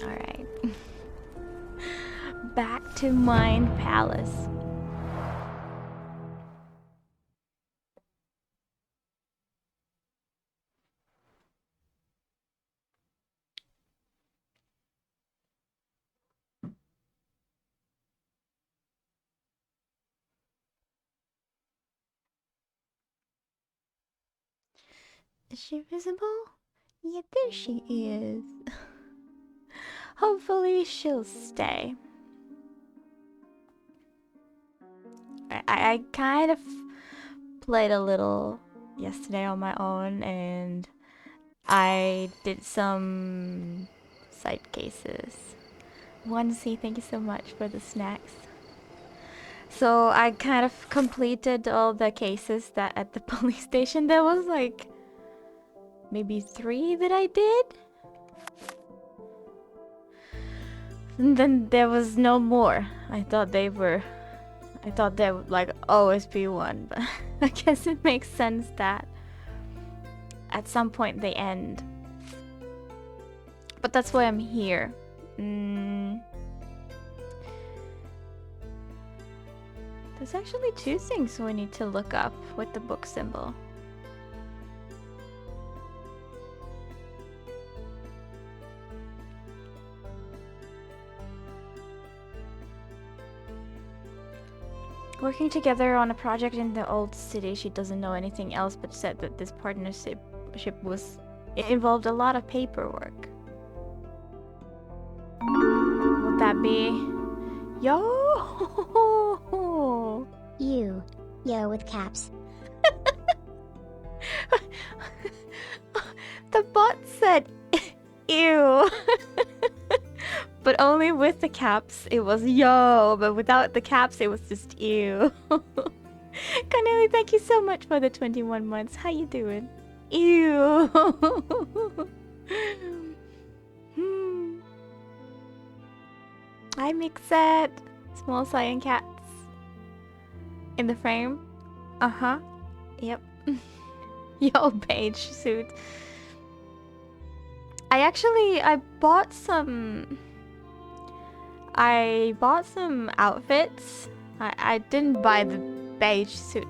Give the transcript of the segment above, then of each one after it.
Alright. Back to Mind Palace. Is she visible? Yeah, there she is. Hopefully she'll stay. I kind of played a little yesterday on my own, and I did some side cases. Onesie, thank you so much for the snacks. So I kind of completed all the cases that at the police station. There was like maybe 3 that I did. And then there was no more. I thought there would like always be one, but I guess it makes sense that at some point they end. But that's why I'm here. There's actually 2 things we need to look up with the book symbol. Working together on a project in the old city, she doesn't know anything else but said that this partnership involved a lot of paperwork. Would that be yo? You. Yo with caps. The bot said ew. But only with the caps it was yo, but without the caps it was just ew. Cornelia, thank you so much for the 21 months. How you doing? Ew. Hi Mixet. Small cyan cats. In the frame? Uh-huh. Yep. Yo, beige suit. I bought some outfits. I didn't buy the beige suit.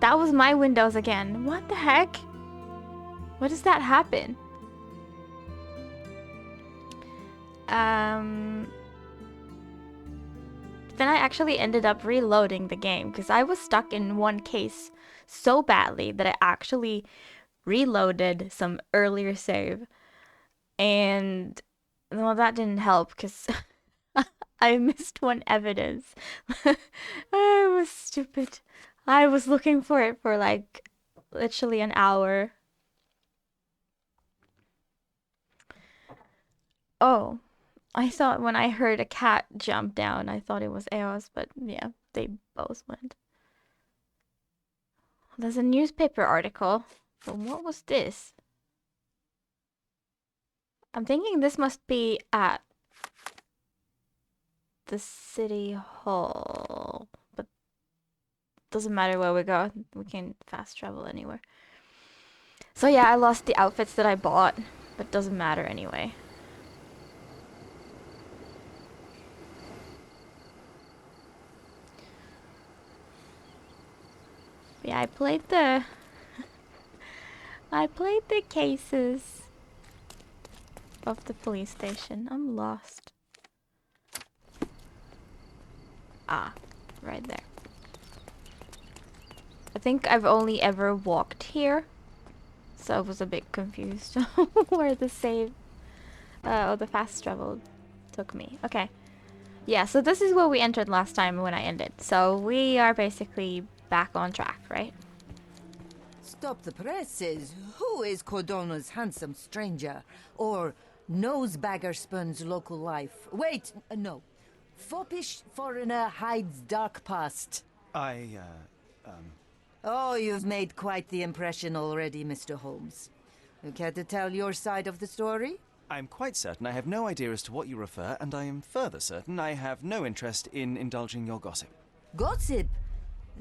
That was my windows again. What the heck? What does that happen? Then I actually ended up reloading the game because I was stuck in one case so badly that I actually reloaded some earlier save. And well, that didn't help because I missed one evidence. I was stupid. I was looking for it for like literally an hour. Oh, I thought when I heard a cat jump down, I thought it was Eos, but yeah, they both went. There's a newspaper article. But what was this? I'm thinking this must be at the city hall, but doesn't matter where we go. We can fast travel anywhere. So yeah, I lost the outfits that I bought, but doesn't matter anyway. Yeah, I played the cases of the police station. I'm lost. Ah, right there. I think I've only ever walked here, so I was a bit confused where the save or the fast travel took me. Okay. Yeah, so this is where we entered last time when I ended. So we are basically back on track, right? Stop the presses. Who is Cordona's handsome stranger? Or nosebagger spurns local life? Wait, no. Foppish foreigner hides dark past. Oh, you've made quite the impression already, Mr. Holmes. You care to tell your side of the story? I'm quite certain I have no idea as to what you refer, and I am further certain I have no interest in indulging your gossip. Gossip?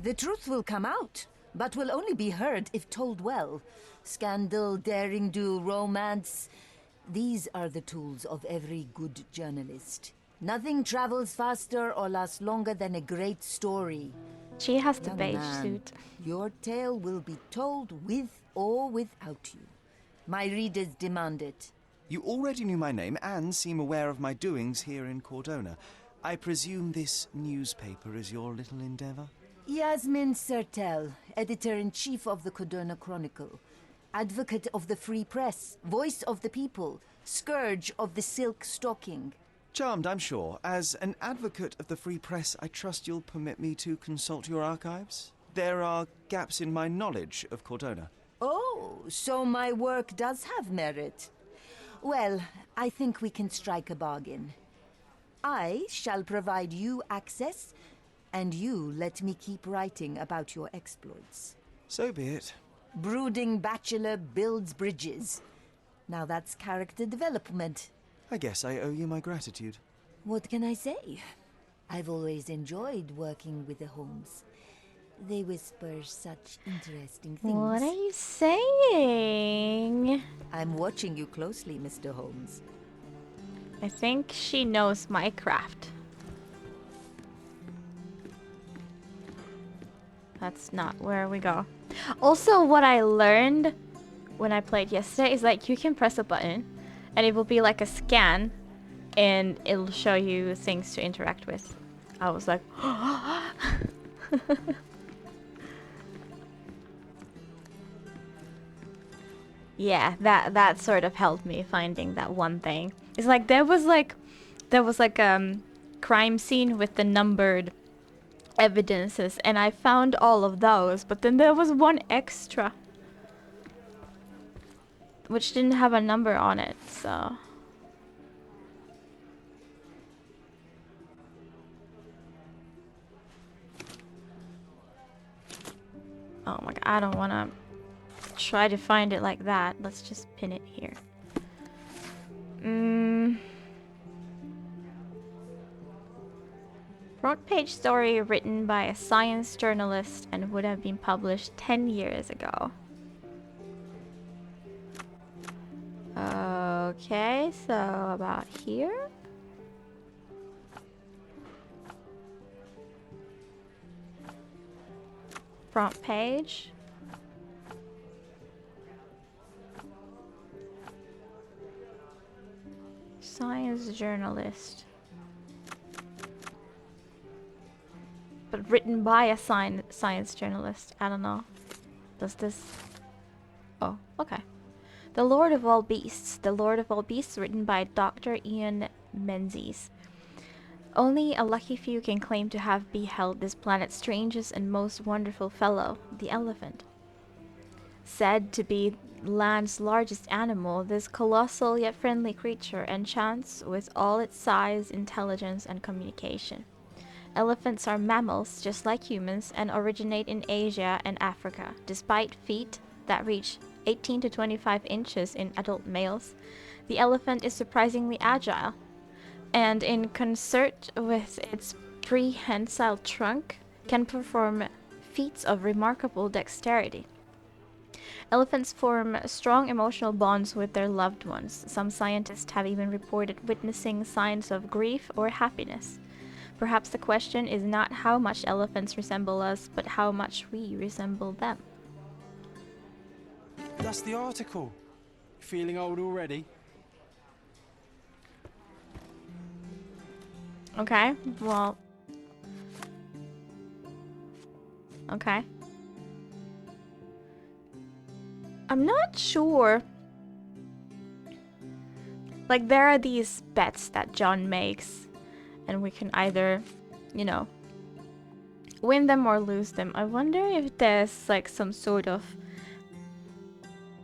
The truth will come out, but will only be heard if told well. Scandal, daring-do, romance. These are the tools of every good journalist. Nothing travels faster or lasts longer than a great story. She has the Young beige man, suit. your tale will be told with or without you. My readers demand it. You already knew my name and seem aware of my doings here in Cordona. I presume this newspaper is your little endeavor? Yasmin Sertel, editor-in-chief of the Cordona Chronicle. Advocate of the free press, voice of the people, scourge of the silk stocking. Charmed, I'm sure. As an advocate of the free press, I trust you'll permit me to consult your archives? There are gaps in my knowledge of Cordona. Oh, so my work does have merit. Well, I think we can strike a bargain. I shall provide you access, and you let me keep writing about your exploits. So be it. Brooding bachelor builds bridges. Now that's character development. I guess I owe you my gratitude. What can I say? I've always enjoyed working with the Holmes. They whisper such interesting things. What are you saying? I'm watching you closely, Mr. Holmes. I think she knows my craft. That's not where we go. Also, what I learned when I played yesterday is like you can press a button and it will be like a scan and it'll show you things to interact with. I was like, yeah, that sort of helped me finding that one thing. It's like there was like crime scene with the numbered evidences and I found all of those, but then there was one extra which didn't have a number on it, so oh my god, I don't want to try to find it like that. Let's just pin it here. Front page story written by a science journalist and would have been published 10 years ago. Okay, so about here. Front page. Science journalist. But written by a science journalist. I don't know. Does this... Oh, okay. The Lord of All Beasts. The Lord of All Beasts written by Dr. Ian Menzies. Only a lucky few can claim to have beheld this planet's strangest and most wonderful fellow, the elephant. Said to be land's largest animal, this colossal yet friendly creature enchants with all its size, intelligence, and communication. Elephants are mammals, just like humans, and originate in Asia and Africa. Despite feet that reach 18 to 25 inches in adult males, the elephant is surprisingly agile, and in concert with its prehensile trunk, can perform feats of remarkable dexterity. Elephants form strong emotional bonds with their loved ones. Some scientists have even reported witnessing signs of grief or happiness. Perhaps the question is not how much elephants resemble us, but how much we resemble them. That's the article. Feeling old already? Okay, well... Okay. I'm not sure. Like, there are these bets that John makes, and we can either, you know, win them or lose them. I wonder if there's, like, some sort of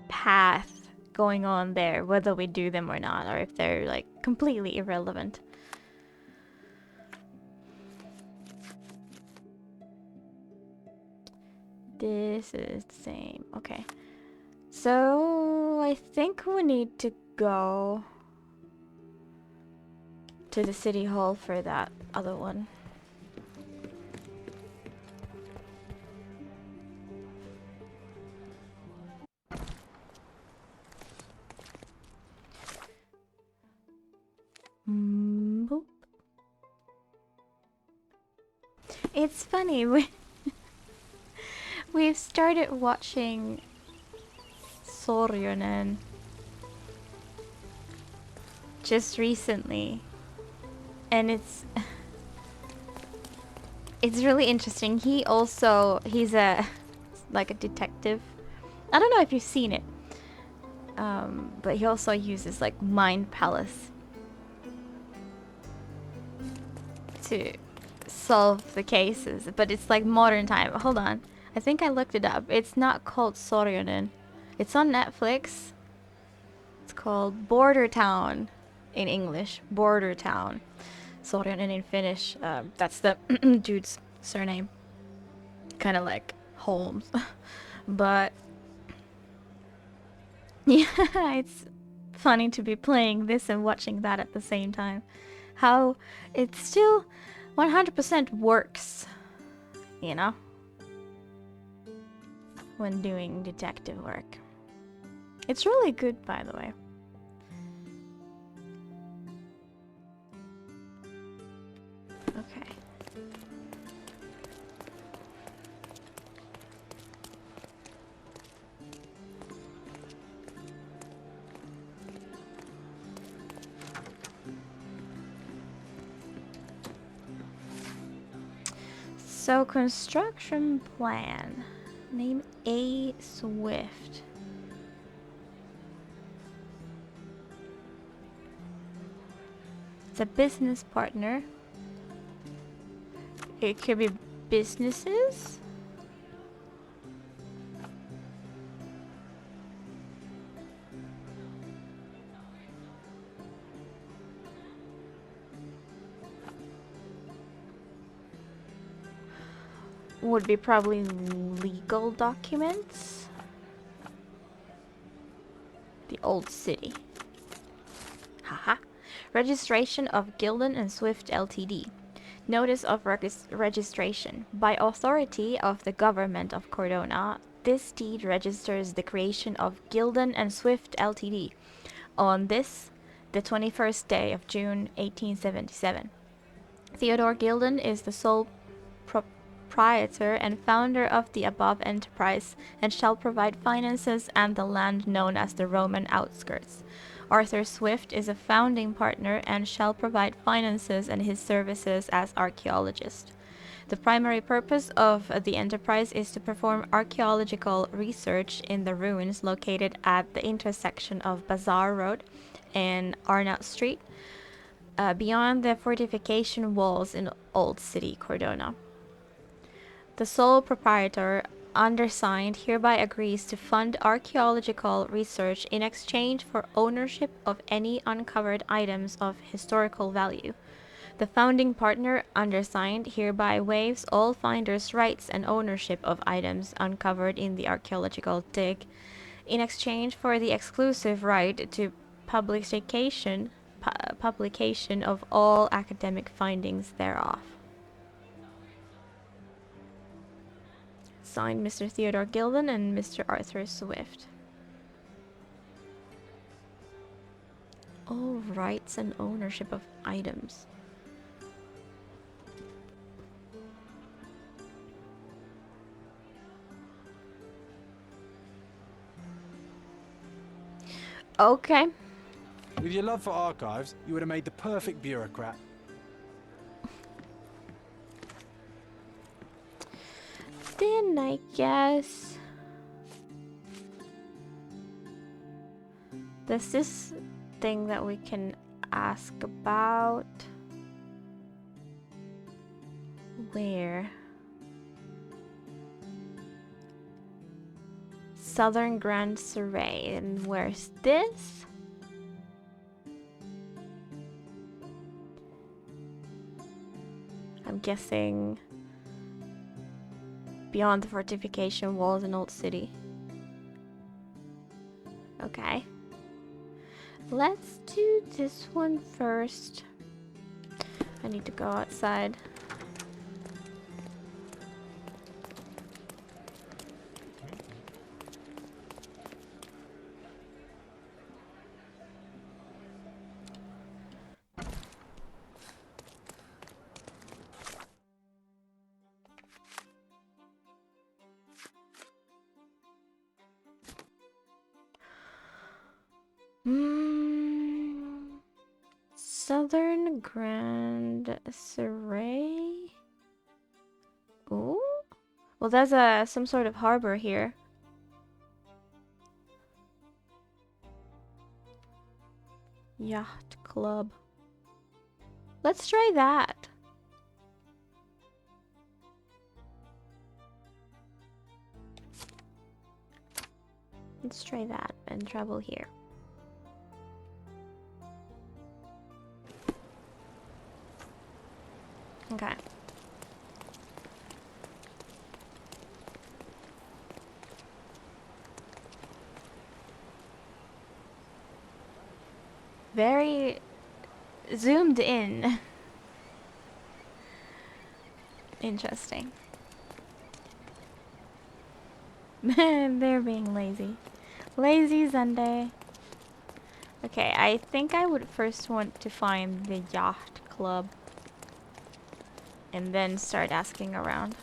path going on there, whether we do them or not, or if they're, like, completely irrelevant. This is the same. Okay. So, I think we need to go to the city hall for that other one. It's funny. We've started watching Soryonen just recently, and it's really interesting. He's a like a detective. I don't know if you've seen it, but he also uses like mind palace to solve the cases. But it's like modern time. Hold on, I think I looked it up. It's not called Soryonen. It's on Netflix. It's called Border Town in English. Border Town. Soryonen in Finnish. That's the dude's surname. Kind of like Holmes. But yeah, it's funny to be playing this and watching that at the same time. How it still 100% works, you know, when doing detective work. It's really good, by the way. Okay. So, construction plan. Name A. Swift. It's a business partner. It could be businesses. Would be probably legal documents. The old city. Haha. Registration of Gildan and Swift Ltd. Notice of registration. By authority of the government of Cordona, this deed registers the creation of Gildan and Swift Ltd. on this, the 21st day of June 1877. Theodore Gildan is the sole proprietor and founder of the above enterprise and shall provide finances and the land known as the Roman outskirts. Arthur Swift is a founding partner and shall provide finances and his services as archaeologist. The primary purpose of the enterprise is to perform archaeological research in the ruins located at the intersection of Bazaar Road and Arnaut Street, beyond the fortification walls in Old City, Cordona. The sole proprietor, undersigned, hereby agrees to fund archaeological research in exchange for ownership of any uncovered items of historical value. The founding partner, undersigned, hereby waives all finders' rights and ownership of items uncovered in the archaeological dig, in exchange for the exclusive right to publication of all academic findings thereof. Signed, Mr. Theodore Gildan and Mr. Arthur Swift. All rights and ownership of items. Okay. With your love for archives, you would have made the perfect bureaucrat. Then I guess there's this thing that we can ask about. Where? Southern Grand Survey. And where's this? I'm guessing beyond the fortification walls in Old City. Okay. Let's do this one first. I need to go outside. Hmm. Southern Grand Surrey. Ooh. Well, there's some sort of harbor here. Yacht Club. Let's try that. Let's try that and travel here. Okay. Very zoomed in. Interesting. They're being lazy. Lazy Sunday. Okay, I think I would first want to find the Yacht Club. And then start asking around.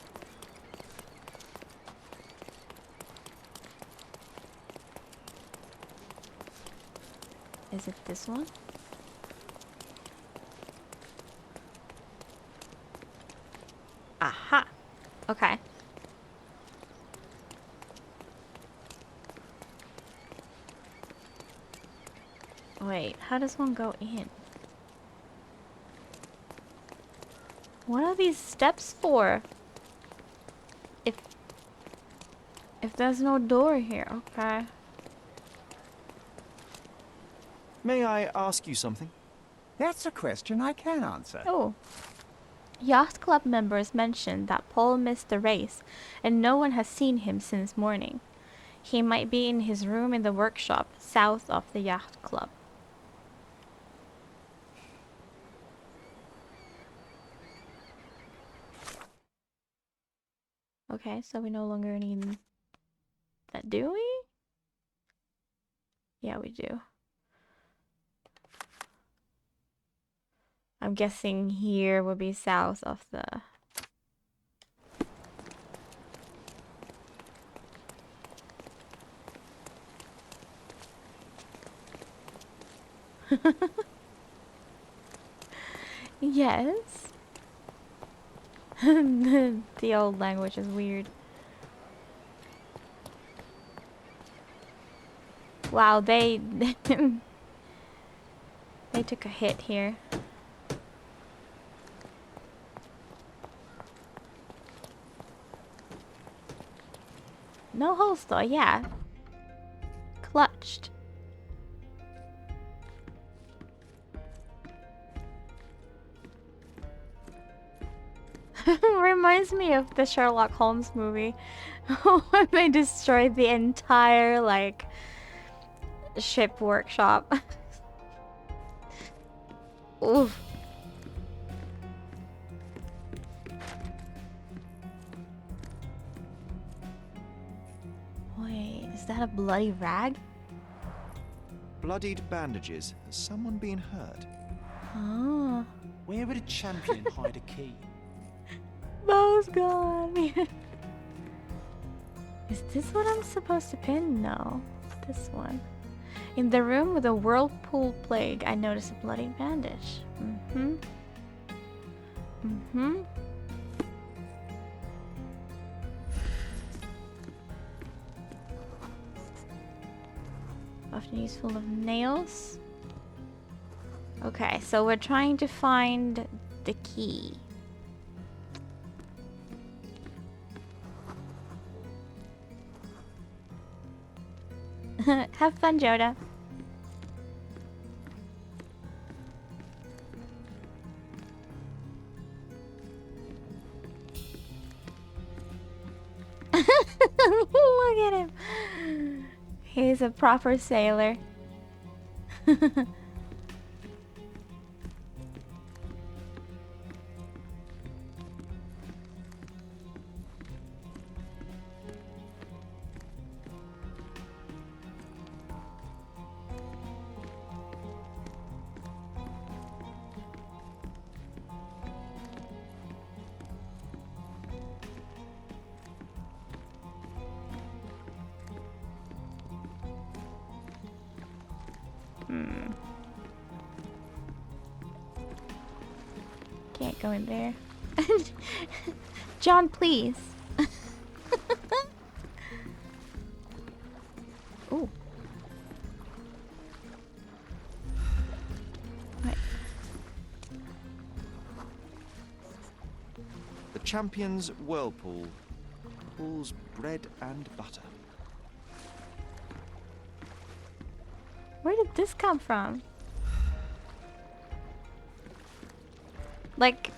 Is it this one? Aha! Okay. Wait, how does one go in? What are these steps for? If there's no door here, okay. May I ask you something? That's a question I can answer. Oh. Yacht Club members mentioned that Paul missed the race, and no one has seen him since morning. He might be in his room in the workshop, south of the Yacht Club. Okay, so we no longer need that, do we? Yeah, we do. I'm guessing here will be south of the... Yes. The old language is weird. Wow, they they took a hit here. No holster, yeah. Clutched. Reminds me of the Sherlock Holmes movie when they destroyed the entire like ship workshop. Oof. Wait, is that a bloody rag? Bloodied bandages. Has someone been hurt? Oh. Where would a champion hide a key? Bow's gone. Is this what I'm supposed to pin? No. This one. In the room with a whirlpool plague, I noticed a bloody bandage. Mm-hmm. Mm-hmm. Often useful of nails. Okay, so we're trying to find the key. Have fun, Joda. Look at him. He's a proper sailor. Can't go in there. John, please. Ooh. Right. The Champion's Whirlpool. Paul's bread and butter. Where did this come from? Like,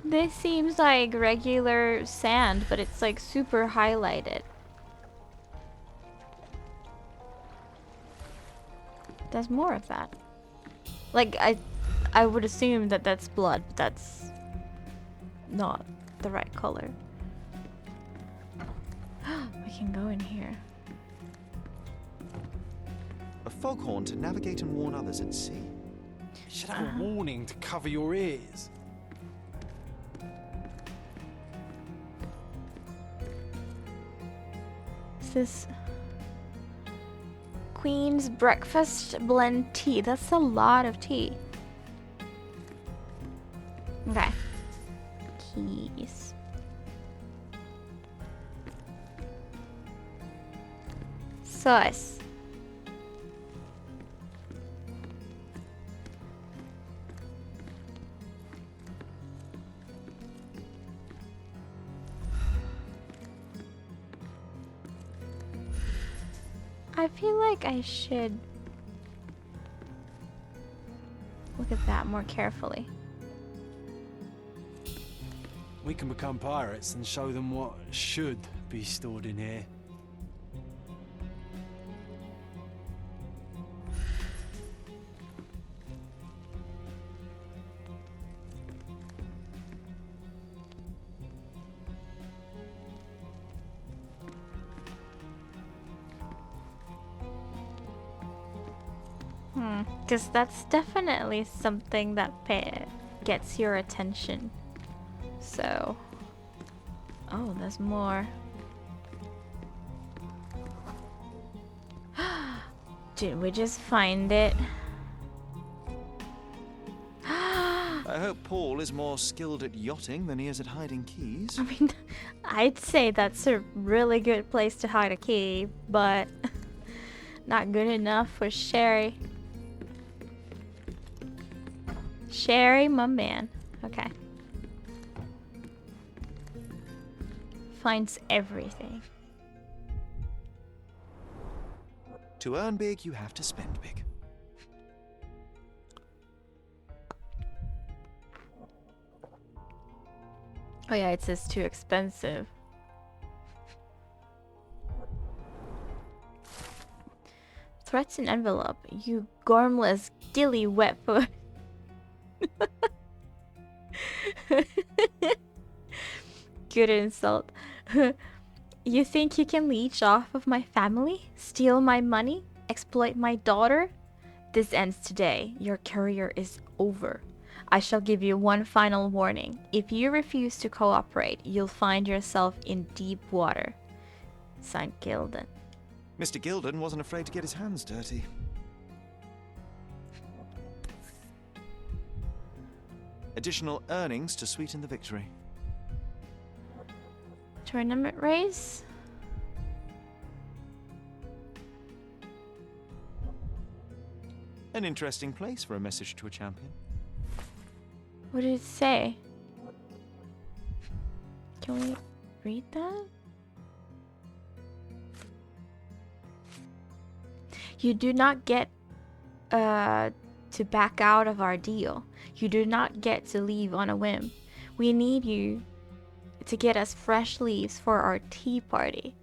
this seems like regular sand, but it's like super highlighted. There's more of that. Like, I would assume that that's blood, but that's not the right color. We can go in here. A foghorn to navigate and warn others at sea. You should have a warning to cover your ears. Is this Queen's Breakfast Blend Tea? That's a lot of tea. Okay. Keys. Sus. I feel like I should look at that more carefully. We can become pirates and show them what should be stored in here. Because that's definitely something that gets your attention. So, oh, there's more. Did we just find it? I hope Paul is more skilled at yachting than he is at hiding keys. I mean, I'd say that's a really good place to hide a key, but not good enough for Sherry. Sherry, my man. Okay. Finds everything. To earn big, you have to spend big. Oh yeah, it says too expensive. Threats in envelope. You gormless, gilly wetfoot. Good insult. You think you can leech off of my family? Steal my money? Exploit my daughter? This ends today. Your career is over. I shall give you one final warning. If you refuse to cooperate, you'll find yourself in deep water. Signed, Gilden. Mr. Gilden wasn't afraid to get his hands dirty. Additional earnings to sweeten the victory. Tournament race? An interesting place for a message to a champion. What did it say? Can we read that? You do not get to back out of our deal. You do not get to leave on a whim. We need you to get us fresh leaves for our tea party.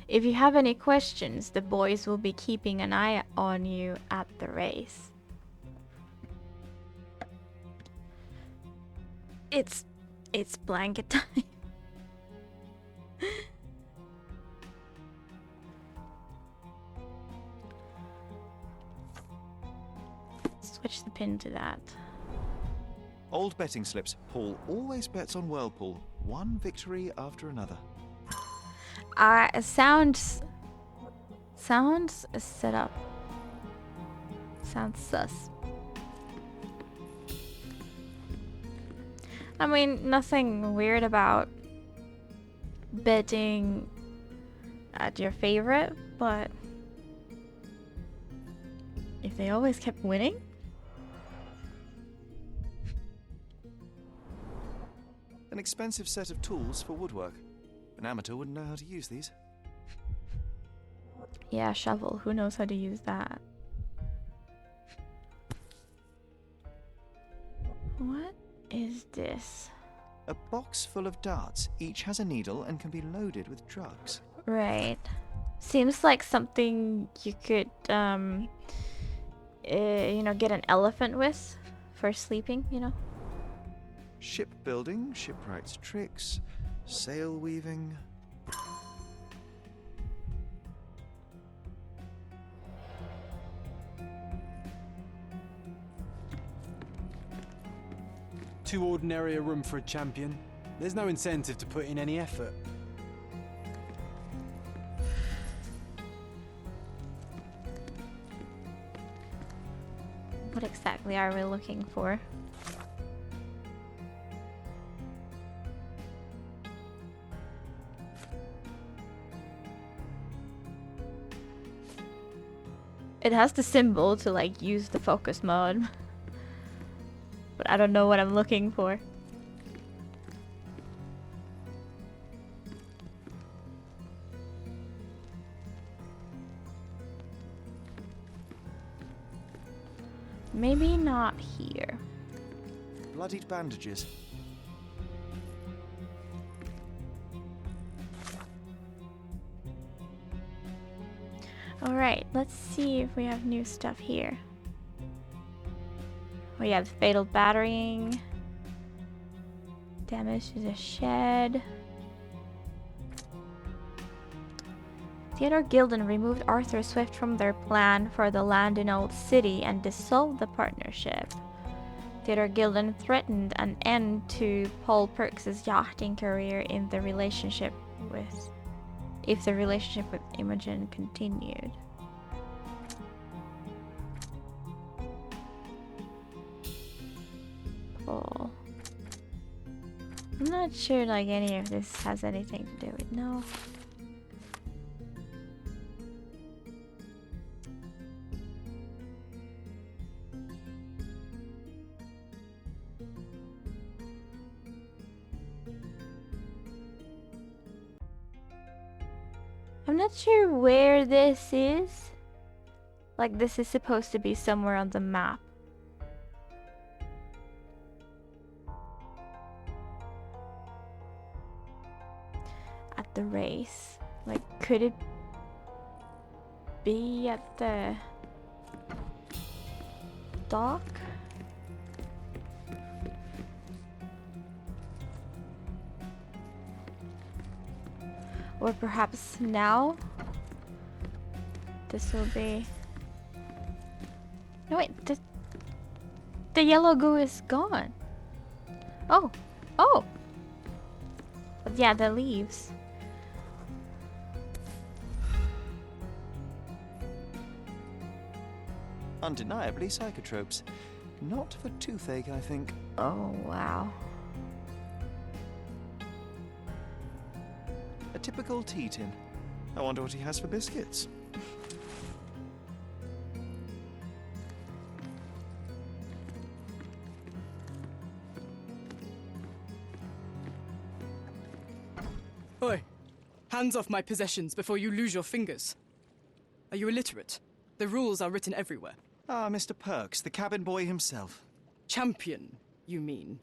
If you have any questions, the boys will be keeping an eye on you at the race. It's blanket time. Switch the pin to that. Old betting slips. Paul always bets on Whirlpool. One victory after another. Sounds set up. Sounds sus. I mean, nothing weird about betting at your favorite, but if they always kept winning? An expensive set of tools for woodwork. An amateur wouldn't know how to use these. Yeah, shovel. Who knows how to use that? What is this? A box full of darts. Each has a needle and can be loaded with drugs. Right. Seems like something you could, get an elephant with for sleeping, you know? Shipbuilding, shipwright's tricks, sail weaving. Too ordinary a room for a champion. There's no incentive to put in any effort. What exactly are we looking for? It has the symbol to like use the focus mode. But I don't know what I'm looking for. Maybe not here. Bloodied bandages. Alright, let's see if we have new stuff here. We have fatal battering. Damage to the shed. Theodore Gilden removed Arthur Swift from their plan for the land in Old City and dissolved the partnership. Theodore Gilden threatened an end to Paul Perks's yachting career if the relationship with Imogen continued. Cool. I'm not sure like any of this has anything to do with no. I'm not sure where this is. Like this is supposed to be somewhere on the map. At the race. Like could it be at the dock? Or perhaps now? This will be... No wait, the yellow goo is gone. Oh, oh! But yeah, the leaves. Undeniably psychotropes. Not for toothache, I think. Oh, wow. A typical tea tin. I wonder what he has for biscuits. Oi! Hands off my possessions before you lose your fingers. Are you illiterate? The rules are written everywhere. Ah, Mr. Perks, the cabin boy himself. Champion, you mean?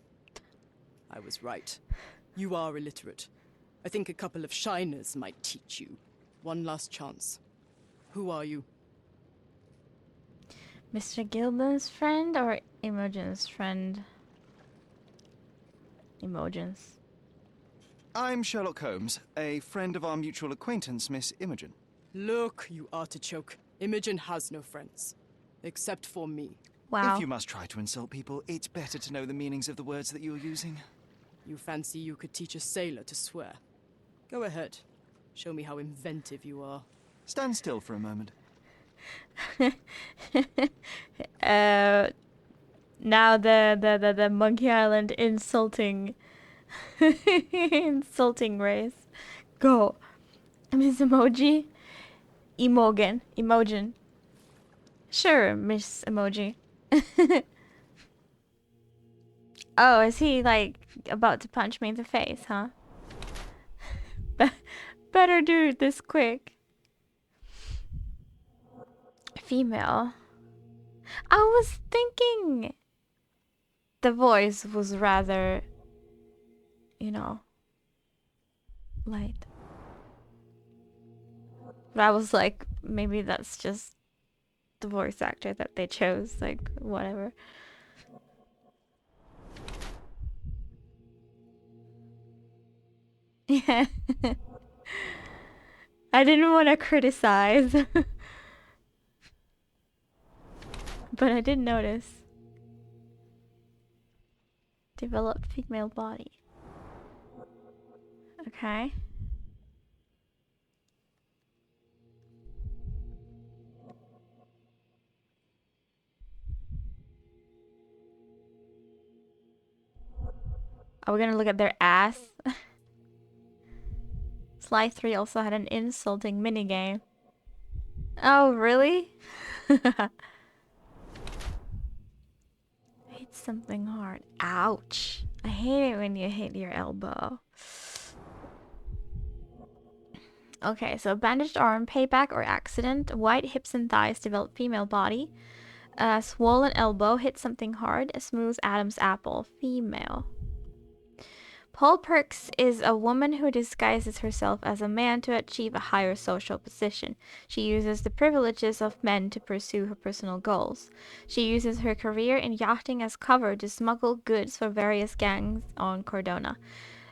I was right. You are illiterate. I think a couple of shiners might teach you. One last chance. Who are you? Mr. Gilden's friend or Imogen's friend? Imogen's. I'm Sherlock Holmes, a friend of our mutual acquaintance, Miss Imogen. Look, you artichoke. Imogen has no friends. Except for me. Wow. If you must try to insult people, it's better to know the meanings of the words that you're using. You fancy you could teach a sailor to swear? Go ahead. Show me how inventive you are. Stand still for a moment. uh, now the Monkey Island insulting insulting race. Go, Miss Emoji, Emojin. Sure, Miss Emoji. Oh, is he like about to punch me in the face, huh? Better do this quick. Female. I was thinking the voice was rather, you know, light. But I was like, maybe that's just the voice actor that they chose, like, whatever. Yeah. I didn't want to criticize, but I did notice. Developed female body. Okay. Are we gonna look at their ass? Sly 3 also had an insulting minigame. Oh, really? Hit something hard. Ouch. I hate it when you hit your elbow. Okay, so bandaged arm, payback or accident, white hips and thighs, develop female body. Swollen elbow, hit something hard, a smooth Adam's apple, female. Paul Perks is a woman who disguises herself as a man to achieve a higher social position. She uses the privileges of men to pursue her personal goals. She uses her career in yachting as cover to smuggle goods for various gangs on Cordona.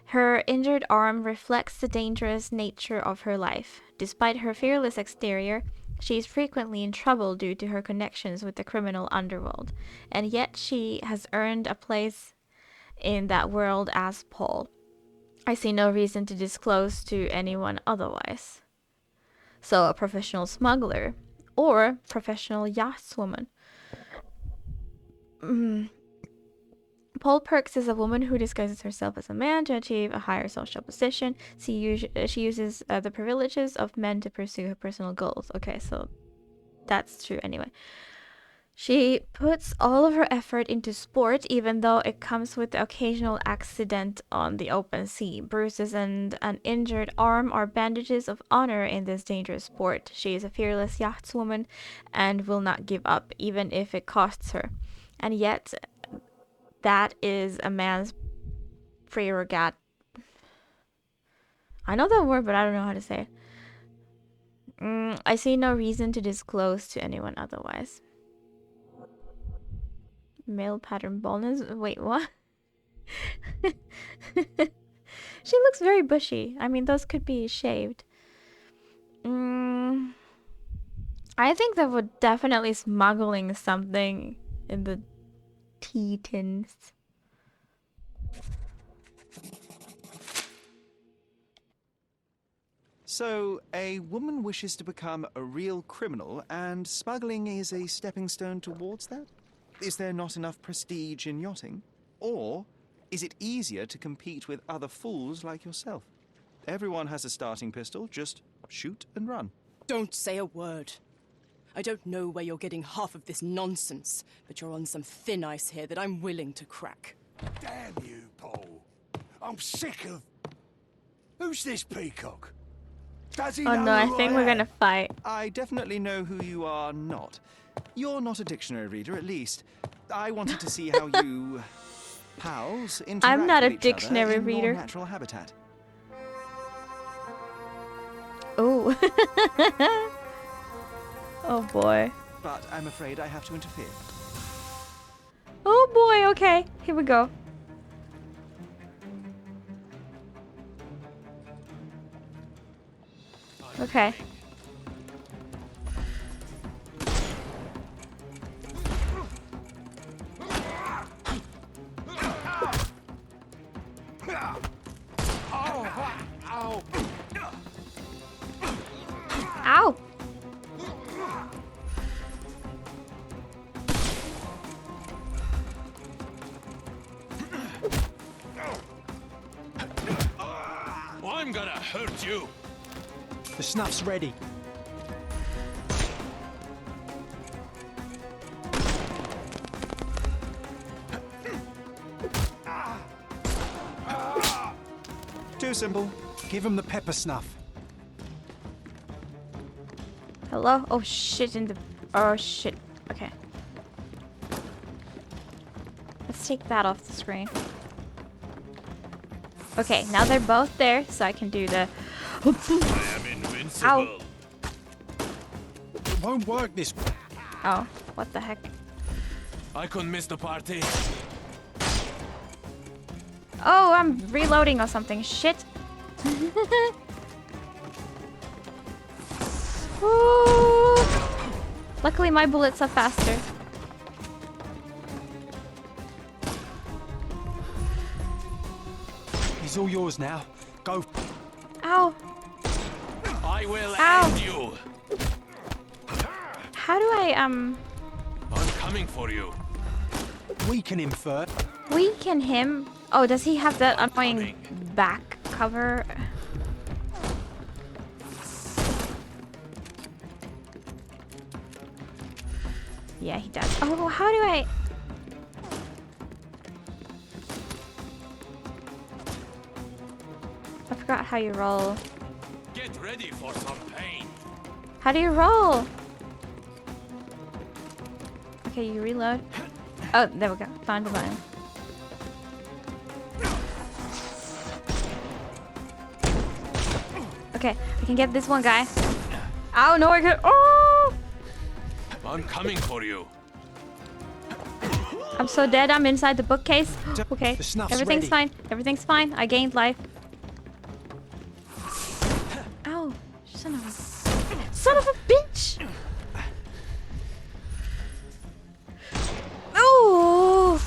Her injured arm reflects the dangerous nature of her life. Despite her fearless exterior, she is frequently in trouble due to her connections with the criminal underworld, and yet she has earned a place in that world as Paul. I see no reason to disclose to anyone otherwise. So, a professional smuggler or professional yachtswoman. Paul Perks is a woman who disguises herself as a man to achieve a higher social position. She uses the privileges of men to pursue her personal goals. Okay, so that's true anyway. She puts all of her effort into sport, even though it comes with the occasional accident on the open sea. Bruises and an injured arm are bandages of honor in this dangerous sport. She is a fearless yachtswoman and will not give up, even if it costs her. And yet, that is a man's prerogative. I know that word, but I don't know how to say it. I see no reason to disclose to anyone otherwise. Male pattern baldness? Wait, what? She looks very bushy. I mean, those could be shaved. I think that would definitely smuggling something in the tea tins. So, a woman wishes to become a real criminal, and smuggling is a stepping stone towards that? Is there not enough prestige in yachting? Or is it easier to compete with other fools like yourself? Everyone has a starting pistol, just shoot and run. Don't say a word. I don't know where you're getting half of this nonsense, but you're on some thin ice here that I'm willing to crack. Damn you, Paul. I'm sick of... Who's this peacock? Does he Oh know no, I who think I we're am? gonna fight. I definitely know who you are not. You're not a dictionary reader, at least. I wanted to see how you... pals interact I'm not a with each other dictionary in reader. more natural habitat. Oh. Oh boy. But I'm afraid I have to interfere. Oh boy, okay. Here we go. Okay. Ow! snuff's ready. Too simple. Give him the pepper snuff. Hello? Oh shit, oh shit. Okay. Let's take that off the screen. Okay, now they're both there, so I can do the... I am invincible. Ow. It won't work this way. Oh, what the heck? I couldn't miss the party. Oh, I'm reloading or something. Shit. Ooh. Luckily, my bullets are faster. He's all yours now. Go. Ow. I will Ow. end you. How do I, I'm coming for you. Weaken him first. weaken him? Oh, does he have that annoying back cover? Yeah, he does. Oh, how do I... I forgot how you roll. Get ready for some pain. How do you roll? Okay, you reload. Oh, there we go. Found the button. Okay, I can get this one guy. Oh, no, I can... Oh! I'm coming for you. I'm so dead. I'm inside the bookcase. Okay, The snuff's everything's ready. fine. Everything's fine. I gained life. Ow, son of a bitch! Oh!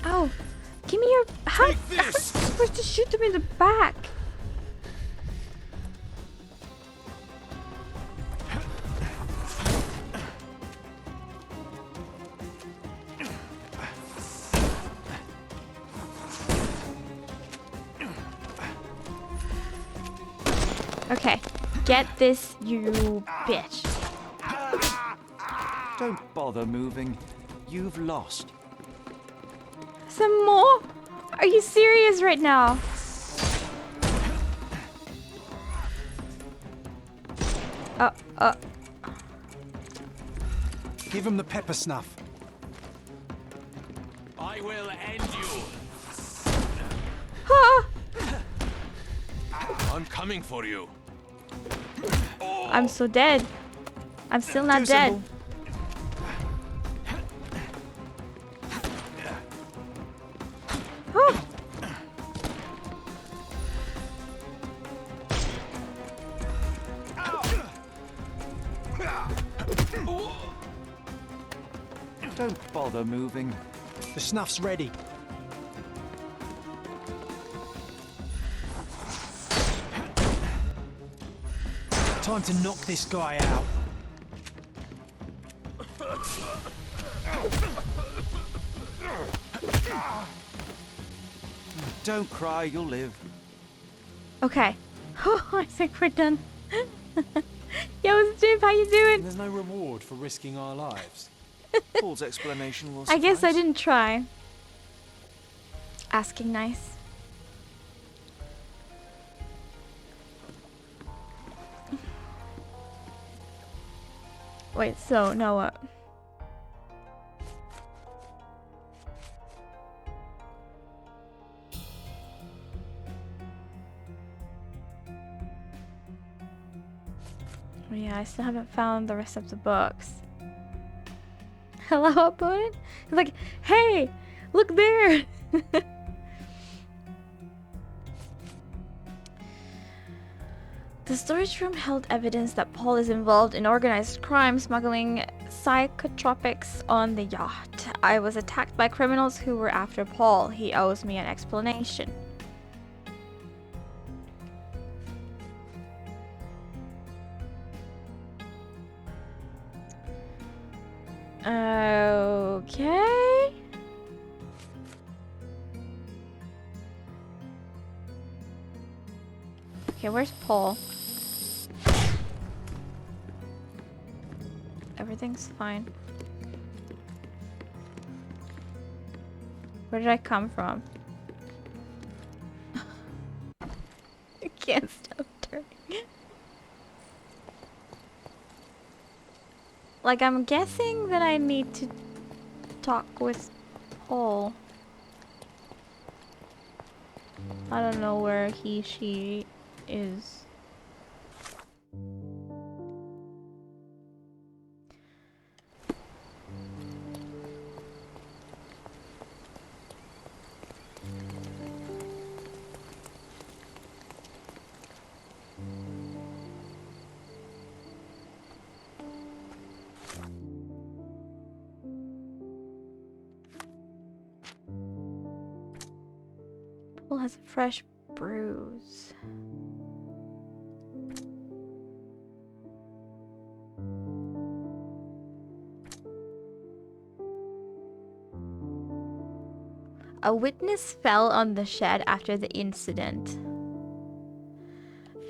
Ow! Give me your... How Take how am I this! supposed to shoot him in the back? Okay, get this, you bitch. Don't bother moving. You've lost. Some more? Are you serious right now? Uh. Give him the pepper snuff. I will end you. Ah! I'm coming for you. I'm so dead. I'm still not Too dead. simple. Oh. Don't bother moving. The snuff's ready. Time to knock this guy out. Don't cry, you'll live. Okay. Oh, I think we're done. Yo, Steve, how you doing? There's no reward for risking our lives. Paul's explanation will I guess I suffice. didn't try. Asking nice. Wait, so, now what? Oh yeah, I still haven't found the rest of the books. Hello, opponent? He's like, hey, look there! The storage room held evidence that Paul is involved in organized crime, smuggling psychotropics on the yacht. I was attacked by criminals who were after Paul. He owes me an explanation. Okay. Okay, where's Paul? Everything's fine. Where did I come from? I can't stop turning. Like, I'm guessing that I need to talk with Paul. I don't know where he, she is. Paul has a fresh bruise. A witness fell on the shed after the incident.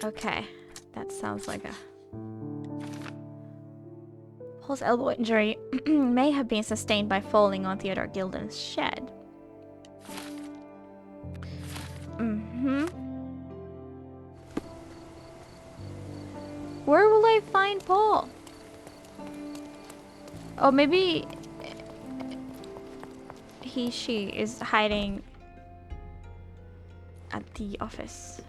Okay, that sounds like a... Paul's elbow injury may have been sustained by falling on Theodore Gilden's shed. Where will I find Paul? Oh, maybe he, she is hiding at the office.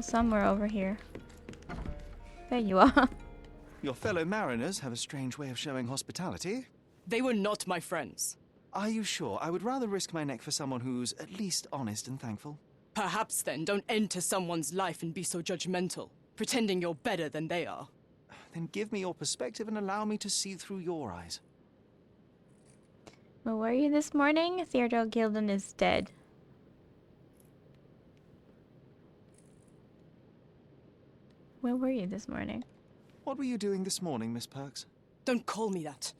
Somewhere over here. There you are. Your fellow mariners have a strange way of showing hospitality. They were not my friends. Are you sure? I would rather risk my neck for someone who's at least honest and thankful. Perhaps then don't enter someone's life and be so judgmental, pretending you're better than they are. Then give me your perspective and allow me to see through your eyes. Where were you this morning? Theodore Gilden is dead. Where were you this morning? What were you doing this morning, Miss Perks? Don't call me that.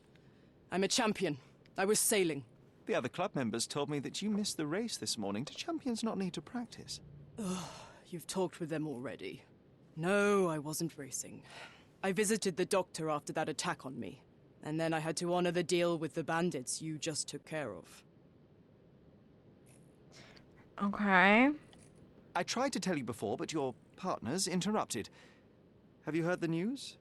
I'm a champion. I was sailing. The other club members told me that you missed the race this morning. Do champions not need to practice? Ugh, you've talked with them already. No, I wasn't racing. I visited the doctor after that attack on me. And then I had to honor the deal with the bandits you just took care of. Okay. I tried to tell you before, but your partners interrupted. Have you heard the news?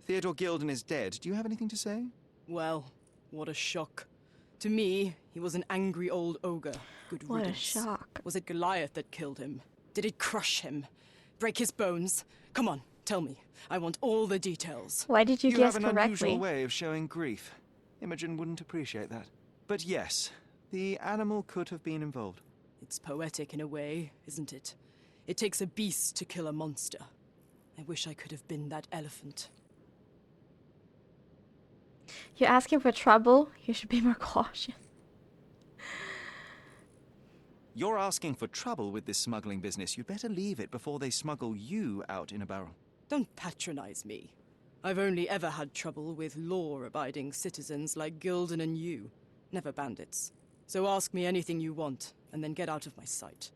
Theodore Gilden is dead. Do you have anything to say? Well, what a shock. To me, he was an angry old ogre. Good What a riddance. shock. Was it Goliath that killed him? Did it crush him? Break his bones? Come on, tell me. I want all the details. Why did you You guess have an correctly? unusual way of showing grief. Imogen wouldn't appreciate that. But yes, the animal could have been involved. It's poetic in a way, isn't it? It takes a beast to kill a monster. I wish I could have been that elephant. You're asking for trouble? You should be more cautious. You're asking for trouble with this smuggling business. You'd better leave it before they smuggle you out in a barrel. Don't patronize me. I've only ever had trouble with law-abiding citizens like Gilden and you, never bandits. So ask me anything you want, and then get out of my sight.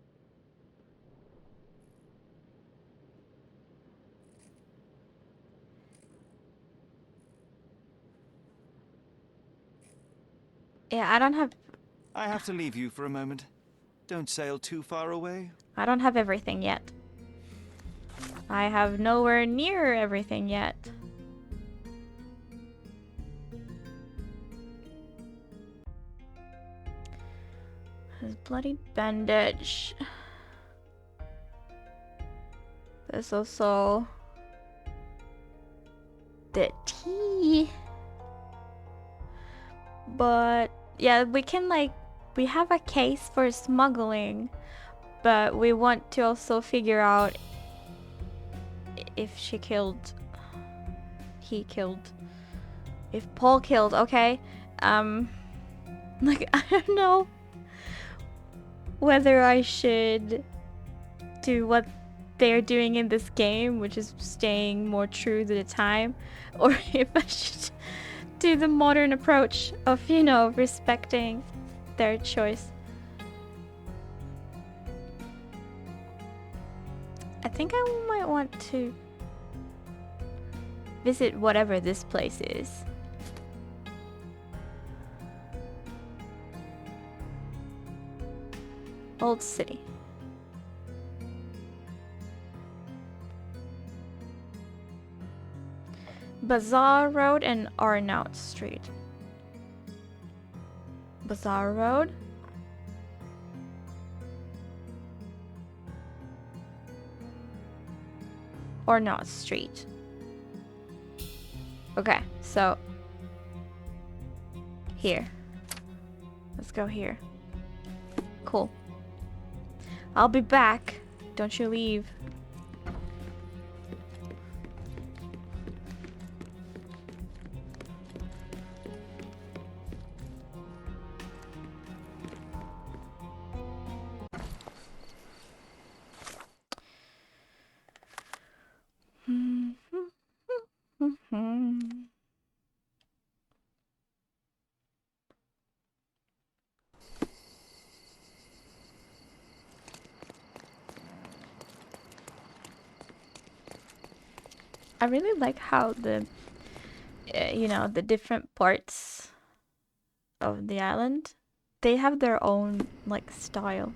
Yeah, I have to leave you for a moment. Don't sail too far away. I don't have everything yet. I have nowhere near everything yet. His bloody bandage. There's also the tea. But yeah, we have a case for smuggling, but we want to also figure out if he killed, if Paul killed, okay? Like, I don't know whether I should do what they're doing in this game, which is staying more true to the time, or if I should do the modern approach of, you know, respecting their choice. think I might want to visit whatever this place is. Old City. Bazaar Road and Arnaut Street. Bazaar Road. Arnaut Street. Okay, so here. Let's go here. Cool. I'll be back. Don't you leave. I really like how the, you know, the different parts of the island, they have their own, like, style.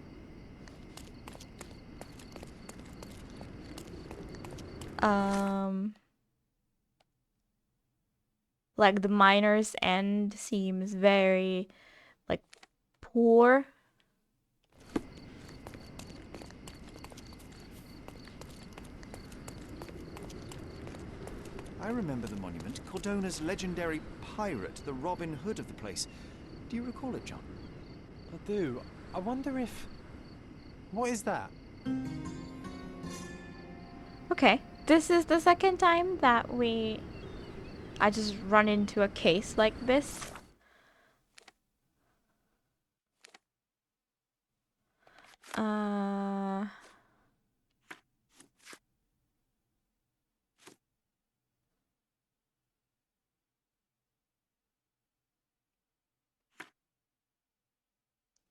Like the miner's end seems very, like, poor. I remember the monument, Cordona's legendary pirate, the Robin Hood of the place. Do you recall it, John? I do. I wonder if... What is that? Okay, this is the second time that I just run into a case like this.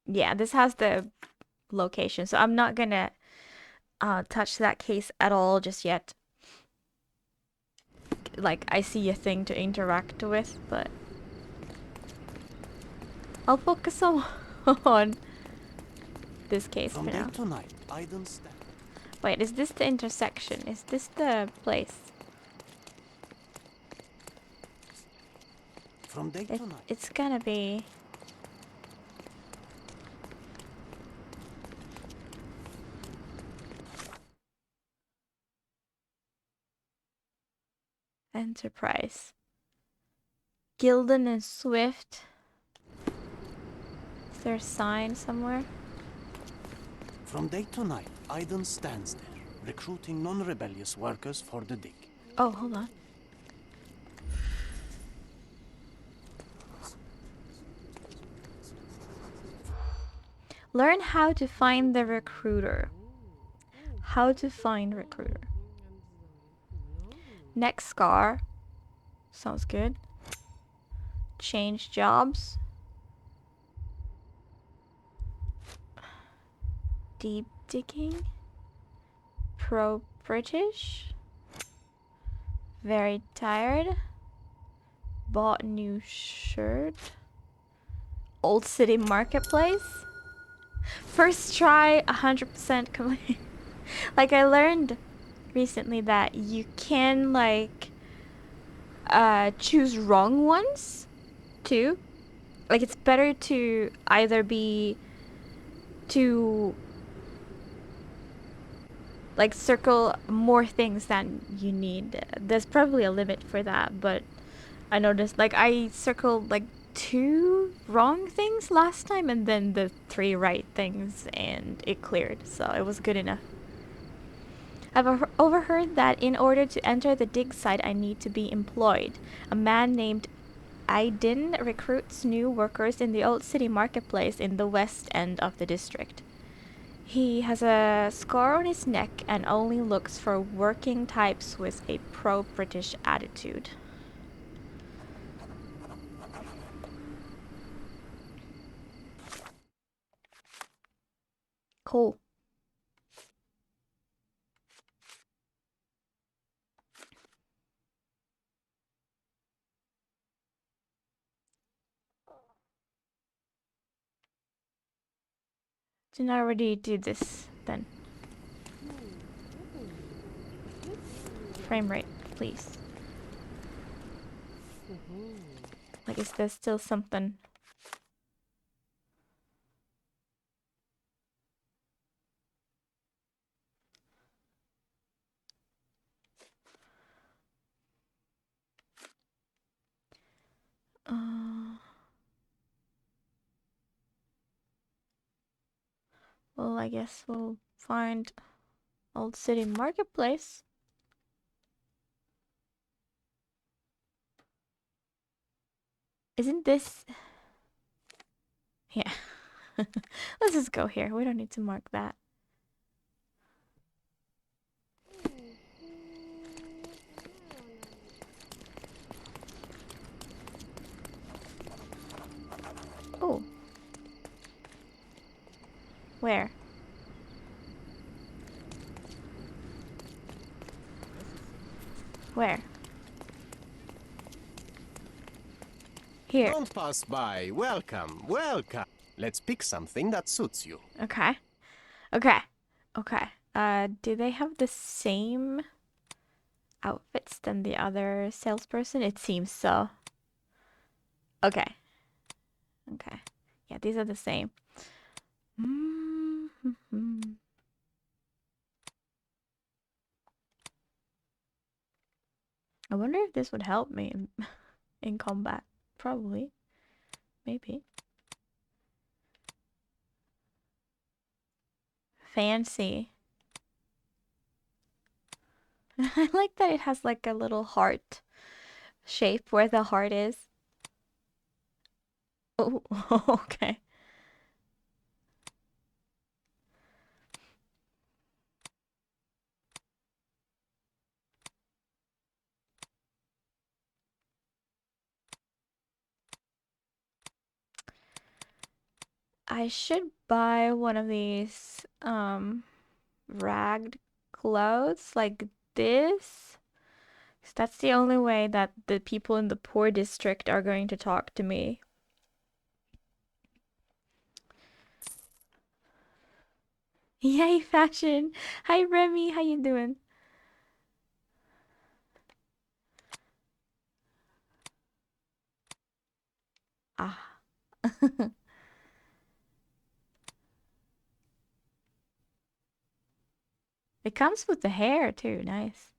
Yeah, this has the location, so I'm not gonna touch that case at all just yet. Like, I see a thing to interact with, but I'll focus on on this case for now. Tonight, I don't stand. Wait, is this the intersection? Is this the place? From day to night. It's gonna be... Enterprise. Gilden and Swift. Is there a sign somewhere? From day to night, Aiden stands there, recruiting non-rebellious workers for the dig. Oh, hold on. Learn how to find the recruiter. How to find recruiter. Next scar. Sounds good. Change jobs. Deep digging. Pro British. Very tired. Bought new shirt. Old City Marketplace. First try, 100% complete. Like, I learned recently that you can, like, choose wrong ones too. Like, it's better to either be to, like, circle more things than you need. There's probably a limit for that, but I noticed, like, I circled like 2 wrong things last time and then the 3 right things, and it cleared, so it was good enough. I've overheard that in order to enter the dig site I need to be employed. A man named Aiden recruits new workers in the Old City Marketplace in the west end of the district. He has a scar on his neck and only looks for working types with a pro-British attitude. Cool. Didn't I already do this then? Frame rate, please. Like, is there still something? Well, I guess we'll find Old City Marketplace. Isn't this... Yeah. Let's just go here. We don't need to mark that. Oh. Where? Where? Here. Don't pass by. Welcome, welcome. Let's pick something that suits you. Okay. Okay. Okay. Do they have the same outfits than the other salesperson? It seems so. Okay. Okay. Yeah, these are the same. I wonder if this would help me in combat. Probably. Maybe. Fancy. I like that it has like a little heart shape where the heart is. Oh, okay. I should buy one of these ragged clothes like this. 'Cause that's the only way that the people in the poor district are going to talk to me. Yay, fashion! Hi, Remy. How you doing? Ah. It comes with the hair too. Nice.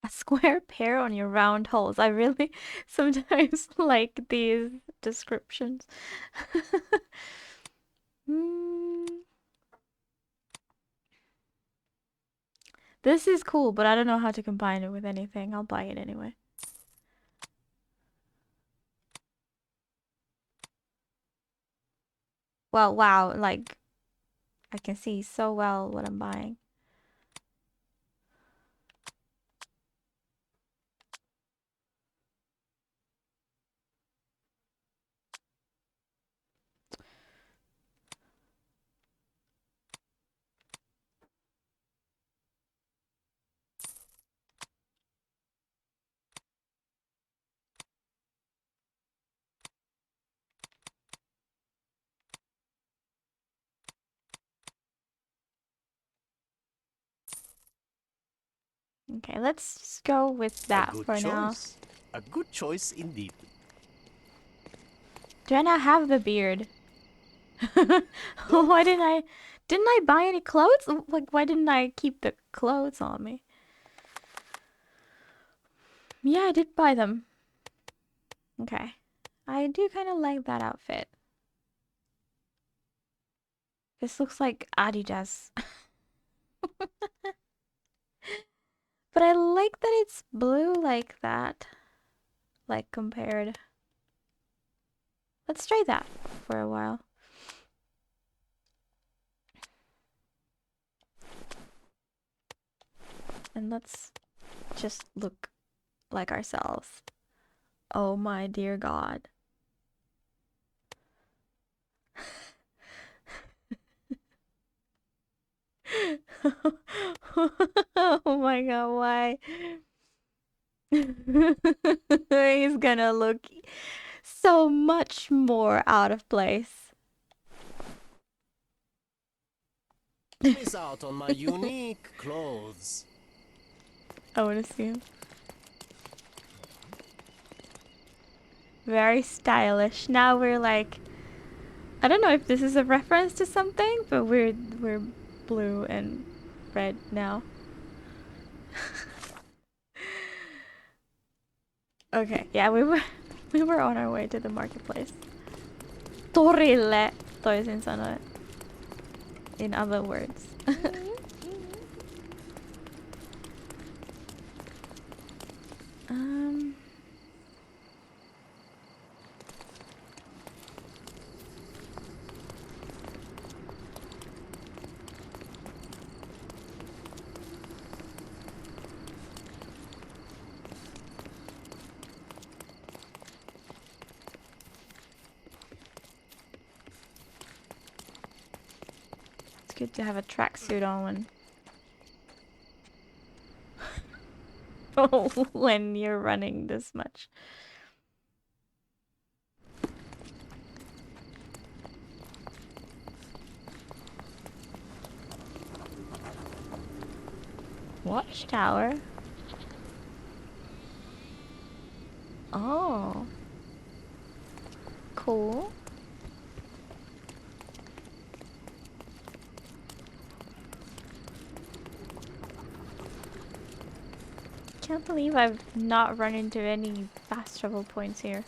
A square pear on your round holes. I really sometimes like these descriptions. This is cool, but I don't know how to combine it with anything. I'll buy it anyway. Well, wow, like I can see so well what I'm buying. Okay, let's just go with A that good for now. choice. A good choice indeed. Do I not have the beard? Why didn't I buy any clothes? Like, why didn't I keep the clothes on me? Yeah, I did buy them. Okay. I do kind of like that outfit. This looks like Adidas. But I like that it's blue like that. Like compared. Let's try that for a while. And let's just look like ourselves. Oh my dear God. Oh my God, why? He's gonna look so much more out of place. Miss out on my unique clothes. I wanna see him. Very stylish. Now we're like, I don't know if this is a reference to something, but we're blue and red now. Okay, yeah, we were on our way to the marketplace. Torille, toisin sanoen. In other words. um. It's good to have a tracksuit on when you're running this much. Watchtower. Oh. Cool. Can't believe I've not run into any fast travel points here.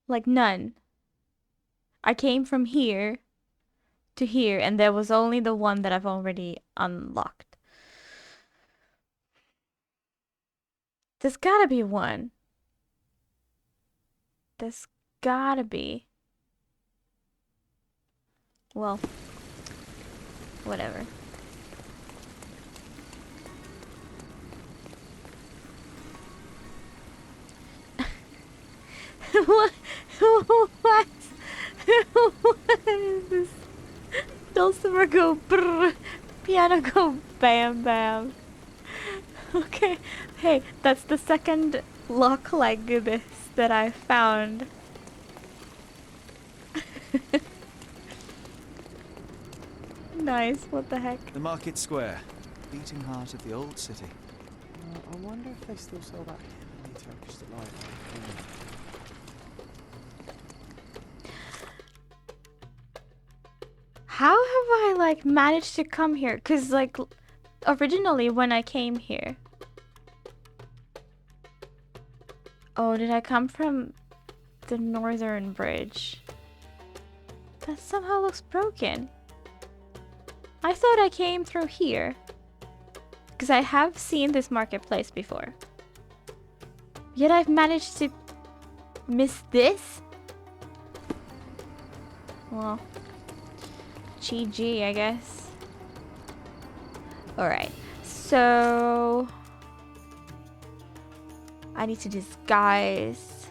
Like none. I came from here to here and there was only the one that I've already unlocked. There's gotta be one. There's gotta be. Well, whatever. What? What? What is this? Dulcimer go brrr, piano go bam bam. Okay, hey, that's the second lock like this that I found. Nice, what the heck? The market square, beating heart of the old city. I wonder if they still sell that Hindi Turkish delight. How have I like managed to come here? Cause like originally when I came here. Oh, did I come from the northern bridge? That somehow looks broken. I thought I came through here. Because I have seen this marketplace before. Yet I've managed to miss this? Well, GG, I guess. Alright, so I need to disguise.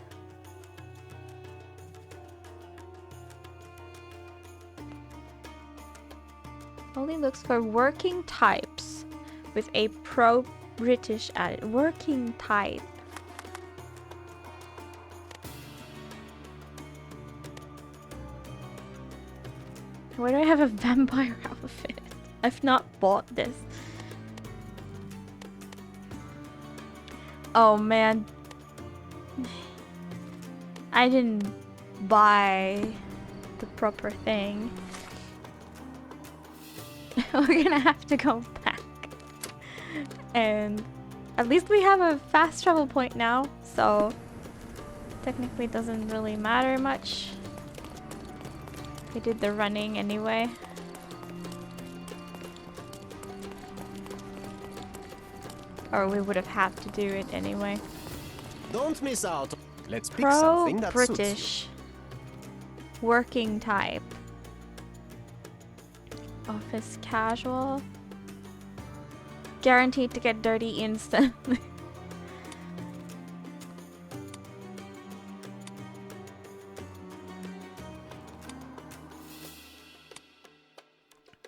Only looks for working types with a pro-British added. Working type. Why do I have a vampire outfit? I've not bought this. Oh man. I didn't buy the proper thing. We're gonna have to go back. And at least we have a fast travel point now, so technically it doesn't really matter much. We did the running anyway. Or we would have had to do it anyway. Don't miss out. Let's pick Pro something that suits you. British. Working type. Office casual. Guaranteed to get dirty instantly.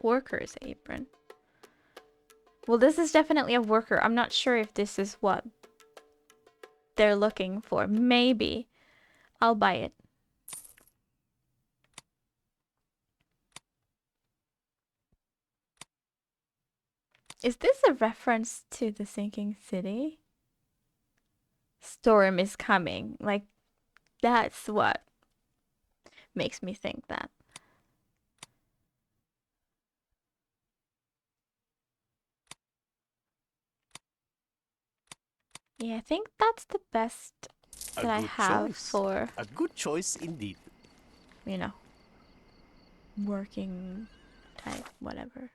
Worker's apron. Well, this is definitely a worker. I'm not sure if this is what they're looking for. Maybe. I'll buy it. Is this a reference to the sinking city? Storm is coming. Like, that's what makes me think that. Yeah, I think that's the best that I have for, A good choice indeed. you know, working type, whatever.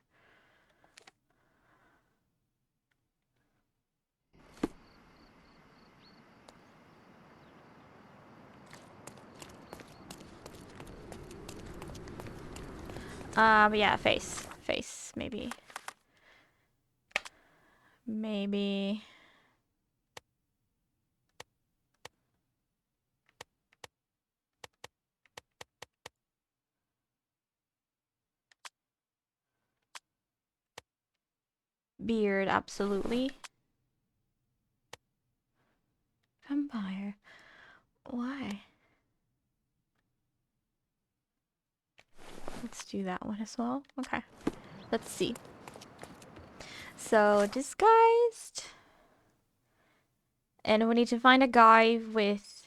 Yeah, face. Face, maybe. Maybe. Beard, absolutely. Vampire. Why? Let's do that one as well. Okay. Let's see. So, disguised. And we need to find a guy with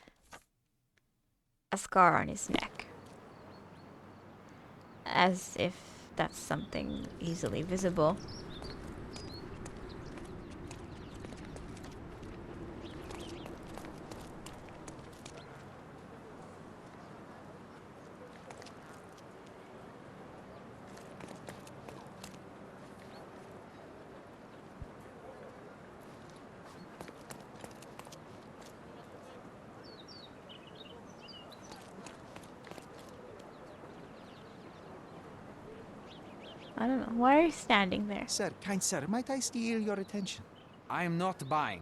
a scar on his neck. As if that's something easily visible. I don't know. Why are you standing there? Sir, kind sir, might I steal your attention? I am not buying.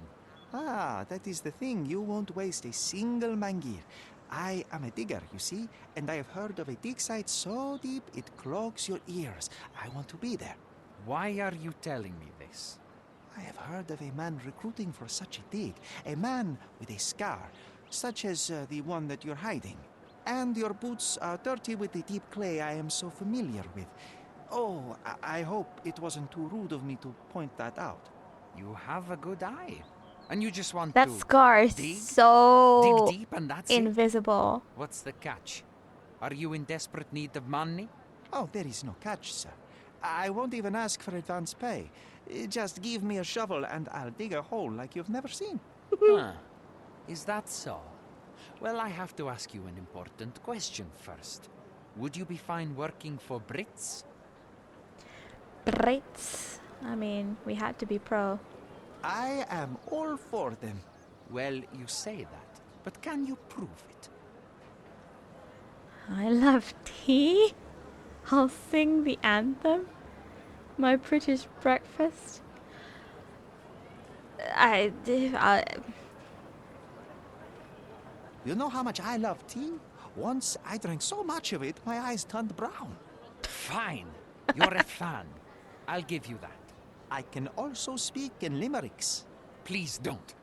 Ah, that is the thing. You won't waste a single mangir. I am a digger, you see, and I have heard of a dig site so deep it clogs your ears. I want to be there. Why are you telling me this? I have heard of a man recruiting for such a dig. A man with a scar, such as the one that you're hiding. And your boots are dirty with the deep clay I am so familiar with. Oh, I hope it wasn't too rude of me to point that out. You have a good eye. And you just want That to scar is dig so deep and that's it? invisible. What's the catch? Are you in desperate need of money? Oh, there is no catch, sir. I won't even ask for advance pay. Just give me a shovel and I'll dig a hole like you've never seen. Huh. Is that so? Well, I have to ask you an important question first. Would you be fine working for Brits? Brits. I mean, we had to be pro. I am all for them. Well, you say that, but can you prove it? I love tea. I'll sing the anthem. My British breakfast. I You know how much I love tea? Once I drank so much of it, my eyes turned brown. Fine. You're a fan. I'll give you that. I can also speak in limericks. Please don't.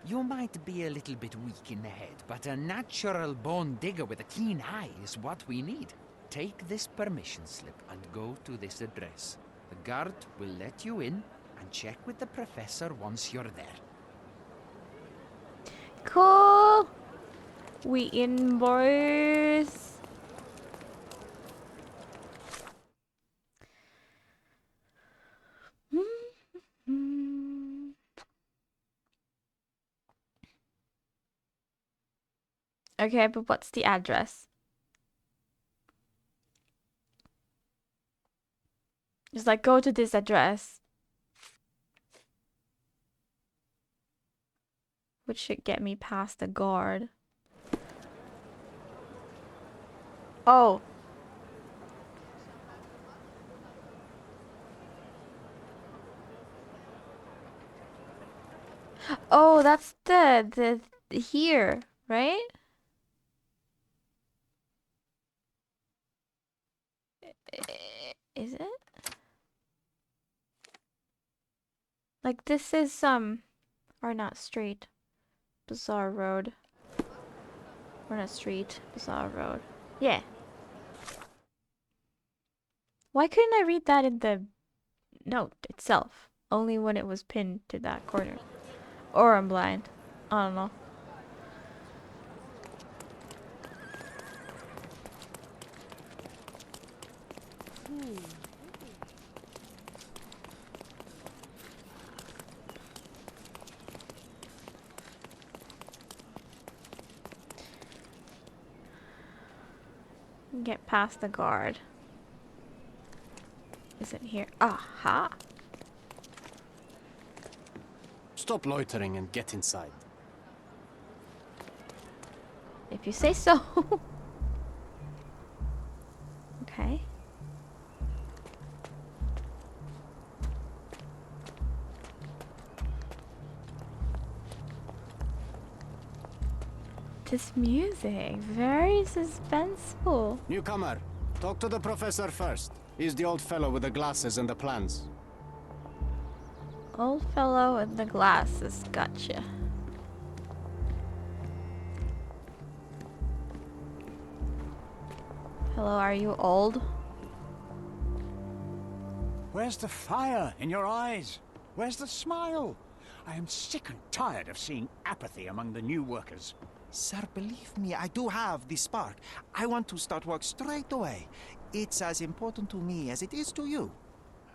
You might be a little bit weak in the head, but a natural born digger with a keen eye is what we need. Take this permission slip and go to this address. The guard will let you in and check with the professor once you're there. Cool. We in, boys. Okay, but what's the address? Just like go to this address. which should get me past the guard. Oh. Oh, that's the here, right? Is it? Like this is or not street. Bazaar Road. Or not street. Bazaar Road. Yeah. Why couldn't I read that in the note itself? Only when it was pinned to that corner. Or I'm blind. I don't know. Get past the guard. Is it here? Aha! Stop loitering and get inside. If you say so. Okay. This music, very suspenseful. Newcomer, talk to the professor first. He's the old fellow with the glasses and the plans. Old fellow with the glasses, gotcha. Hello, are you old? Where's the fire in your eyes? Where's the smile? I am sick and tired of seeing apathy among the new workers. Sir, believe me, I do have the spark. I want to start work straight away. It's as important to me as it is to you.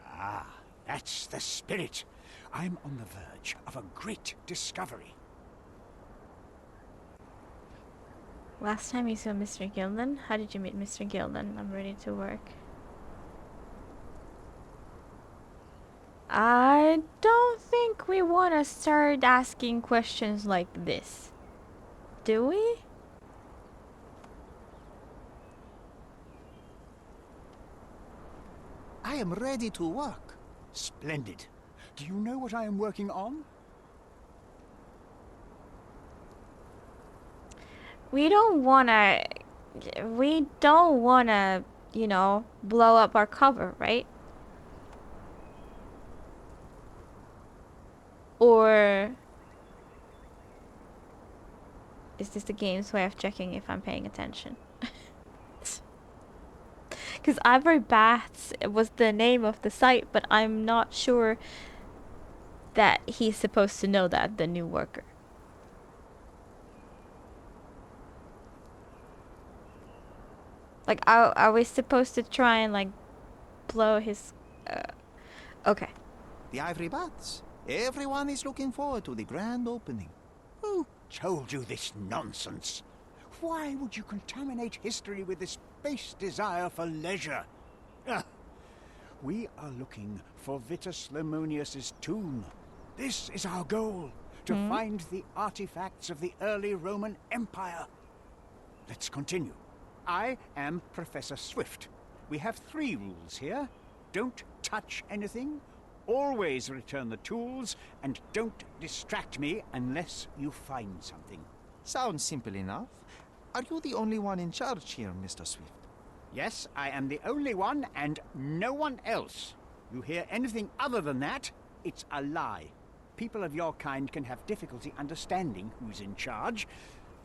Ah, that's the spirit. I'm on the verge of a great discovery. Last time you saw Mr. Gilden? How did you meet Mr. Gilden? I'm ready to work. I don't think we want to start asking questions like this. Do we? I am ready to work. Splendid. Do you know what I am working on? We don't wanna, you know, blow up our cover, right? Or is this the game's way of checking if I'm paying attention? Because Ivory Baths was the name of the site, but I'm not sure that he's supposed to know that, the new worker. Like, are we supposed to try and, like, blow his... okay. The Ivory Bats. Everyone is looking forward to the grand opening. Who told you this nonsense? Why would you contaminate history with this base desire for leisure? We are looking for Vitus Lemonius's tomb. This is our goal, to find the artifacts of the early Roman Empire. Let's continue. I am Professor Swift. We have 3 rules here. Don't touch anything, always return the tools, and don't distract me unless you find something. Sounds simple enough. Are you the only one in charge here, Mr. Swift? Yes, I am the only one and no one else. You hear anything other than that, it's a lie. People of your kind can have difficulty understanding who's in charge.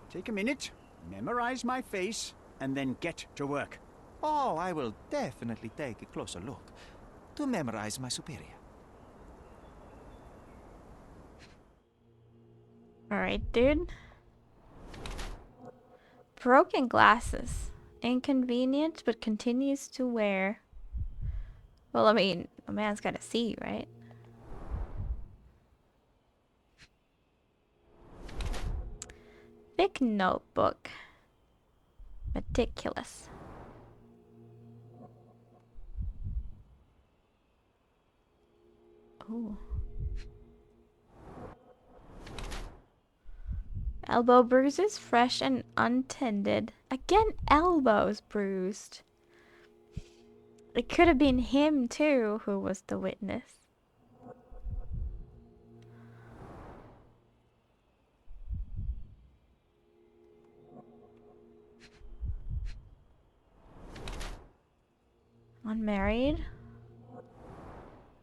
Take a minute, memorize my face, and then get to work. Oh, I will definitely take a closer look to memorize my superior. Alright, dude. Broken glasses. Inconvenient, but continues to wear. Well, I mean, a man's gotta see, right? Thick notebook. Meticulous. Ooh. Elbow bruises, fresh and untended. Again, elbows bruised. It could have been him too who was the witness. Unmarried.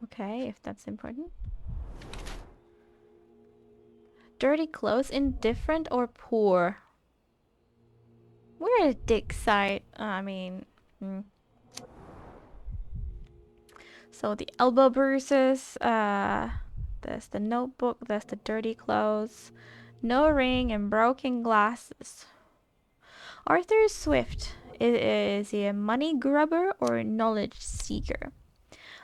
Okay, if that's important. Dirty clothes, indifferent or poor? We're a dick site. So the elbow bruises, there's the notebook, there's the dirty clothes, no ring and broken glasses. Arthur Swift, is he a money grubber or a knowledge seeker?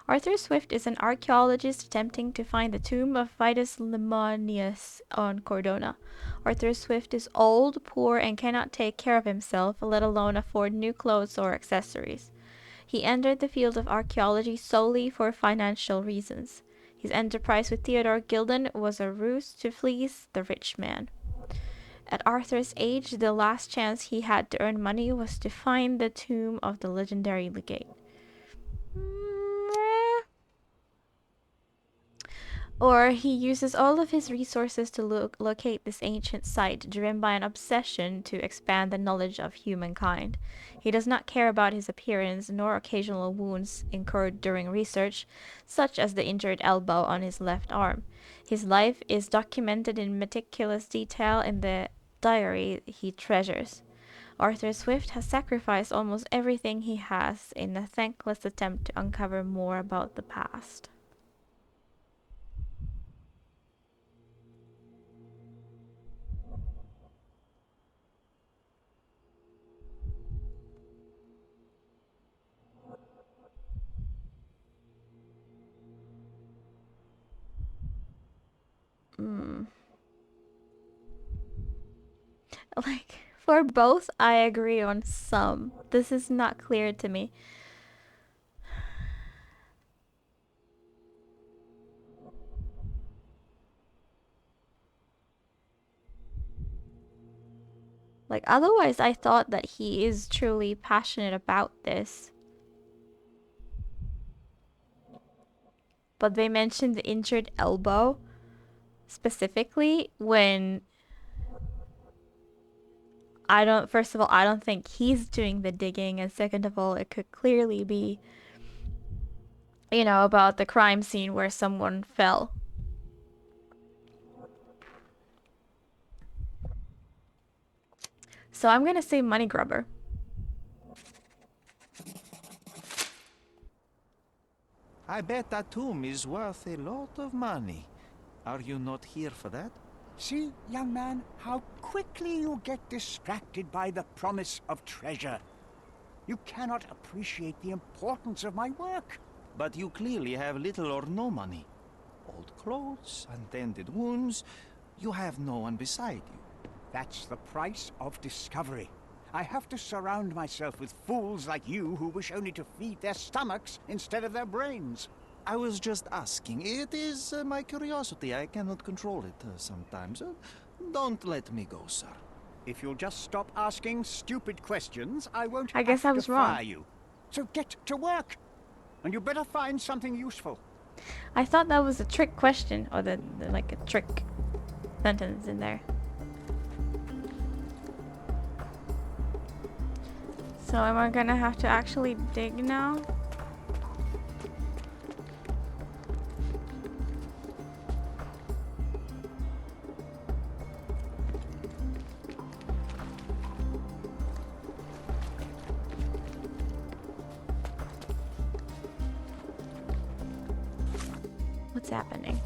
Arthur Swift is an archaeologist attempting to find the tomb of Vitus Lemonius on Cordona. Arthur Swift is old, poor, and cannot take care of himself, let alone afford new clothes or accessories. He entered the field of archaeology solely for financial reasons. His enterprise with Theodore Gilden was a ruse to fleece the rich man. At Arthur's age, the last chance he had to earn money was to find the tomb of the legendary legate. Or he uses all of his resources to locate this ancient site, driven by an obsession to expand the knowledge of humankind. He does not care about his appearance, nor occasional wounds incurred during research, such as the injured elbow on his left arm. His life is documented in meticulous detail in the diary he treasures. Arthur Swift has sacrificed almost everything he has in a thankless attempt to uncover more about the past. Like, for both, I agree on some. This is not clear to me. Like, otherwise, I thought that he is truly passionate about this. But they mentioned the injured elbow specifically when first of all, I don't think he's doing the digging, and second of all, it could clearly be, about the crime scene where someone fell. So I'm gonna say money grubber. I bet that tomb is worth a lot of money. Are you not here for that? See, young man, how quickly you get distracted by the promise of treasure. You cannot appreciate the importance of my work. But you clearly have little or no money. Old clothes, untended wounds. You have no one beside you. That's the price of discovery. I have to surround myself with fools like you who wish only to feed their stomachs instead of their brains. I was just asking. It is my curiosity. I cannot control it sometimes. Don't let me go, sir. If you'll just stop asking stupid questions, I won't I guess I was wrong. fire you. So get to work. And you better find something useful. I thought that was a trick question, or like a trick sentence in there. So am I gonna have to actually dig now? What's happening?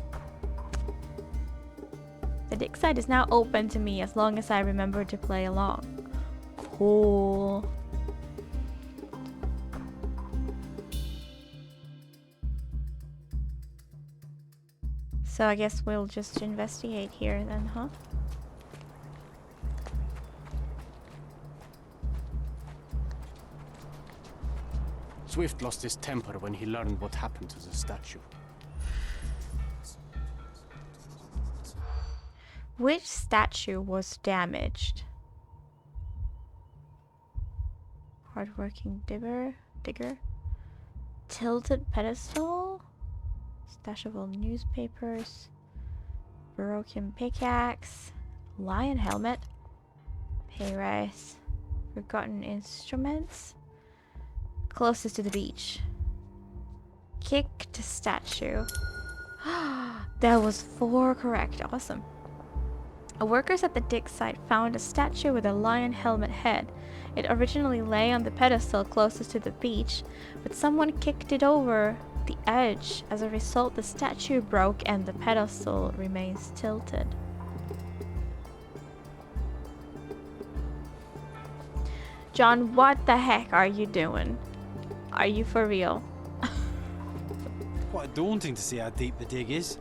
The dig site is now open to me as long as I remember to play along. Cool. So I guess we'll just investigate here then, huh? Swift lost his temper when he learned what happened to the statue. Which statue was damaged? Hardworking digger. Tilted pedestal. Stash of old newspapers. Broken pickaxe. Lion helmet. Pay rise. Forgotten instruments. Closest to the beach. Kicked statue. That was 4 correct. Awesome. Workers at the dig site found a statue with a lion helmet head. It originally lay on the pedestal closest to the beach, but someone kicked it over the edge. As a result, the statue broke and the pedestal remains tilted. John, what the heck are you doing? Are you for real? Quite daunting to see how deep the dig is.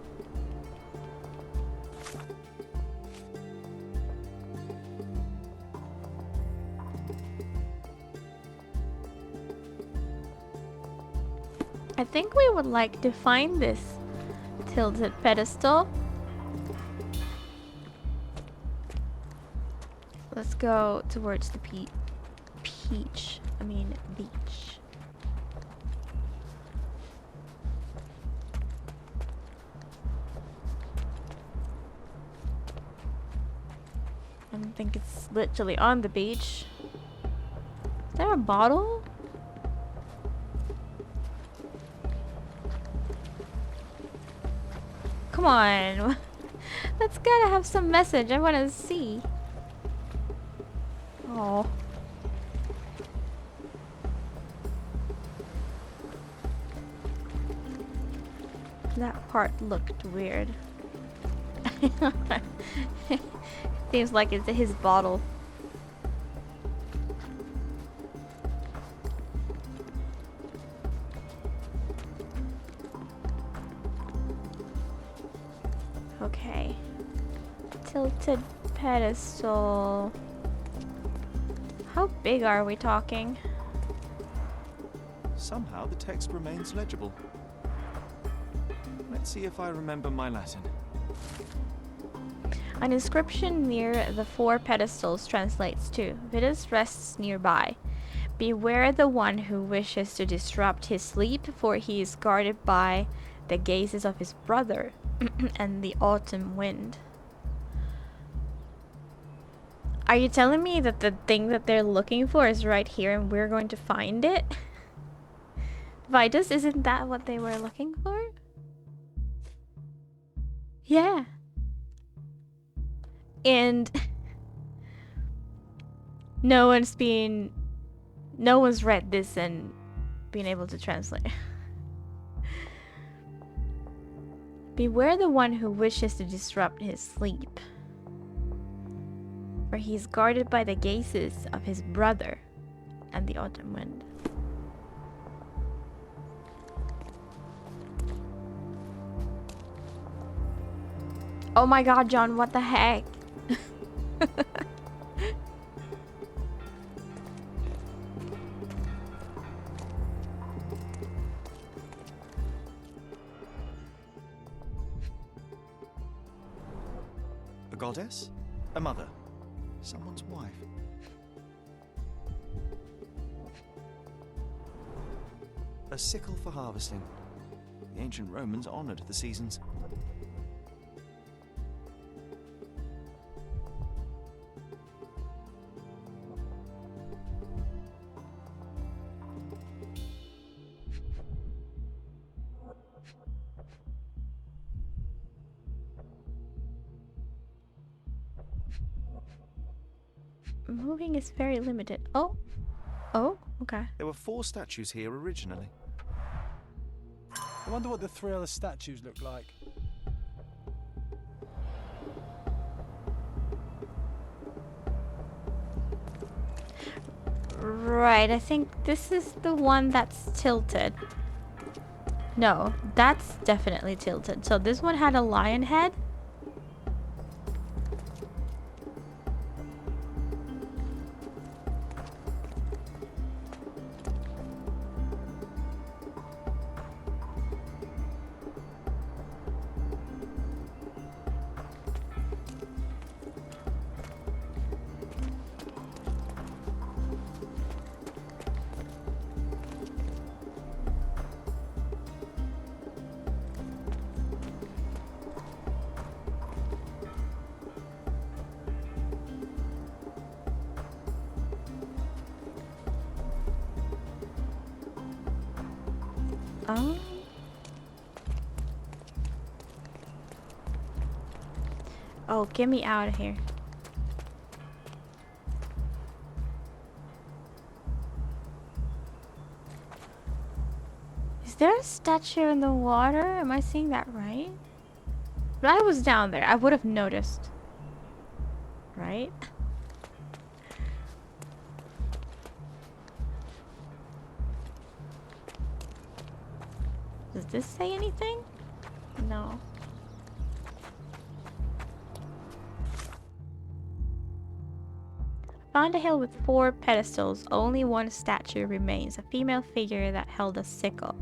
I think we would like to find this tilted pedestal. Let's go towards the beach. I don't think it's literally on the beach. Is there a bottle? Come on. That's gotta have some message. I wanna see. Oh. That part looked weird. Seems like it's his bottle. Okay. Tilted pedestal. How big are we talking? Somehow the text remains legible. Let's see if I remember my Latin. An inscription near the 4 pedestals translates to, Vitus rests nearby. Beware the one who wishes to disrupt his sleep, for he is guarded by the gazes of his brother and the autumn wind. Are you telling me that the thing that they're looking for is right here and we're going to find it? Vitus, isn't that what they were looking for? Yeah. And no one's read this and been able to translate. Beware the one who wishes to disrupt his sleep, for he is guarded by the gazes of his brother and the autumn wind. Oh my god, John, what the heck? A goddess? A mother? Someone's wife? A sickle for harvesting. The ancient Romans honored the seasons. Moving is very limited. Oh, okay. There were 4 statues here originally. I wonder what the 3 other statues look like. Right, I think this is the one that's tilted. No, that's definitely tilted. So this one had a lion head. Oh. Oh, get me out of here. Is there a statue in the water? Am I seeing that right? If I was down there, I would have noticed. Right? Does this say anything? No. Found a hill with 4 pedestals. Only one statue remains. A female figure that held a sickle.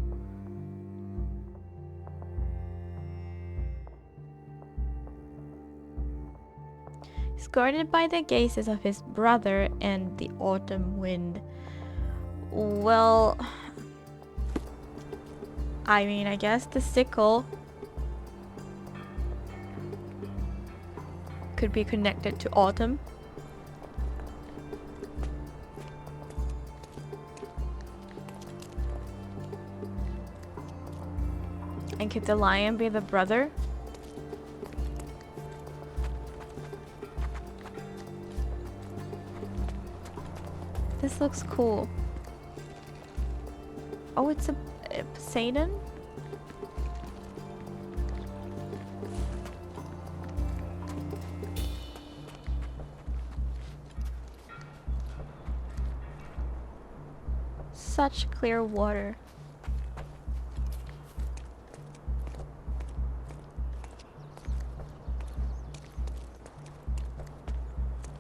He's guarded by the gazes of his brother and the autumn wind. Well, I mean, I guess the sickle could be connected to autumn. And could the lion be the brother? This looks cool. Oh, it's a Poseidon? Such clear water.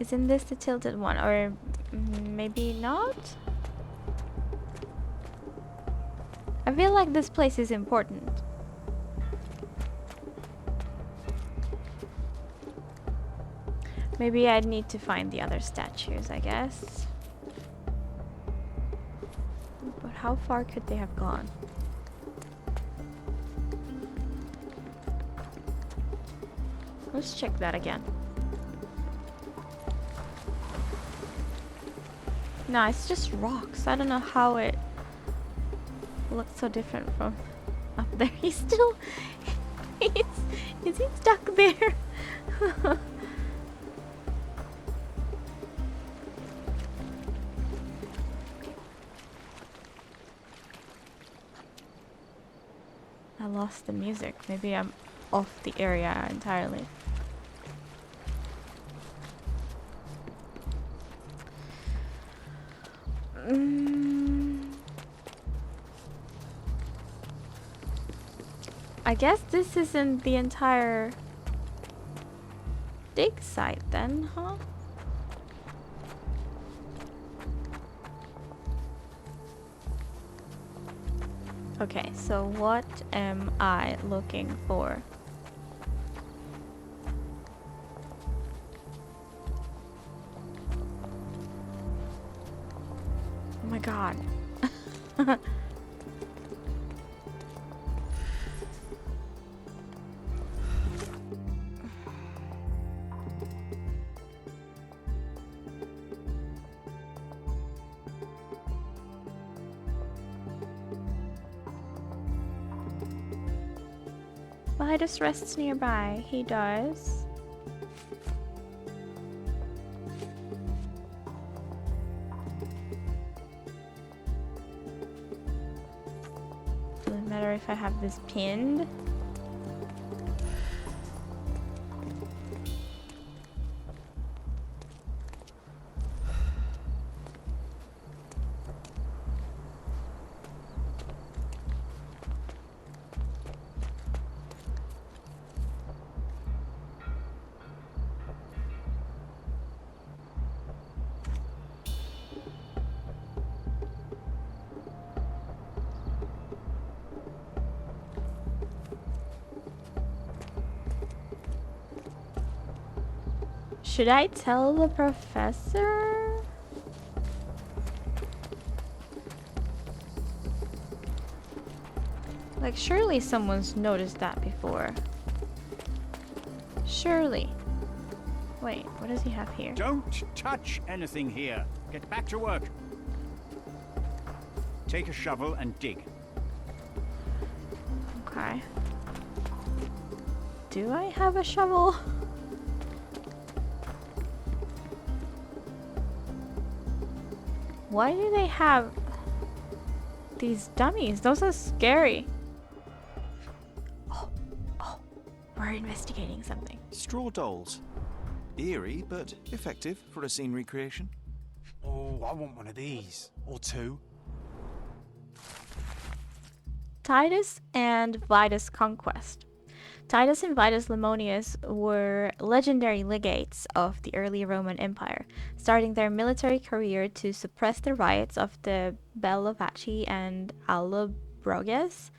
Isn't this the tilted one? Or maybe not? I feel like this place is important. Maybe I'd need to find the other statues, I guess. But how far could they have gone? Let's check that again. No, it's just rocks. I don't know how it looks so different from up there. He's still... Is he stuck there? I lost the music. Maybe I'm off the area entirely. I guess this isn't the entire dig site then, huh? Okay, so what am I looking for? Oh my god. Midas rests nearby. He does. Doesn't matter if I have this pinned. Should I tell the professor? Like, surely someone's noticed that before. Surely. Wait, what does he have here? Don't touch anything here. Get back to work. Take a shovel and dig. Okay. Do I have a shovel? Why do they have these dummies? Those are scary. Oh, we're investigating something. Straw dolls. Eerie, but effective for a scene recreation. Oh, I want one of these. Or two. Titus and Vitus' conquest. Titus and Vitus Lemonius were legendary legates of the early Roman Empire, starting their military career to suppress the riots of the Bellovaci and Allobroges.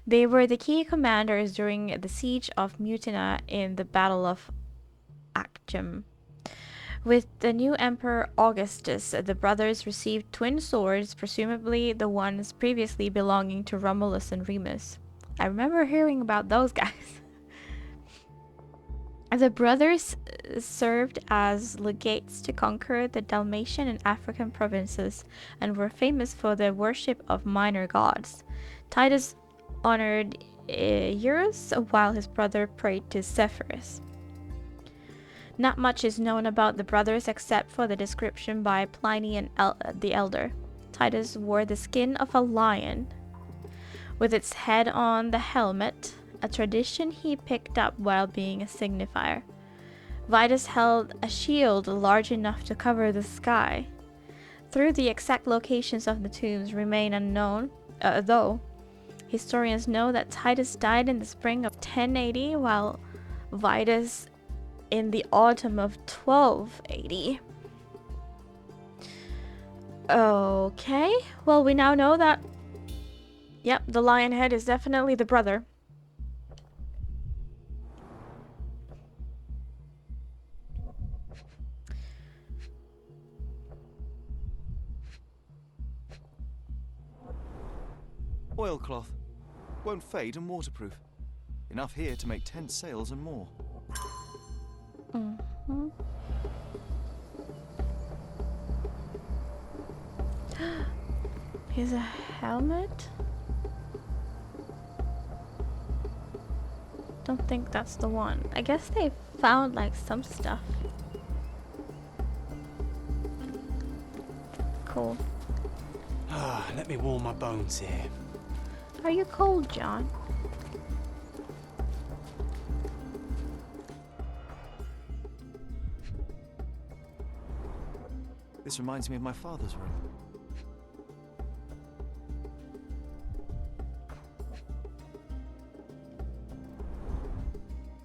They were the key commanders during the siege of Mutina in the Battle of Actium. With the new Emperor Augustus, the brothers received twin swords, presumably the ones previously belonging to Romulus and Remus. I remember hearing about those guys. The brothers served as legates to conquer the Dalmatian and African provinces and were famous for their worship of minor gods. Titus honored Eurus while his brother prayed to Zephyrus. Not much is known about the brothers except for the description by Pliny and the Elder. Titus wore the skin of a lion with its head on the helmet, a tradition he picked up while being a signifier. Vitus held a shield large enough to cover the sky. Though the exact locations of the tombs remain unknown, though historians know that Titus died in the spring of 1080 while Vitus in the autumn of 1280. Okay, well, we now know that, yep, the lion head is definitely the brother. Oilcloth. Won't fade and waterproof. Enough here to make 10 sails and more. Mm-hmm. Here's a helmet. Don't think that's the one. I guess they found like some stuff. Cool. Ah, let me warm my bones here. Are you cold, John? This reminds me of my father's room.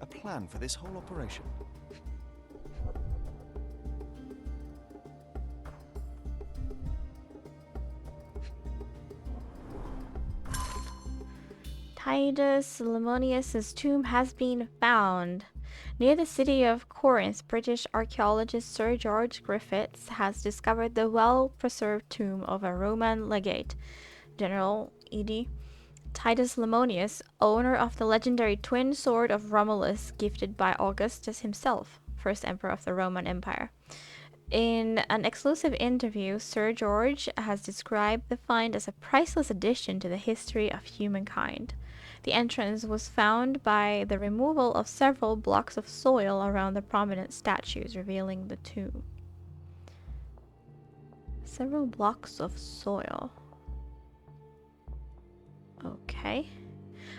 A plan for this whole operation. Titus Lemonius' tomb has been found. Near the city of Corinth, British archaeologist Sir George Griffiths has discovered the well-preserved tomb of a Roman legate, General E.D. Titus Lemonius, owner of the legendary twin sword of Romulus gifted by Augustus himself, first emperor of the Roman Empire. In an exclusive interview, Sir George has described the find as a priceless addition to the history of humankind. The entrance was found by the removal of several blocks of soil around the prominent statues, revealing the tomb. Several blocks of soil. Okay.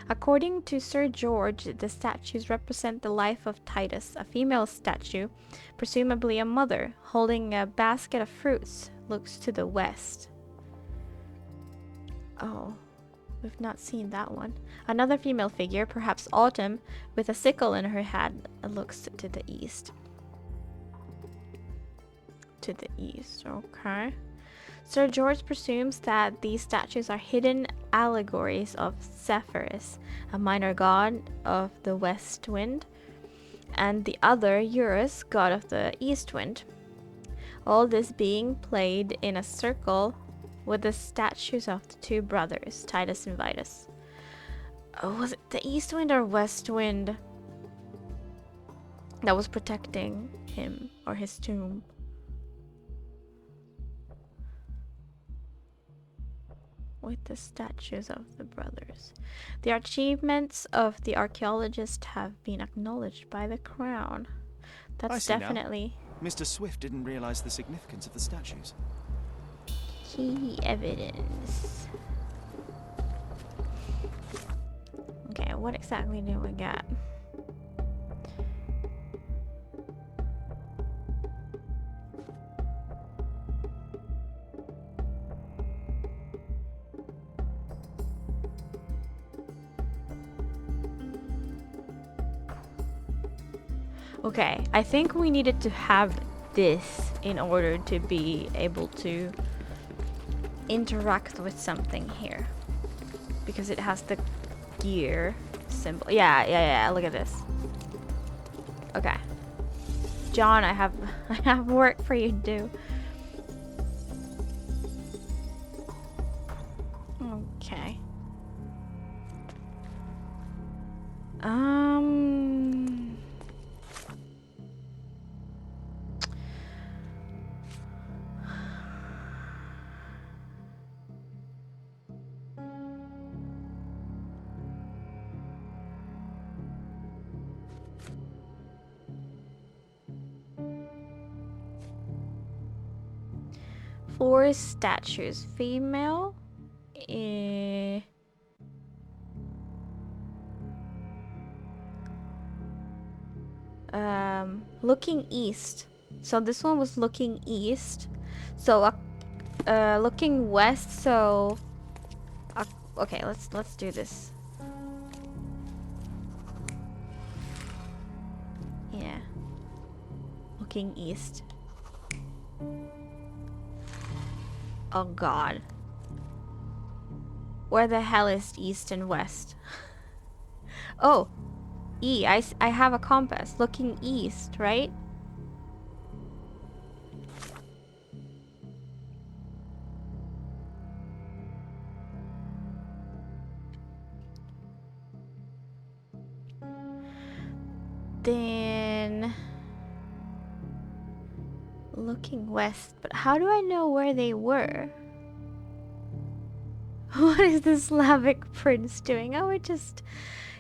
According to Sir George, the statues represent the life of Titus. A female statue, presumably a mother, holding a basket of fruits, looks to the west. Oh, we've not seen that one. Another female figure, perhaps Autumn, with a sickle in her hand, looks to the east. To the east, okay. Sir George presumes that these statues are hidden allegories of Zephyrus, a minor god of the west wind, and the other, Eurus, god of the east wind. All this being played in a circle with the statues of the two brothers, Titus and Vitus. Oh, was it the east wind or west wind that was protecting him or his tomb? with the statues of the brothers. The achievements of the archaeologist have been acknowledged by the crown. I That's see now. definitely Mr. Swift didn't realize the significance of the statues. key evidence. Okay, what exactly do we got? Okay, I think we needed to have this in order to be able to interact with something here. Because it has the gear symbol. Yeah, look at this. Okay. John, I have I have work for you to do. Okay. Four statues. Female. Looking east. So this one was looking east. So looking west. So okay, let's do this. Yeah. Looking east. Oh god. Where the hell is east and west? Oh, I have a compass. Looking east, right? Then looking west, but how do I know where they were? What is the Slavic prince doing? Oh, we're just,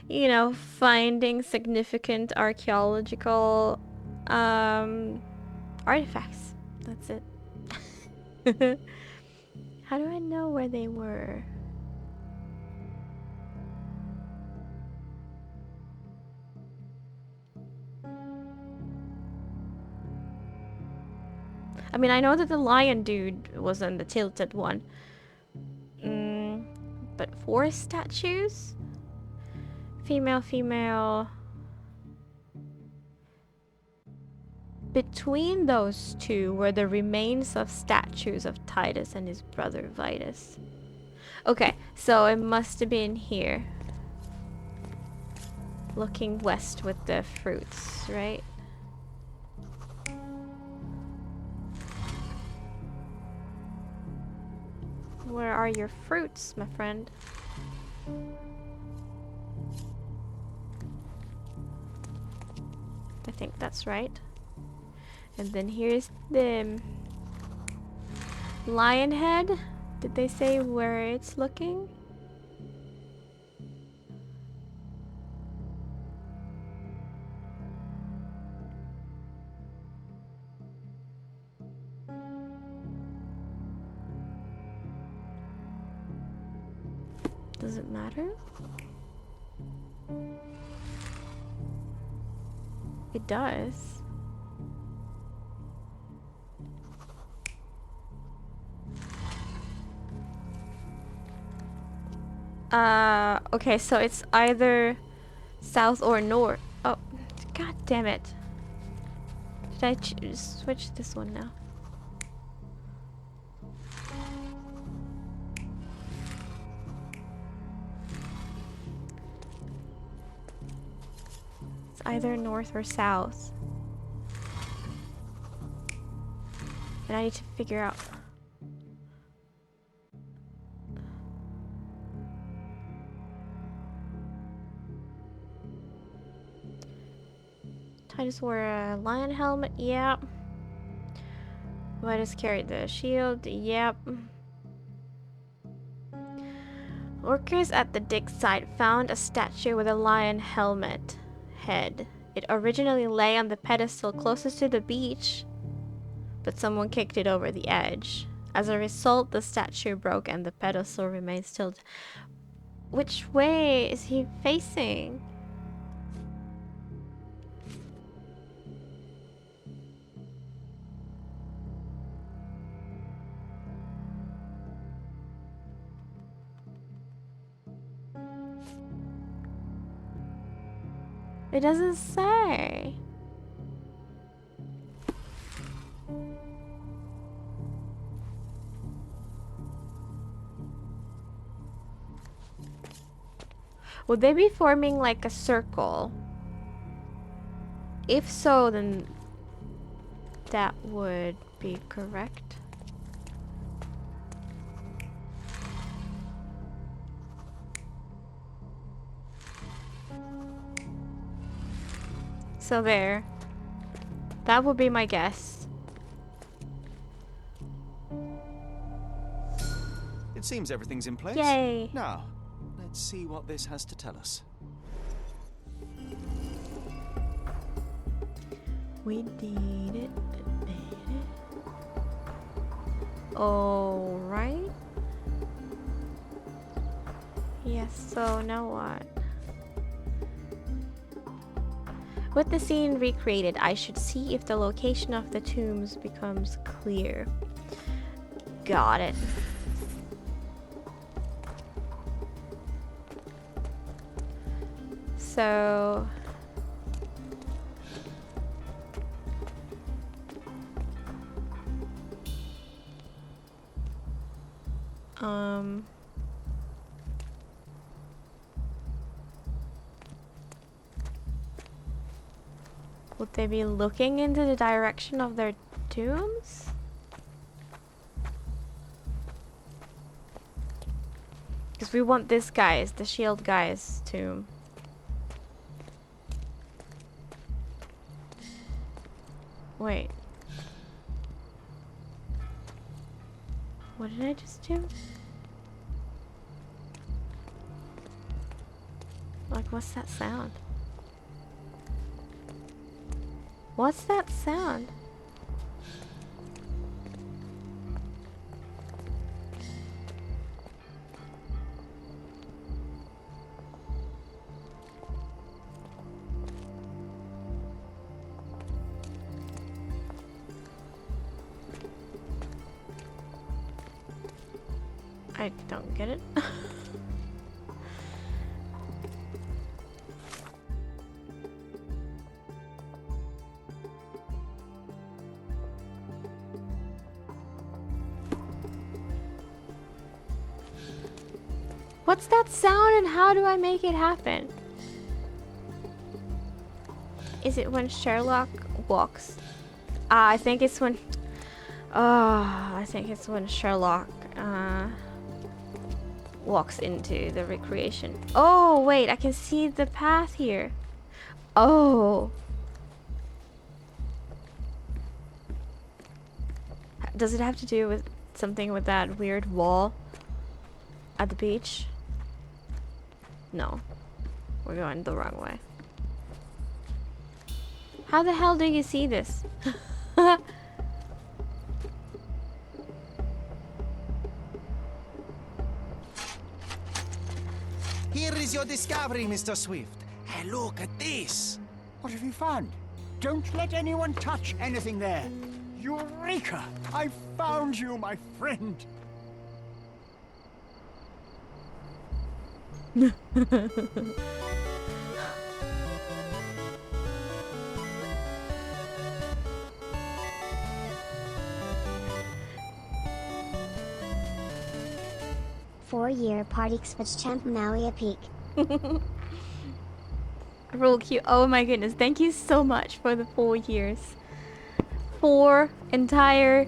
you know, finding significant archaeological artifacts. That's it. How do I know where they were? I mean, I know that the lion dude was on the tilted one. But four statues? Female, female. Between those two were the remains of statues of Titus and his brother Vitus. Okay, so it must have been here. Looking west with the fruits, right? Where are your fruits, my friend? I think that's right. And then here's the lion head. Did they say where it's looking? Does it matter? It does. Okay, so it's either south or north. Oh, god damn it. Did I switch this one now? It's either north or south. And I need to figure out. Titus wore a lion helmet, yep. Vitus carried the shield, yep. Workers at the dig site found a statue with a lion helmet head. It originally lay on the pedestal closest to the beach, but someone kicked it over the edge. As a result, the statue broke and the pedestal remains tilted. Which way is he facing? It doesn't say. Would they be forming like a circle? If so, then that would be correct. So there. That would be my guess. It seems everything's in place. Yay. Now, let's see what this has to tell us. We did it. Alright. Yes, so now what? With the scene recreated, I should see if the location of the tombs becomes clear. Got it. So... Would they be looking into the direction of their tombs? Because we want this guy's, the shield guy's tomb. Wait. What did I just do? Like, what's that sound? What's that sound? I don't get it. What's that sound and how do I make it happen? Is it when Sherlock walks? I think it's when... I think it's when Sherlock walks into the recreation. Oh, wait, I can see the path here. Oh. Does it have to do with something with that weird wall at the beach? No. We're going the wrong way. How the hell do you see this? Here is your discovery, Mr. Swift. Hey, look at this. What have you found? Don't let anyone touch anything there. Eureka! I found you, my friend. 4-year party switch champ Mawia Peak. Real cute. Oh my goodness. Thank you so much for the 4 years. 4 entire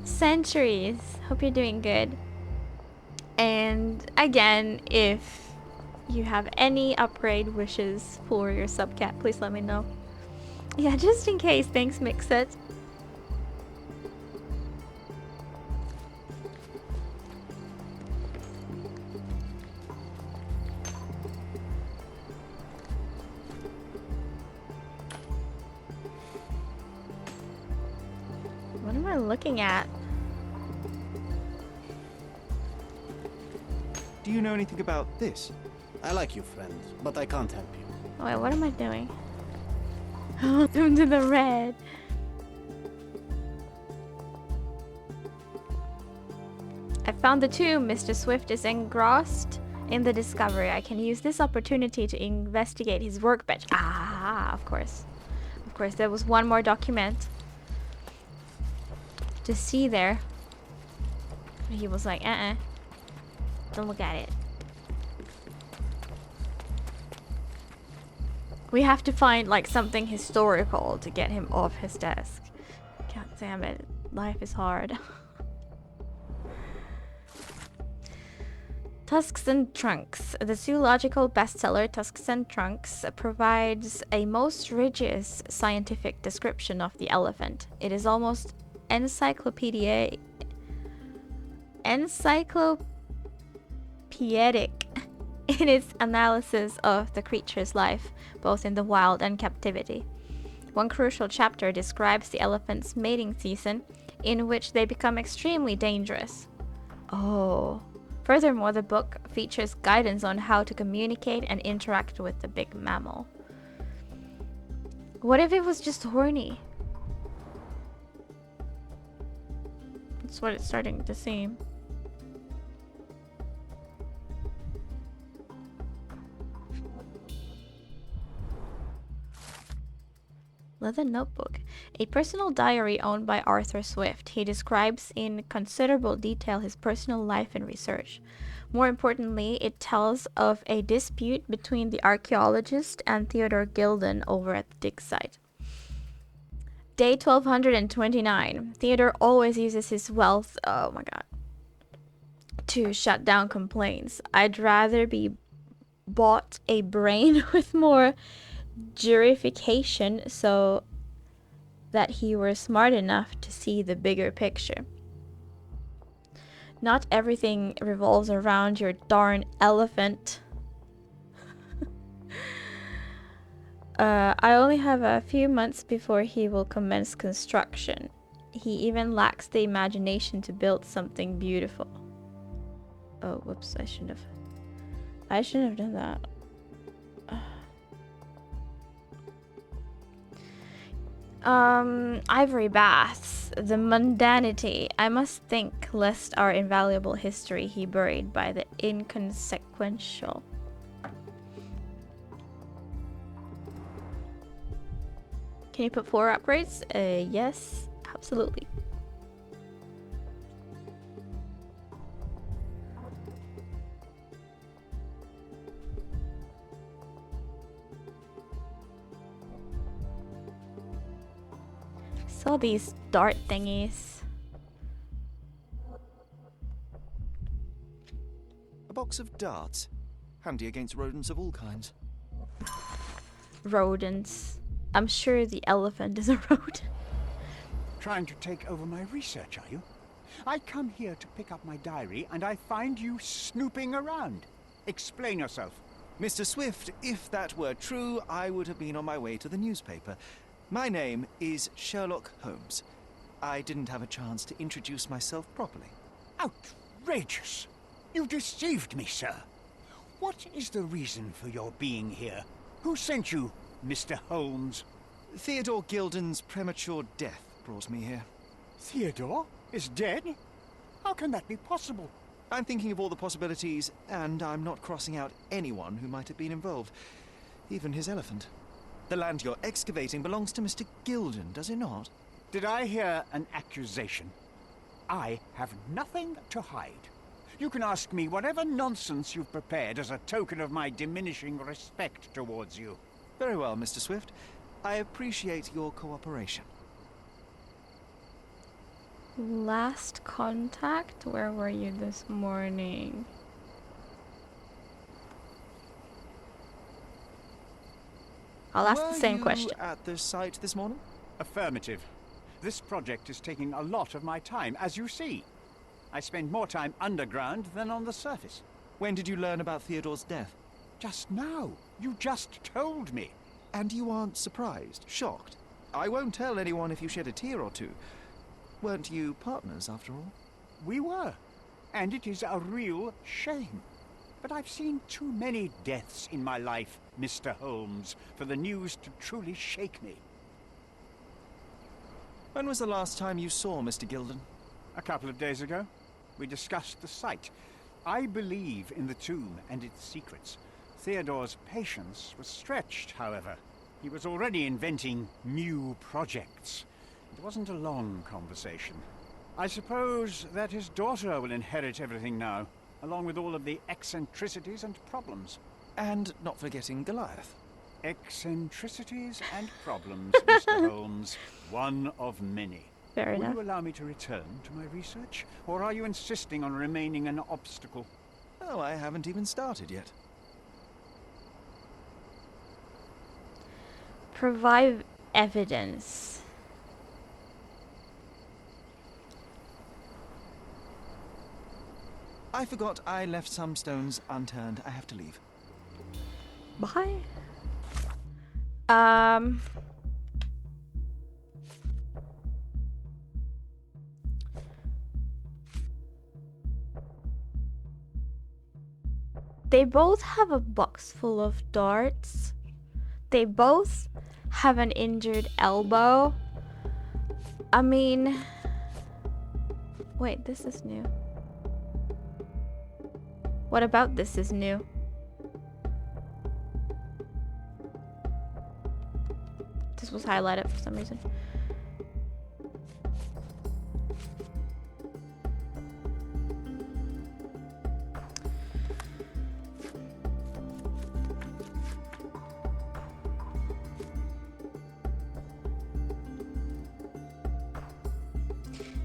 centuries. Hope you're doing good. And again, if you have any upgrade wishes for your subcat, please let me know. Yeah, just in case. Thanks, Mixit. What am I looking at? Do you know anything about this? I like you, friend, but I can't help you. Oh, wait, what am I doing? Welcome to the red. I found the tomb. Mr. Swift is engrossed in the discovery. I can use this opportunity to investigate his workbench. Ah, of course. Of course, there was one more document to see there. He was like, don't look at it. We have to find like something historical to get him off his desk. God damn it. Life is hard. Tusks and Trunks. The zoological bestseller Tusks and Trunks provides a most rigorous scientific description of the elephant. It is almost encyclopedic in its analysis of the creature's life, both in the wild and captivity. One crucial chapter describes the elephant's mating season, in which they become extremely dangerous. Oh. Furthermore, the book features guidance on how to communicate and interact with the big mammal. What if it was just horny? That's what it's starting to seem. Leather notebook. A personal diary owned by Arthur Swift. He describes in considerable detail his personal life and research. More importantly, it tells of a dispute between the archaeologist and Theodore Gilden over at the dig site. Day 1229. Theodore always uses his wealth, oh my god, to shut down complaints. I'd rather be bought a brain with more jurification so that he were smart enough to see the bigger picture. Not everything revolves around your darn elephant. I only have a few months before he will commence construction. He even lacks the imagination to build something beautiful. Oh, whoops, I shouldn't have done that. Ivory baths. The mundanity. I must think, lest our invaluable history he buried by the inconsequential. Can you put 4 upgrades? Yes, absolutely. Saw these dart thingies. A box of darts. Handy against rodents of all kinds. Rodents. I'm sure the elephant is a rodent. Trying to take over my research, are you? I come here to pick up my diary, and I find you snooping around. Explain yourself. Mr. Swift, if that were true, I would have been on my way to the newspaper. My name is Sherlock Holmes. I didn't have a chance to introduce myself properly. Outrageous! You deceived me, sir. What is the reason for your being here? Who sent you, Mr. Holmes? Theodore Gilden's premature death brought me here. Theodore is dead? How can that be possible? I'm thinking of all the possibilities, and I'm not crossing out anyone who might have been involved. Even his elephant. The land you're excavating belongs to Mr. Gilden, does it not? Did I hear an accusation? I have nothing to hide. You can ask me whatever nonsense you've prepared as a token of my diminishing respect towards you. Very well, Mr. Swift. I appreciate your cooperation. Last contact? Where were you this morning? I'll ask the same question. Were you at the site this morning? Affirmative. This project is taking a lot of my time, as you see. I spend more time underground than on the surface. When did you learn about Theodore's death? Just now. You just told me. And you aren't surprised, shocked? I won't tell anyone if you shed a tear or two. Weren't you partners, after all? We were, and it is a real shame. But I've seen too many deaths in my life, Mr. Holmes, for the news to truly shake me. When was the last time you saw Mr. Gilden? A couple of days ago, we discussed the site. I believe in the tomb and its secrets. Theodore's patience was stretched, however. He was already inventing new projects. It wasn't a long conversation. I suppose that his daughter will inherit everything now, along with all of the eccentricities and problems. And not forgetting Goliath. Eccentricities and problems, Mr. Holmes. One of many. Fair enough. Will you allow me to return to my research? Or are you insisting on remaining an obstacle? Oh, I haven't even started yet. Provide evidence. I forgot I left some stones unturned. I have to leave. Bye. They both have a box full of darts. They both have an injured elbow. I mean... Wait, this is new. What about this is new? This was highlighted for some reason.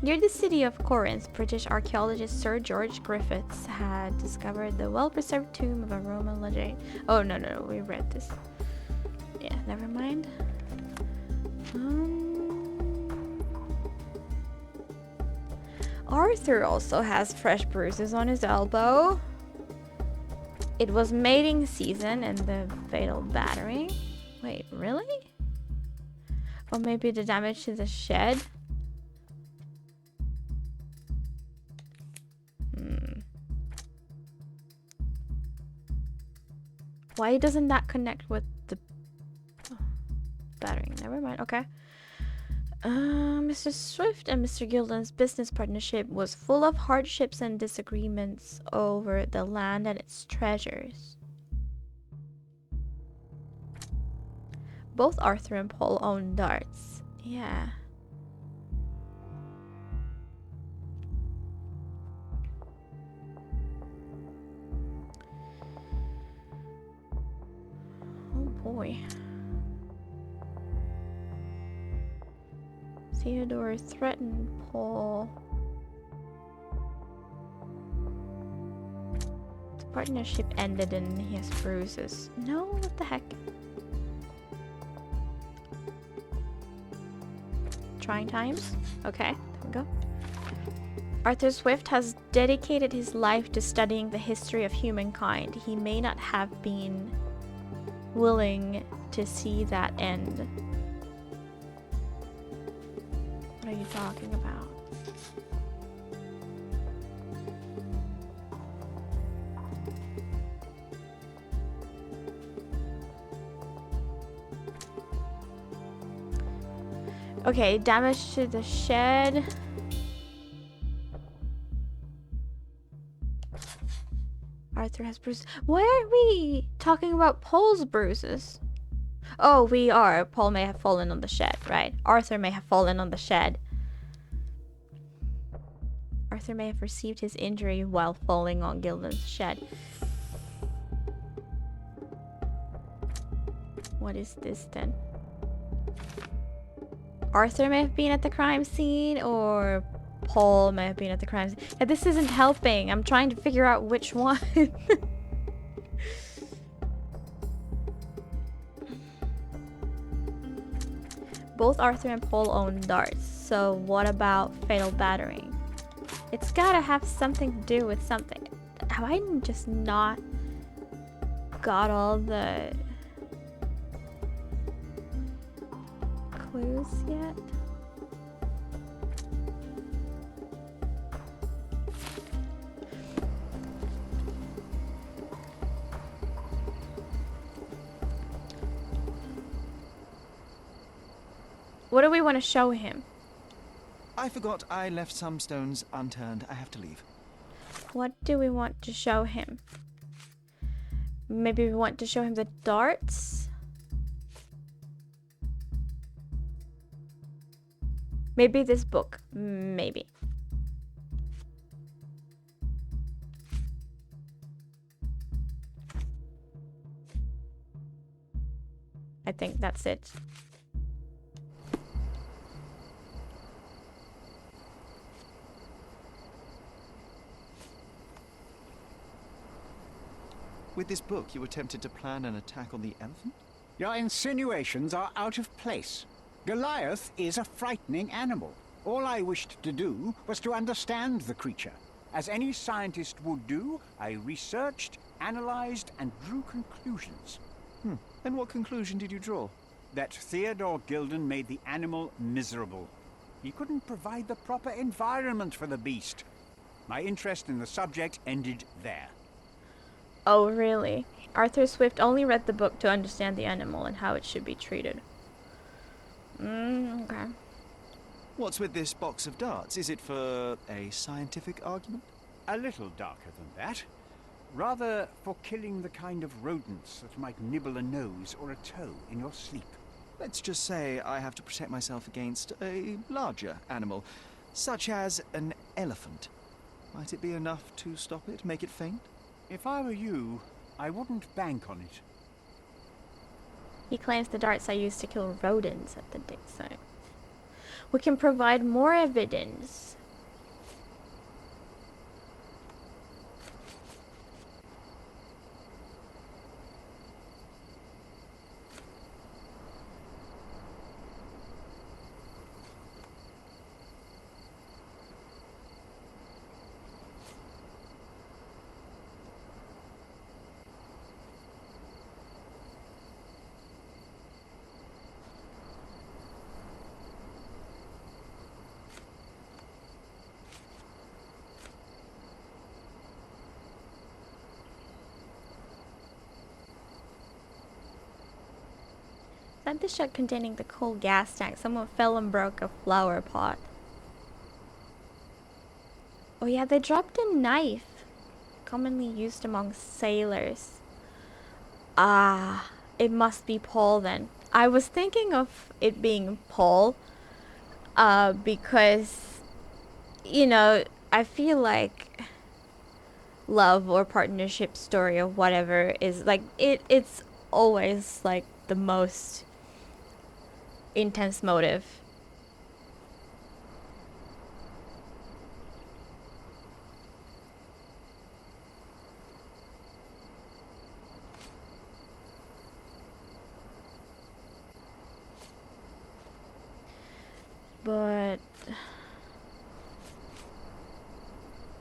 Near the city of Corinth, British archaeologist Sir George Griffiths had discovered the well-preserved tomb of a Roman legate. Oh, no, we read this. Yeah, never mind. Arthur also has fresh bruises on his elbow. It was mating season and the fatal battery. Wait, really? Or maybe the damage to the shed? Why doesn't that connect with the battering? Never mind. Okay. Mr. Swift and Mr. Gilden's business partnership was full of hardships and disagreements over the land and its treasures. Both Arthur and Paul owned darts. Yeah. Oh boy. Theodore threatened Paul. The partnership ended and he has bruises. No, what the heck? Trying times? Okay, there we go. Arthur Swift has dedicated his life to studying the history of humankind. He may not have been willing to see that end. What are you talking about? Okay, damage to the shed. Arthur has bruises. Why are we talking about Paul's bruises? Oh, we are. Paul may have fallen on the shed, right? Arthur may have fallen on the shed. Arthur may have received his injury while falling on Gilden's shed. What is this then? Arthur may have been at the crime scene, or Paul may have been at the crime scene. Yeah, this isn't helping. I'm trying to figure out which one. Both Arthur and Paul own darts, so what about fatal battery? It's gotta have something to do with something. Have I just not got all the clues yet? What do we want to show him? I forgot I left some stones unturned. I have to leave. What do we want to show him? Maybe we want to show him the darts? Maybe this book. Maybe. I think that's it. With this book, you attempted to plan an attack on the elephant? Your insinuations are out of place. Goliath is a frightening animal. All I wished to do was to understand the creature. As any scientist would do, I researched, analyzed, and drew conclusions. And what conclusion did you draw? That Theodore Gilden made the animal miserable. He couldn't provide the proper environment for the beast. My interest in the subject ended there. Oh, really? Arthur Swift only read the book to understand the animal and how it should be treated. Okay. What's with this box of darts? Is it for a scientific argument? A little darker than that. Rather for killing the kind of rodents that might nibble a nose or a toe in your sleep. Let's just say I have to protect myself against a larger animal, such as an elephant. Might it be enough to stop it, make it faint? If I were you, I wouldn't bank on it. He claims the darts are used to kill rodents at the dig site. We can provide more evidence. At the shed containing the coal gas tank, someone fell and broke a flower pot. Oh yeah, they dropped a knife, commonly used among sailors. Ah, it must be Paul then. I was thinking of it being Paul, because, you know, I feel like love or partnership story or whatever is like, it's always like the most intense motive. But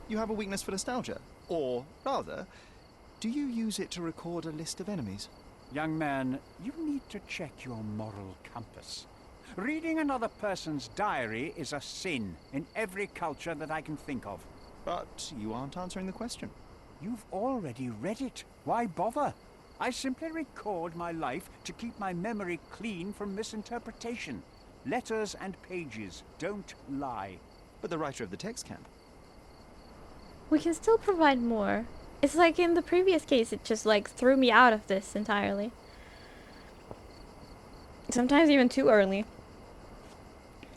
You have a weakness for nostalgia? Or, rather, do you use it to record a list of enemies? Young man, you need to check your moral compass. Reading another person's diary is a sin in every culture that I can think of. But you aren't answering the question. You've already read it. Why bother? I simply record my life to keep my memory clean from misinterpretation. Letters and pages don't lie. But the writer of the text can. we can still provide more. It's like in the previous case, it just like threw me out of this entirely. Sometimes even too early.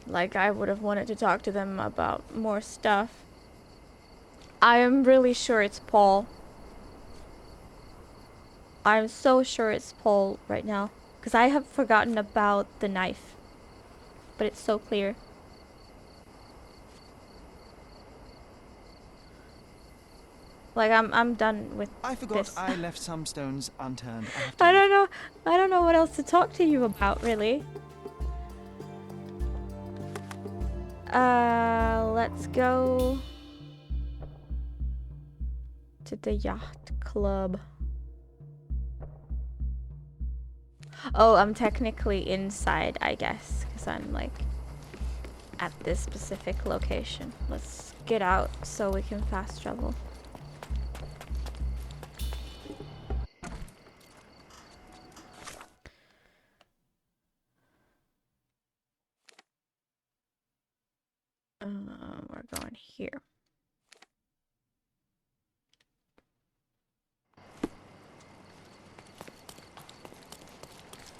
Like I would have wanted to talk to them about more stuff. I am really sure it's Paul. I'm so sure it's Paul right now. Because I have forgotten about the knife. But it's so clear. Like I'm done with I forgot this. I left some stones unturned. I don't know. I don't know what else to talk to you about, really. Let's go to the Yacht Club. Oh, I'm technically inside, I guess, because I'm like at this specific location. Let's get out so we can fast travel. we're going here.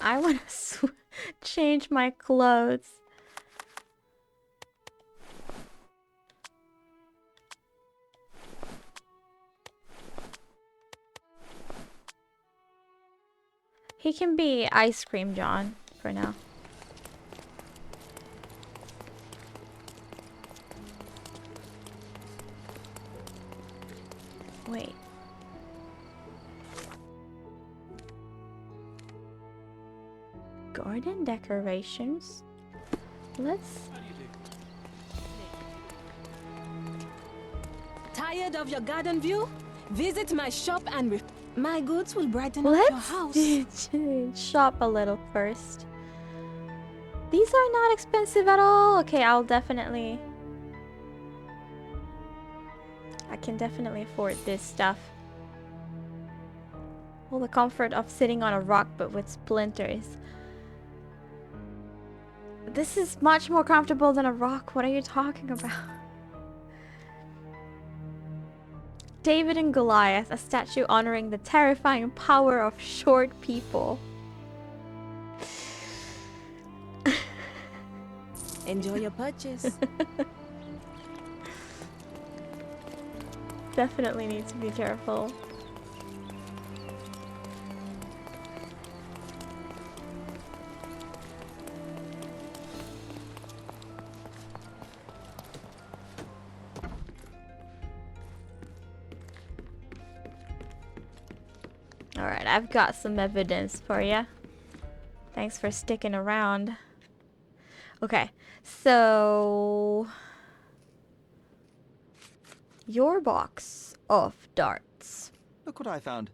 I want to change my clothes. He can be Ice Cream John for now. Wait. Garden decorations? Let's... Tired of your garden view? Visit my shop and my goods will brighten up your house. Let's shop a little first. These are not expensive at all. Okay, I can definitely afford this stuff. All the comfort of sitting on a rock but with splinters. This is much more comfortable than a rock. What are you talking about? David and Goliath, a statue honoring the terrifying power of short people. Enjoy your purchase. Definitely need to be careful. Alright, I've got some evidence for you. Thanks for sticking around. Okay, so... your box of darts. Look what I found.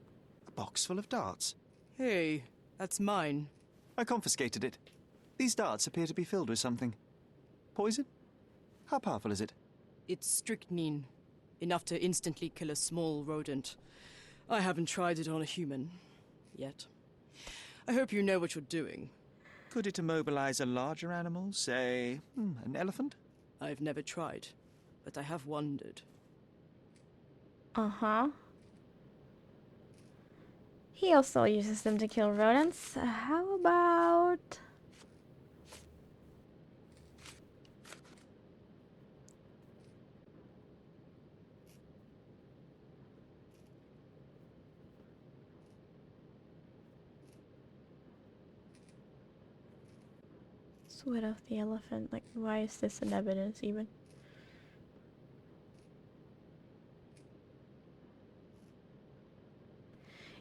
A box full of darts. Hey, that's mine. I confiscated it. These darts appear to be filled with something. Poison? How powerful is it? It's strychnine. Enough to instantly kill a small rodent. I haven't tried it on a human. Yet. I hope you know what you're doing. Could it immobilize a larger animal, say, an elephant? I've never tried, but I have wondered. Uh-huh. He also uses them to kill rodents. How about... sweat of the elephant? Like, why is this an evidence even?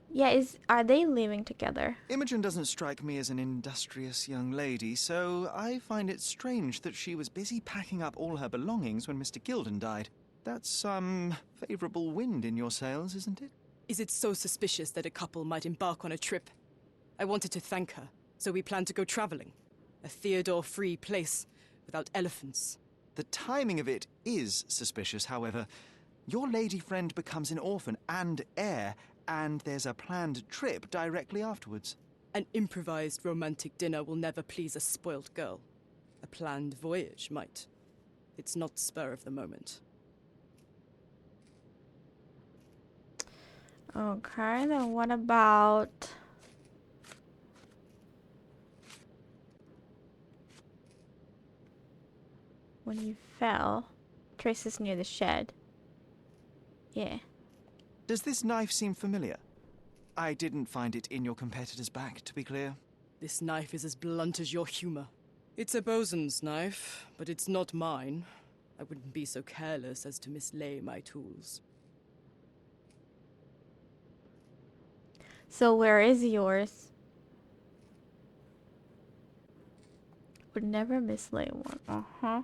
Yeah, are they living together? Imogen doesn't strike me as an industrious young lady, so I find it strange that she was busy packing up all her belongings when Mr. Gilden died. That's some favorable wind in your sails, isn't it? Is it so suspicious that a couple might embark on a trip? I wanted to thank her, so we planned to go traveling. A Theodore-free place, without elephants. The timing of it is suspicious, however. Your lady friend becomes an orphan and heir, and there's a planned trip directly afterwards. An improvised romantic dinner will never please a spoilt girl. A planned voyage might. It's not spur of the moment. Okay, then what about... when you fell? Traces near the shed. Yeah. Does this knife seem familiar? I didn't find it in your competitor's back, to be clear. This knife is as blunt as your humor. It's a bosun's knife, but it's not mine. I wouldn't be so careless as to mislay my tools. So where is yours? Would never mislay one. Uh-huh.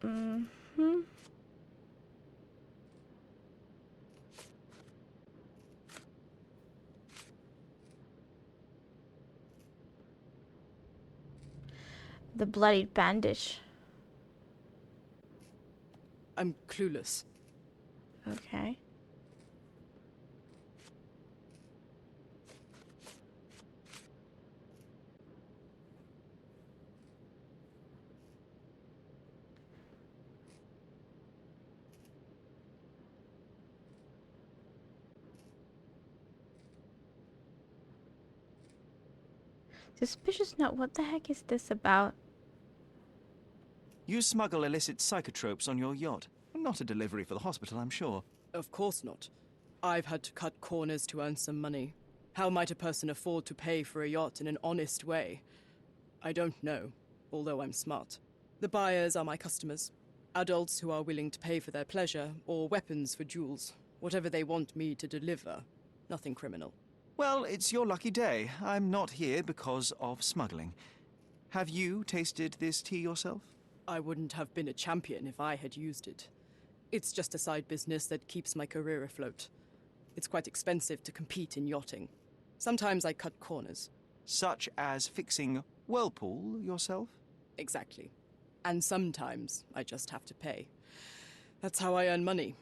Mm-hmm. The bloodied bandage. I'm clueless. Okay. Suspicious note. What the heck is this about? You smuggle illicit psychotropes on your yacht. Not a delivery for the hospital, I'm sure. Of course not. I've had to cut corners to earn some money. How might a person afford to pay for a yacht in an honest way? I don't know, although I'm smart. The buyers are my customers. Adults who are willing to pay for their pleasure, or weapons for jewels. Whatever they want me to deliver. Nothing criminal. Well, it's your lucky day. I'm not here because of smuggling. Have you tasted this tea yourself? I wouldn't have been a champion if I had used it. It's just a side business that keeps my career afloat. It's quite expensive to compete in yachting. Sometimes I cut corners. Such as fixing whirlpool yourself? Exactly. And sometimes I just have to pay. That's how I earn money.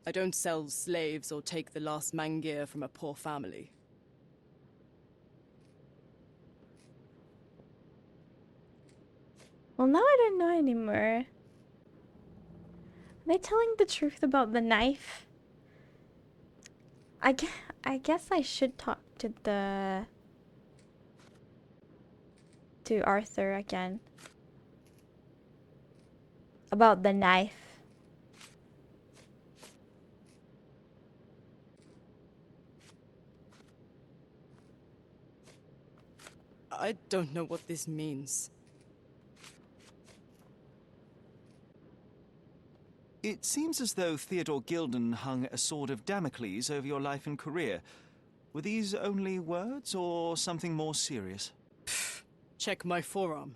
I don't sell slaves or take the last mangear from a poor family. Well, now I don't know anymore. Are they telling the truth about the knife? I guess I should talk to Arthur again. About the knife. I don't know what this means. It seems as though Theodore Gilden hung a sword of Damocles over your life and career. Were these only words, or something more serious? Check my forearm.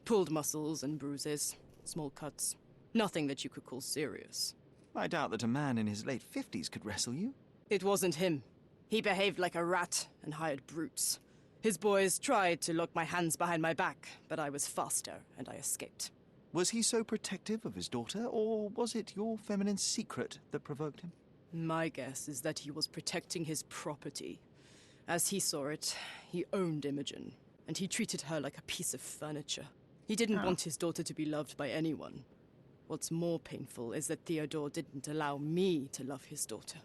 Pulled muscles and bruises. Small cuts. Nothing that you could call serious. I doubt that a man in his late 50s could wrestle you. It wasn't him. He behaved like a rat and hired brutes. His boys tried to lock my hands behind my back, but I was faster and I escaped. Was he so protective of his daughter, or was it your feminine secret that provoked him? My guess is that he was protecting his property. As he saw it, he owned Imogen, and he treated her like a piece of furniture. He didn't want his daughter to be loved by anyone. What's more painful is that Theodore didn't allow me to love his daughter.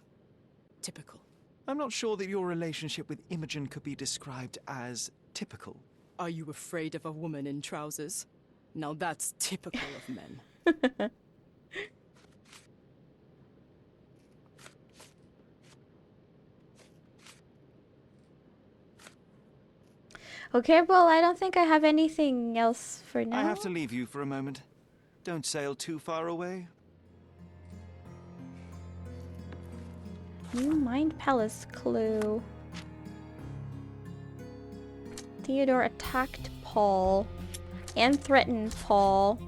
Typical. I'm not sure that your relationship with Imogen could be described as typical. Are you afraid of a woman in trousers? Now that's typical of men. Okay, well, I don't think I have anything else for now. I have to leave you for a moment. Don't sail too far away. New Mind Palace clue. Theodore attacked Paul and threatened Paul.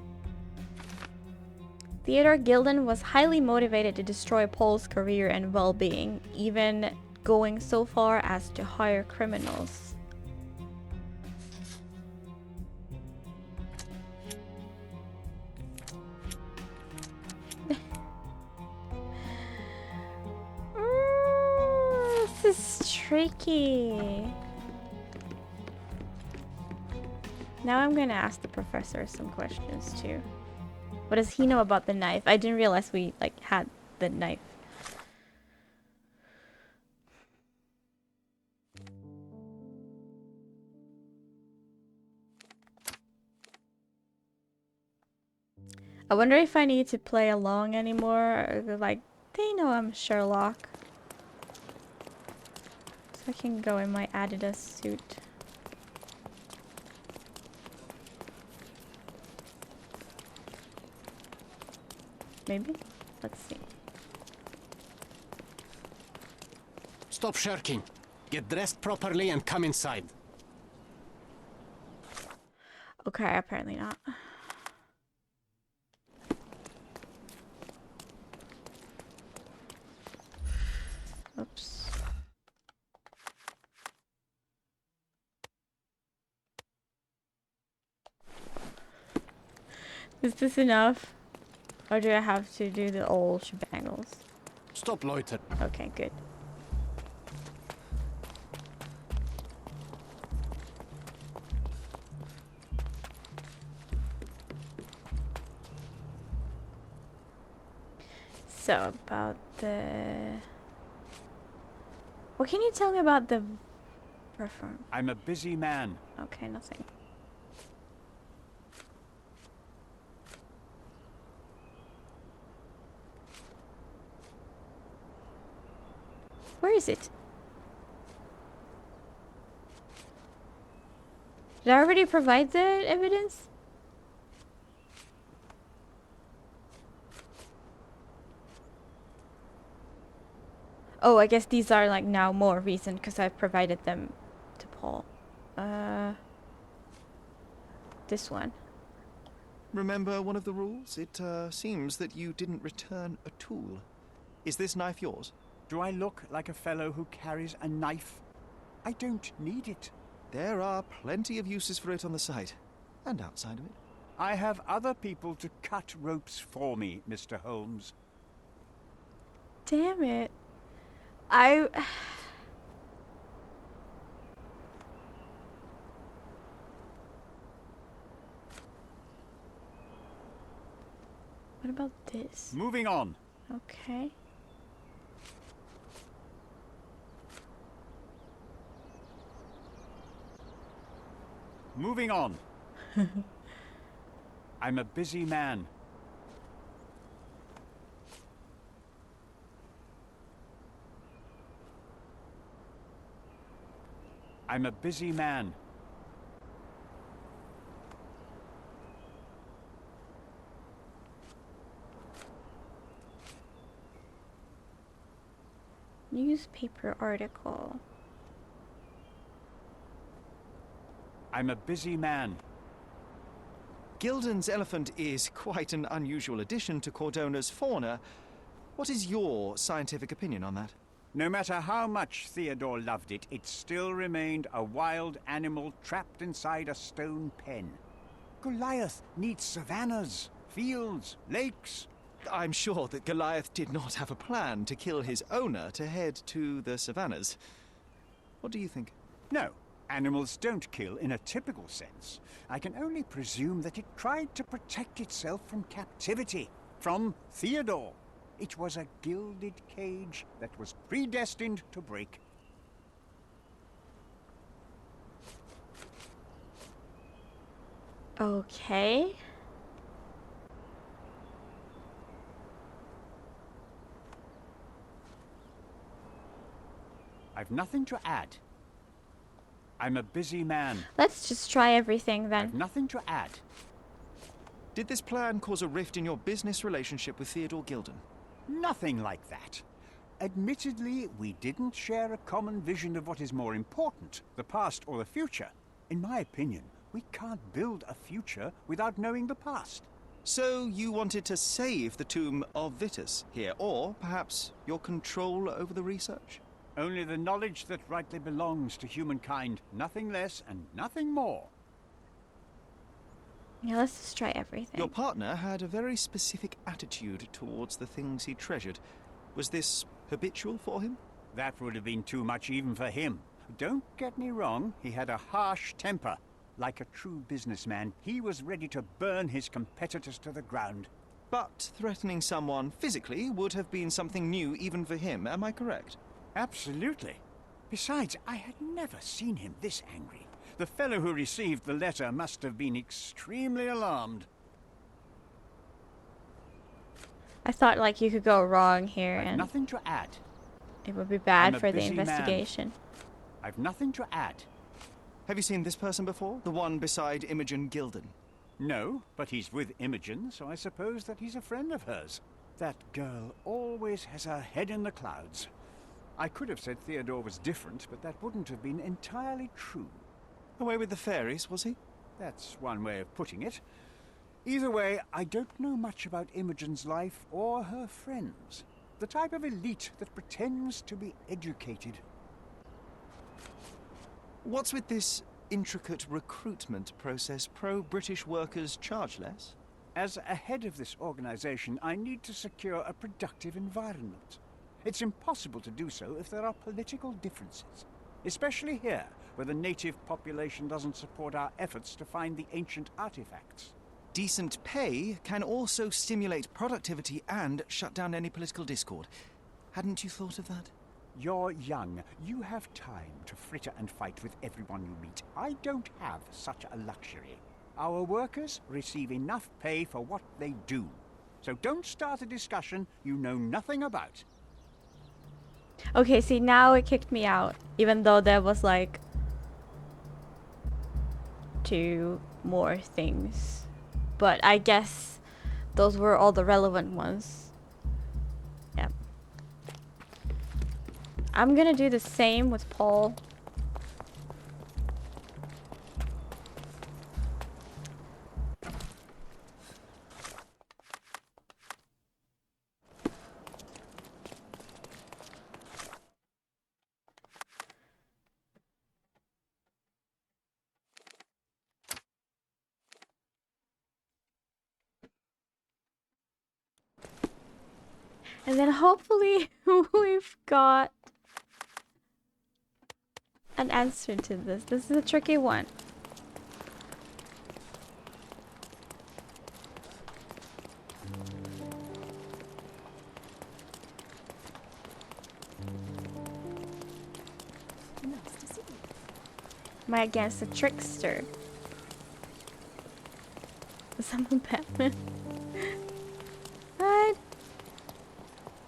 Theodore Gilden was highly motivated to destroy Paul's career and well-being, even going so far as to hire criminals. This is tricky. Now I'm gonna ask the professor some questions too. What does he know about the knife? I didn't realize we had the knife. I wonder if I need to play along anymore. Or like, they know I'm Sherlock. So I can go in my Adidas suit. Maybe? Let's see. Stop shirking. Get dressed properly and come inside. Okay, apparently not. Oops. Is this enough? Or do I have to do the old shebangles? Stop loiter. Okay, good. So, about the... What can you tell me about the Perform. I'm a busy man. Okay, nothing. Where is it? Did I already provide the evidence? Oh, I guess these are like now more recent because I've provided them to Paul. This one. Remember one of the rules? It seems that you didn't return a tool. Is this knife yours? Do I look like a fellow who carries a knife? I don't need it. There are plenty of uses for it on the site, and outside of it. I have other people to cut ropes for me, Mr. Holmes. Damn it. What about this? Moving on. Okay. Moving on. I'm a busy man. I'm a busy man. Newspaper article. I'm a busy man. Gilden's elephant is quite an unusual addition to Cordona's fauna. What is your scientific opinion on that? No matter how much Theodore loved it, it still remained a wild animal trapped inside a stone pen. Goliath needs savannas, fields, lakes. I'm sure that Goliath did not have a plan to kill his owner to head to the savannas. What do you think? No, animals don't kill in a typical sense. I can only presume that it tried to protect itself from captivity, from Theodore. It was a gilded cage that was predestined to break. Okay. I've nothing to add. I'm a busy man. Let's just try everything then. I've nothing to add. Did this plan cause a rift in your business relationship with Theodore Gilden? Nothing like that. Admittedly, we didn't share a common vision of what is more important, the past or the future. In my opinion, we can't build a future without knowing the past. So you wanted to save the tomb of Vitus here, or perhaps your control over the research? Only the knowledge that rightly belongs to humankind, nothing less and nothing more. Yeah, let's just try everything. Your partner had a very specific attitude towards the things he treasured. Was this habitual for him? That would have been too much even for him. Don't get me wrong, he had a harsh temper. Like a true businessman, he was ready to burn his competitors to the ground. But threatening someone physically would have been something new even for him, am I correct? Absolutely. Besides, I had never seen him this angry. The fellow who received the letter must have been extremely alarmed. I thought like you could go wrong here I've and nothing to add. it would be bad I'm a for the busy man. investigation. I've nothing to add. Have you seen this person before? The one beside Imogen Gilden? No, but he's with Imogen, so I suppose that he's a friend of hers. That girl always has her head in the clouds. I could have said Theodore was different, but that wouldn't have been entirely true. Away with the fairies, was he? That's one way of putting it. Either way, I don't know much about Imogen's life or her friends. The type of elite that pretends to be educated. What's with this intricate recruitment process? Pro-British workers charge less? As a head of this organization, I need to secure a productive environment. It's impossible to do so if there are political differences. Especially here, where the native population doesn't support our efforts to find the ancient artifacts. Decent pay can also stimulate productivity and shut down any political discord. Hadn't you thought of that? You're young. You have time to fritter and fight with everyone you meet. I don't have such a luxury. Our workers receive enough pay for what they do. So don't start a discussion you know nothing about. Okay, see, now it kicked me out. Even though there was like 2 more things. But I guess those were all the relevant ones. Yeah. I'm gonna do the same with Paul. And then hopefully we've got an answer to this. This is a tricky one. Am I against a trickster? Someone Batman. I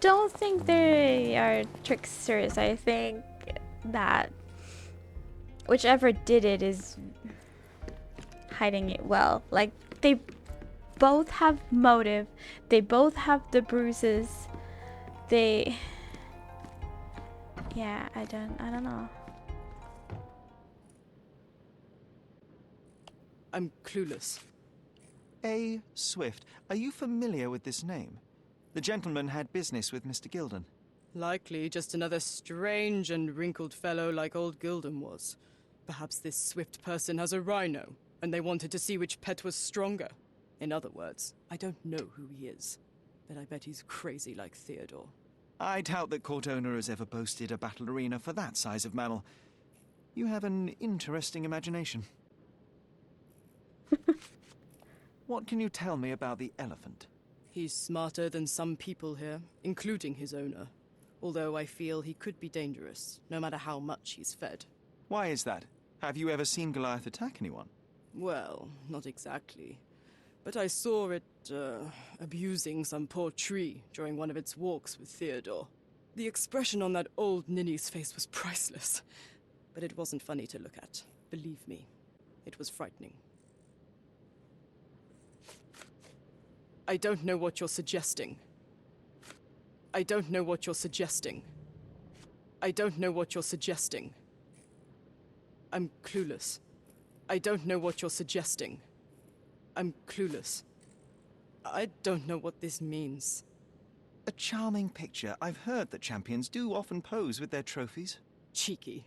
don't think they are tricksters. I think that whichever did it is hiding it well. Like, they both have motive. They both have the bruises. They... Yeah, I don't know. I'm clueless. A. Swift. Are you familiar with this name? The gentleman had business with Mr. Gilden. Likely just another strange and wrinkled fellow like old Gilden was. Perhaps this Swift person has a rhino, and they wanted to see which pet was stronger. In other words, I don't know who he is, but I bet he's crazy like Theodore. I doubt that court owner has ever boasted a battle arena for that size of mammal. You have an interesting imagination. What can you tell me about the elephant? He's smarter than some people here, including his owner. Although I feel he could be dangerous, no matter how much he's fed. Why is that? Have you ever seen Goliath attack anyone? Well, not exactly. But I saw it, abusing some poor tree during one of its walks with Theodore. The expression on that old ninny's face was priceless. But it wasn't funny to look at. Believe me, it was frightening. I don't know what you're suggesting. I don't know what you're suggesting. I don't know what you're suggesting. I'm clueless. I don't know what you're suggesting. I'm clueless. I don't know what this means. A charming picture. I've heard that champions do often pose with their trophies. Cheeky.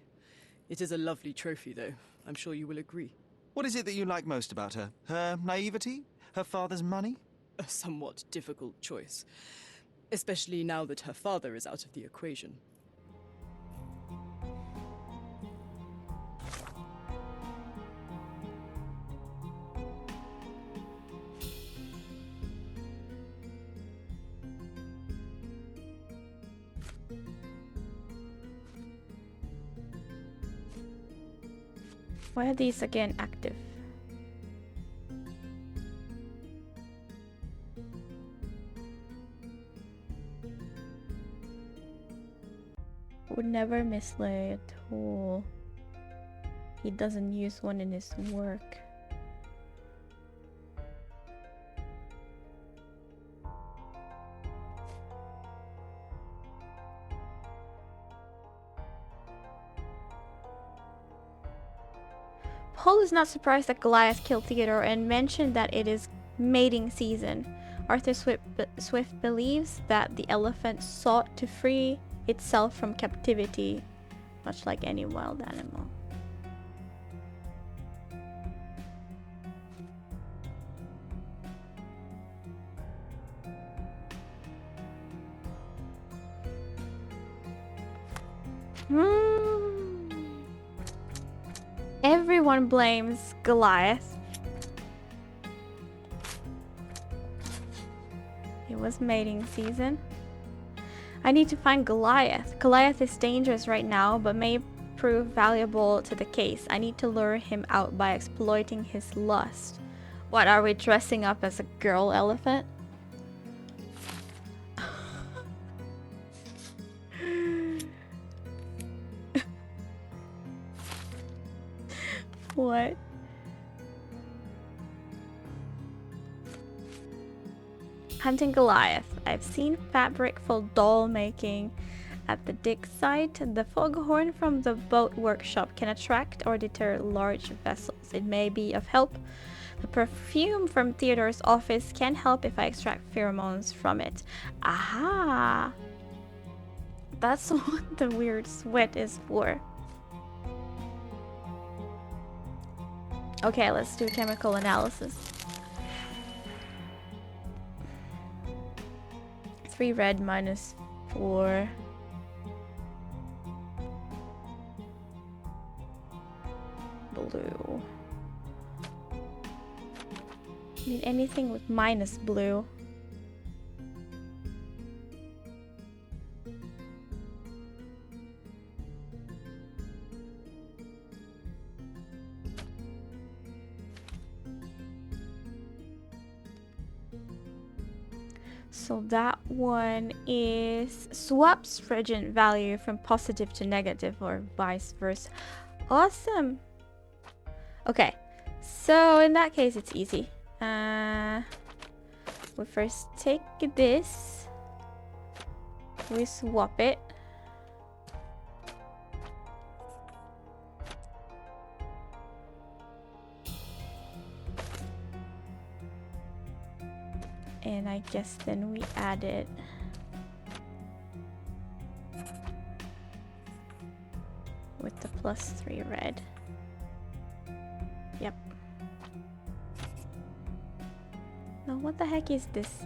It is a lovely trophy, though. I'm sure you will agree. What is it that you like most about her? Her naivety? Her father's money? A somewhat difficult choice. Especially now that her father is out of the equation. Why are these again active? Would never mislay a tool. He doesn't use one in his work. Paul is not surprised that Goliath killed Theodore and mentioned that it is mating season. Arthur Swift believes that the elephant sought to free itself from captivity, much like any wild animal. Everyone blames Goliath. It was mating season. I need to find Goliath. Goliath is dangerous right now, but may prove valuable to the case. I need to lure him out by exploiting his lust. What, are we dressing up as a girl elephant? What? Hunting Goliath. I've seen fabric for doll making at the dig site. The foghorn from the boat workshop can attract or deter large vessels. It may be of help. The perfume from Theodore's office can help if I extract pheromones from it. Aha! That's what the weird sweat is for. Okay, let's do chemical analysis. 3 red minus 4. Blue. Need anything with minus blue. So that one is swaps regent value from positive to negative or vice versa. Awesome. Okay, so in that case it's easy. We first take this, we swap it. And I guess then we add it. With the +3 red. Yep. Now what the heck is this?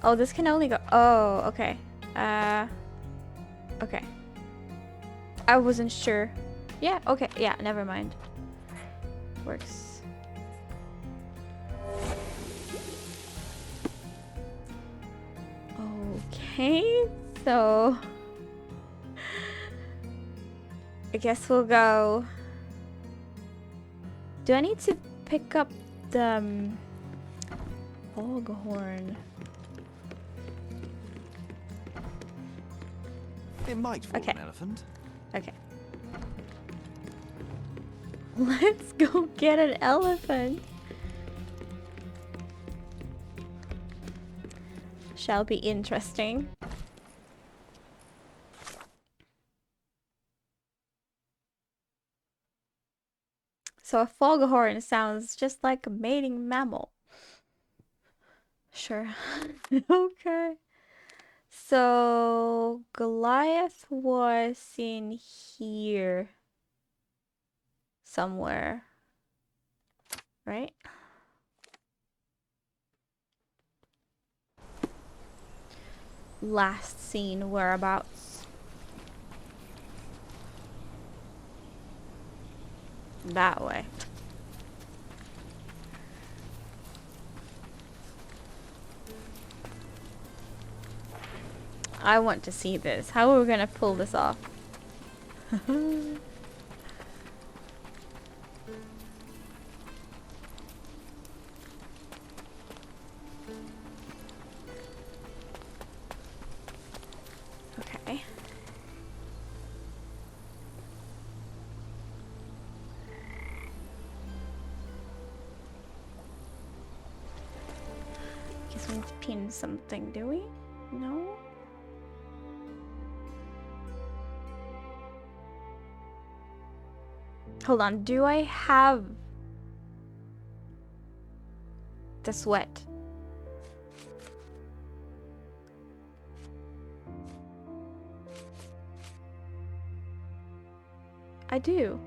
Oh, this can only go. Oh, okay. Okay. I wasn't sure. Yeah, okay. Yeah, never mind. Works. Okay, so I guess we'll go. Do I need to pick up the foghorn? It might fool an elephant. Okay. Let's go get an elephant. Shall be interesting. So a foghorn sounds just like a mating mammal. Sure. Okay. So Goliath was in here somewhere, right? Last seen whereabouts. That way. I want to see this. How are we gonna pull this off? Okay. Guess we need to pin something, do we? No? Hold on, do I have the sweat? I do.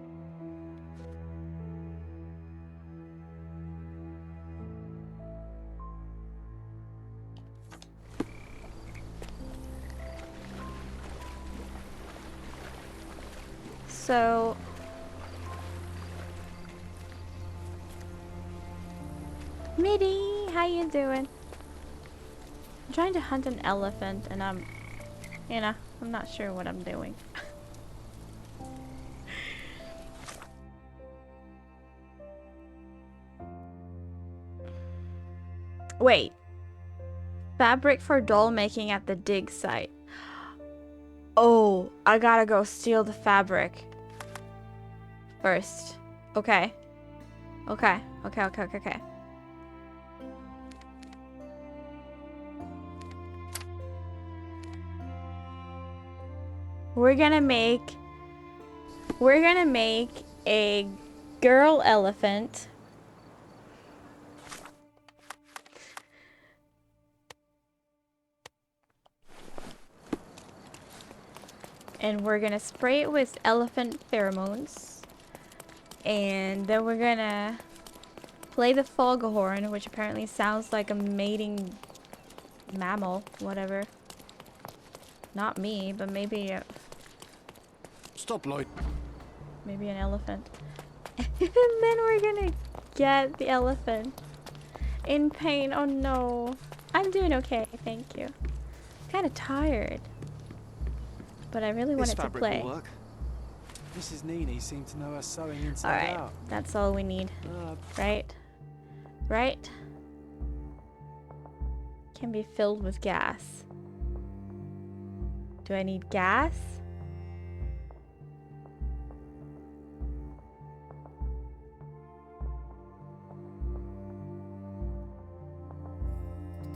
So Mitty, how you doing? I'm trying to hunt an elephant and I'm not sure what I'm doing. Wait. Fabric for doll making at the dig site. Oh, I gotta go steal the fabric first. Okay. Okay. We're gonna make a girl elephant. And we're gonna spray it with elephant pheromones. And then we're gonna play the foghorn, which apparently sounds like a mating mammal, whatever. Not me, but maybe Stop, Lloyd. maybe an elephant. And then we're gonna get the elephant in pain. Oh no. I'm doing okay, thank you. Kinda tired. But I really wanted to play. Will work. Mrs. Nini seemed to know her sewing inside Alright, out. that's all we need. Right? Right? Can be filled with gas. Do I need gas?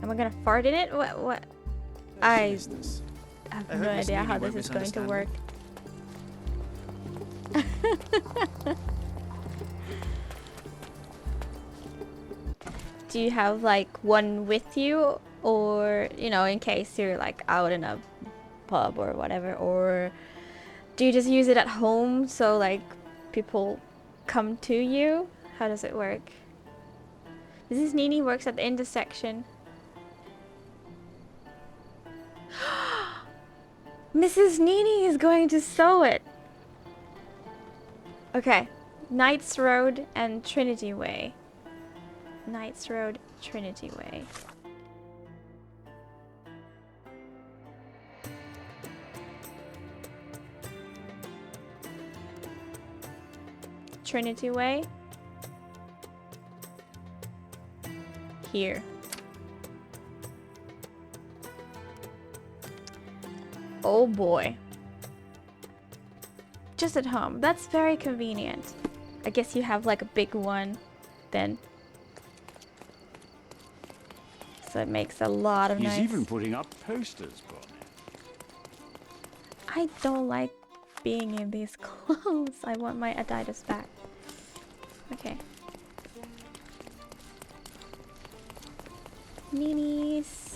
Am I gonna fart in it? What? I have no idea how this is going to work. Do you have like one with you, or in case you're like out in a pub or whatever, or do you just use it at home so like people come to you? How does it work? Mrs. Nini works at the intersection. Mrs. Nini is going to sew it. Okay, Knights Road and Trinity Way. Knights Road, Trinity Way. Trinity Way. Here. Oh boy. Just at home. That's very convenient. I guess you have like a big one then. So it makes a lot of noise. He's even putting up posters, Bonnie. I don't like being in these clothes. I want my Adidas back. Okay. Ninis.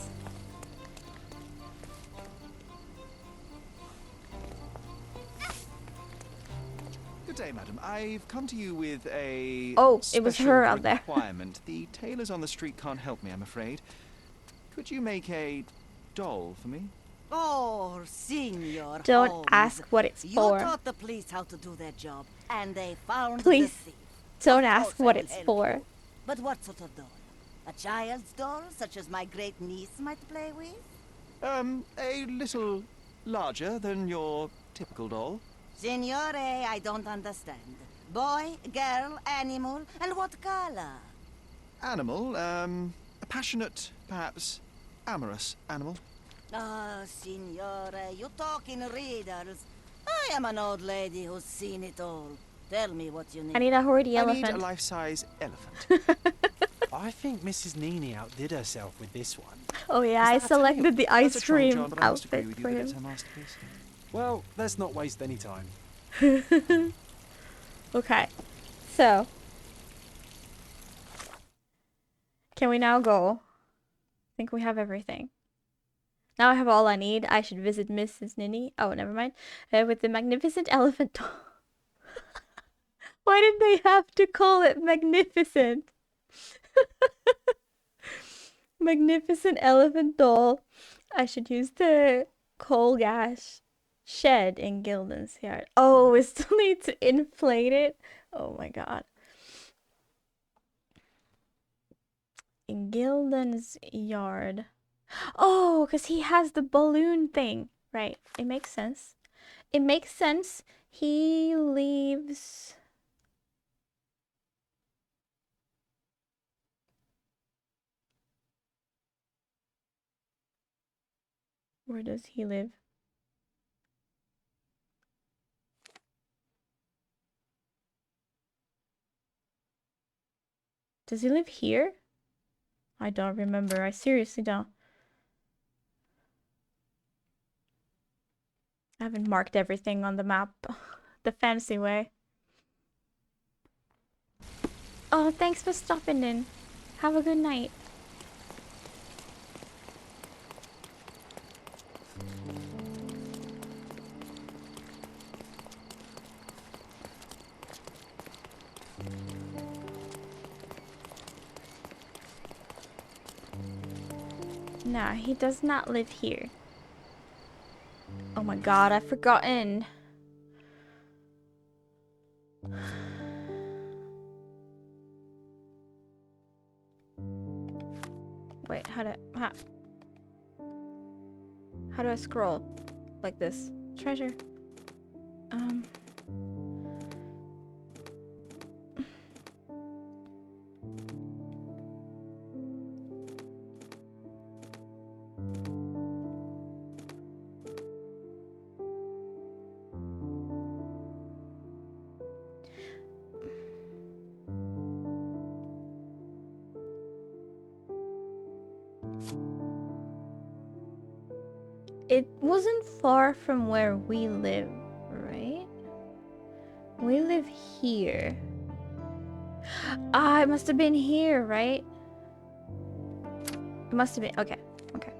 Good day, madam. I've come to you with a it was her out there. requirement. The tailors on the street can't help me, I'm afraid. Could you make a doll for me? Oh, Senor Don't Holmes. ask what it's for. You taught the police how to do their job, and they found Please, the thief. don't Of ask course I what will it's help for. you. But what sort of doll? A child's doll, such as my great niece might play with? A little larger than your typical doll. Signore, I don't understand. Boy, girl, animal, and what color? Animal, a passionate, perhaps amorous animal. Ah, Signore, you talk in riddles. I am an old lady who's seen it all. Tell me what you need. I need a hoardy elephant. I need a life-size elephant. I think Mrs. Nini outdid herself with this one. Oh yeah, I selected the That's a ice troll, cream John, but I must agree outfit with you for that him. it's a masterpiece. Well, let's not waste any time. Okay, so can we now go? I think we have everything. Now I have all I need. I should visit Mrs. Nini. Oh, never mind. With the magnificent elephant doll. Why did they have to call it magnificent? Magnificent elephant doll. I should use the coal gas shed in Gildan's yard. Oh, we still need to inflate it? Oh my god. In Gildan's yard. Oh, because he has the balloon thing. Right. It makes sense. It makes sense. He leaves... Where does he live? Does he live here? I don't remember. I seriously don't. I haven't marked everything on the map the fancy way. Oh, thanks for stopping in. Have a good night. Nah, he does not live here. Oh my god, I've forgotten. Wait, how do I scroll? Like this. Treasure. It wasn't far from where we live, right? We live here. Ah, it must have been here, right? It must have been. Okay, okay.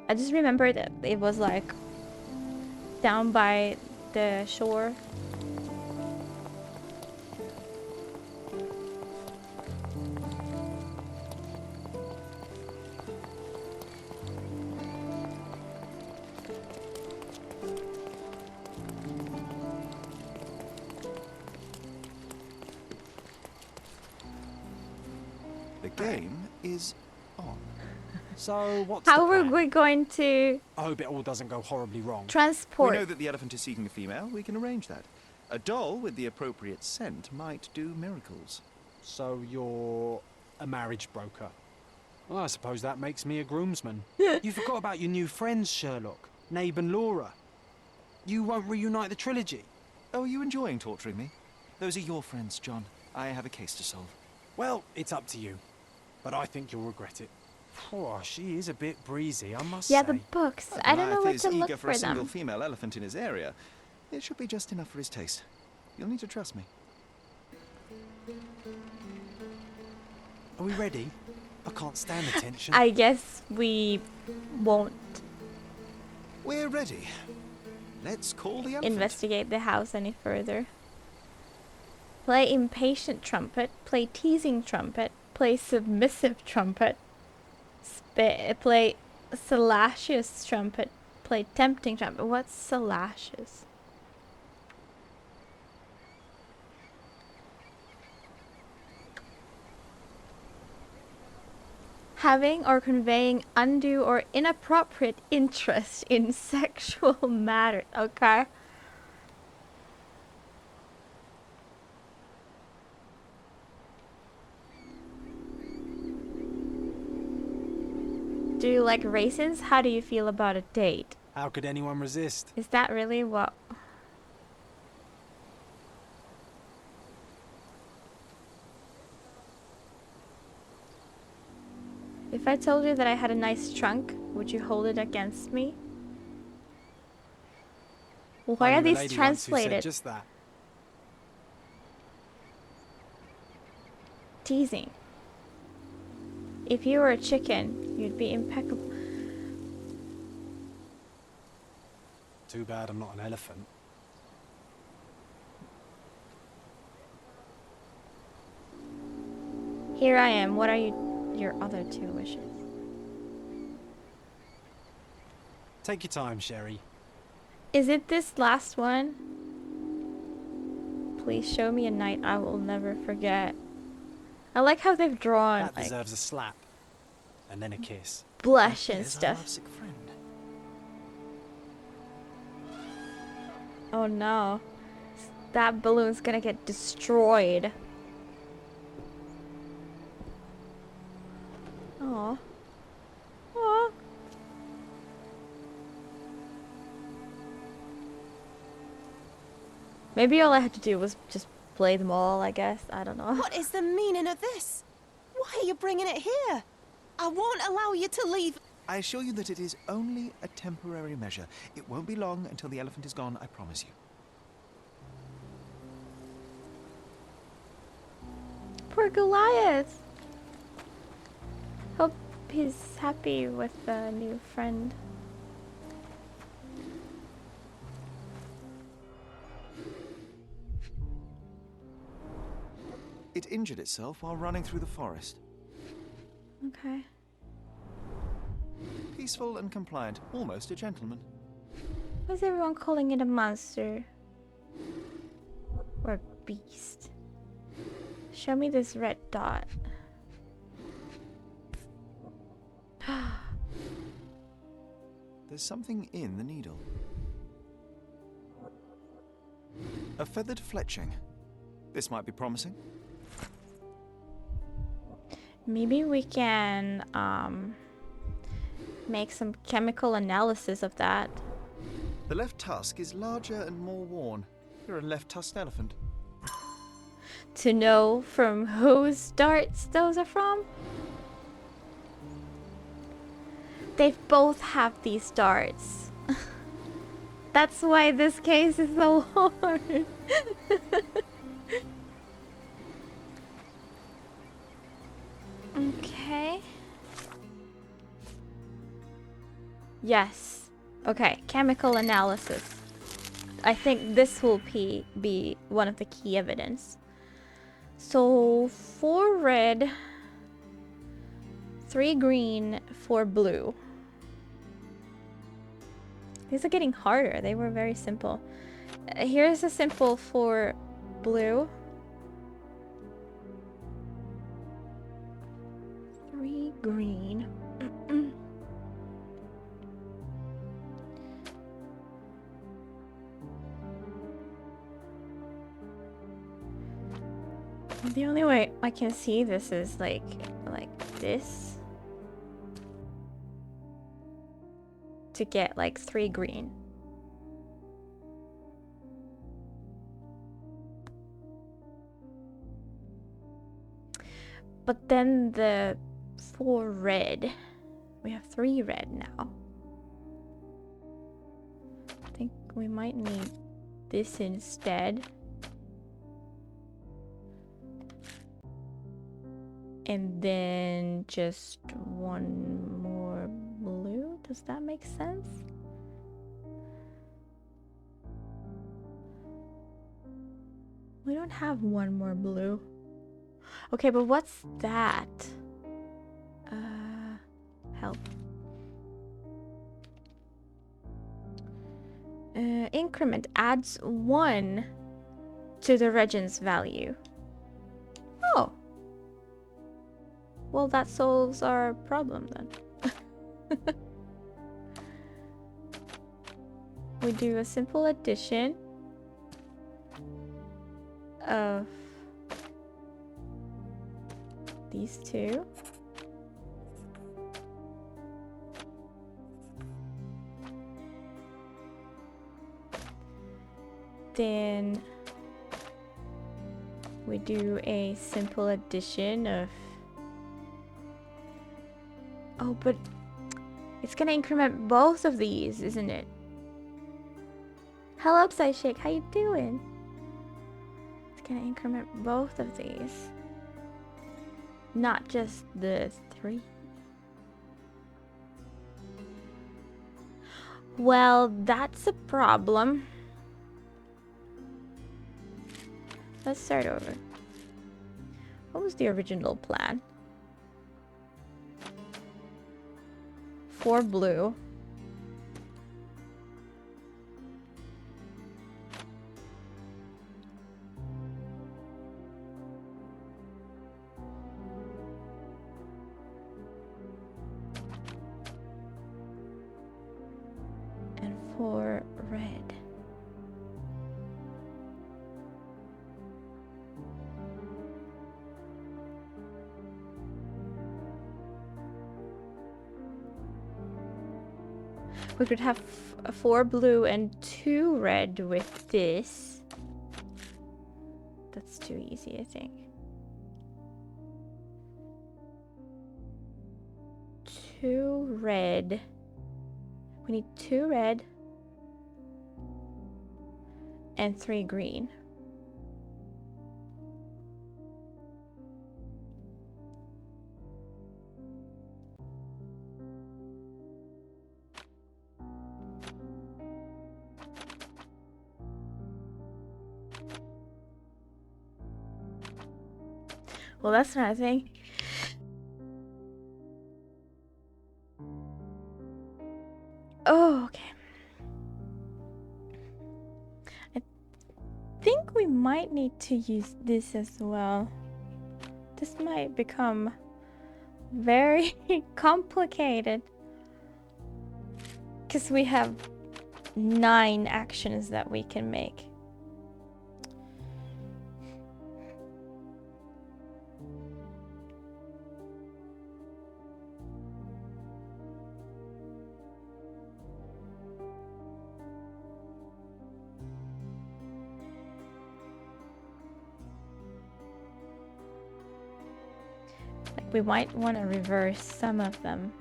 I just remember that it was like down by the shore. The game is on. So, what's How the are plan? we going to I hope it all doesn't go horribly wrong. transport? We know that the elephant is seeking a female. We can arrange that. A doll with the appropriate scent might do miracles. So, you're a marriage broker. Well, I suppose that makes me a groomsman. You forgot about your new friends, Sherlock, Nabe and Laura. You won't reunite the trilogy. Oh, are you enjoying torturing me? Those are your friends, John. I have a case to solve. Well, it's up to you. But I think you'll regret it. Oh, she is a bit breezy, I must Yeah, say. the books. I don't know where Goliath to is look eager for for a single them. female elephant in his area. It should be just enough for his taste. You'll need to trust me. Are we ready? I can't stand the tension. I guess we won't We're ready. Let's call the elephant. investigate the house any further. Play impatient trumpet, play teasing trumpet, play submissive trumpet, play salacious trumpet, play tempting trumpet. What's salacious? Having or conveying undue or inappropriate interest in sexual matters. Okay. Do you like races? How do you feel about a date? How could anyone resist? Is that really what... If I told you that I had a nice trunk, would you hold it against me? Why I are knew a these lady once who said translated? just that. Teasing. If you were a chicken, you'd be impeccable. Too bad I'm not an elephant. Here I am. What are your other two wishes? Take your time, Sherry. Is it this last one? Please show me a night I will never forget. I like how they've drawn That like deserves a slap. and then a kiss. blush and There's our stuff. lovesick friend. Oh no. That balloon's gonna get destroyed. Aw. Aw. Maybe all I had to do was just play them all, I guess. I don't know. What is the meaning of this? Why are you bringing it here? I won't allow you to leave. I assure you that it is only a temporary measure. It won't be long until the elephant is gone, I promise you. Poor Goliath. Hope he's happy with the new friend. It injured itself while running through the forest. Okay. Peaceful and compliant, almost a gentleman. Why is everyone calling it a monster? Or a beast? Show me this red dot. There's something in the needle. A feathered fletching. This might be promising. Maybe we can make some chemical analysis of that. The left tusk is larger and more worn. You're a left-tusked elephant. To know from whose darts those are from? They both have these darts. That's why this case is so hard. Okay. Yes. Okay, chemical analysis. I think this will be one of the key evidence. So 4 red, 3 green, 4 blue. These are getting harder. They were very simple. Here's a simple for blue. 3 green. The only way I can see this is like this to get like 3 green. But then the 4 red, we have 3 red now. I think we might need this instead. And then just 1 more blue. Does that make sense? We don't have 1 more blue. Okay, but what's that? Help. Increment adds 1 to the Regent's value. Oh. Well, that solves our problem then. We do a simple addition of these 2. Then we do a simple addition of... Oh, but it's gonna increment both of these, isn't it? Hello, Psyshake, how you doing? It's gonna increment both of these. Not just the 3. Well, that's a problem. Let's start over. What was the original plan? 4 blue. We could have 4 blue and 2 red with this. That's too easy, I think. 2 red. We need 2 red and 3 green. Well, that's another thing. Oh, okay. I think we might need to use this as well. This might become very complicated. Because we have 9 actions that we can make. Like, we might want to reverse some of them.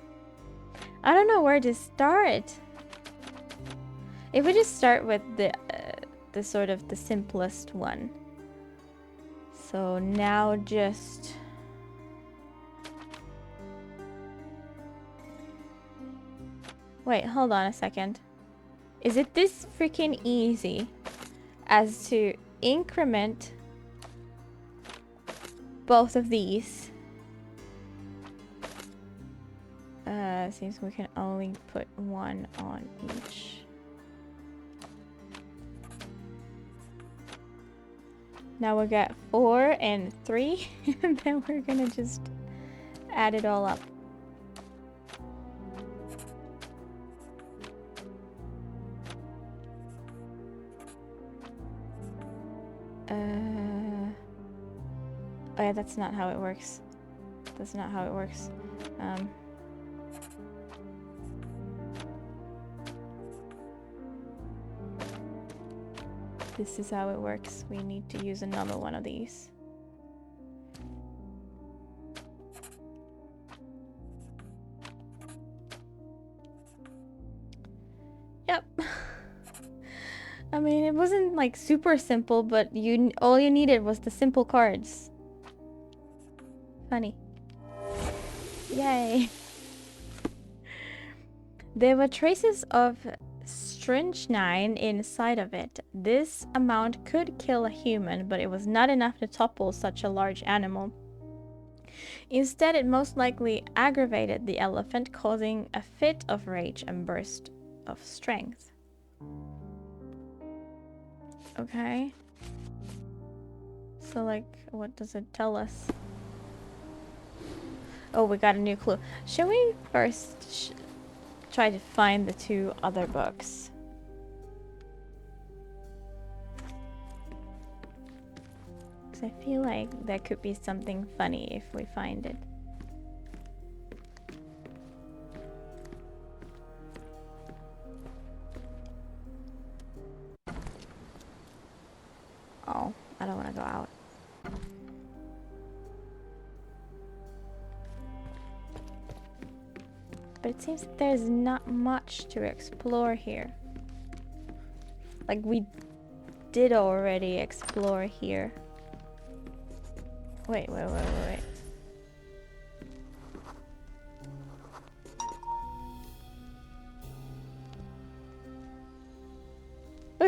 I don't know where to start. If we just start with the sort of the simplest one. So now just... Wait, hold on a second. Is it this freaking easy as to increment both of these? Seems we can only put 1 on each. Now we got 4 and 3, and then we're gonna just add it all up. Oh yeah, that's not how it works. That's not how it works. This is how it works. We need to use another one of these. Yep. I mean, it wasn't like super simple, but all you needed was the simple cards. Funny. Yay. There were traces of strychnine inside of it. This amount could kill a human, but it was not enough to topple such a large animal. Instead, it most likely aggravated the elephant, causing a fit of rage and burst of strength. Okay. So, like, what does it tell us? Oh, we got a new clue. Shall we first try to find the 2 other books? Because I feel like there could be something funny if we find it. Oh, I don't want to go out. But it seems that there's not much to explore here. Like, we did already explore here. Wait. We've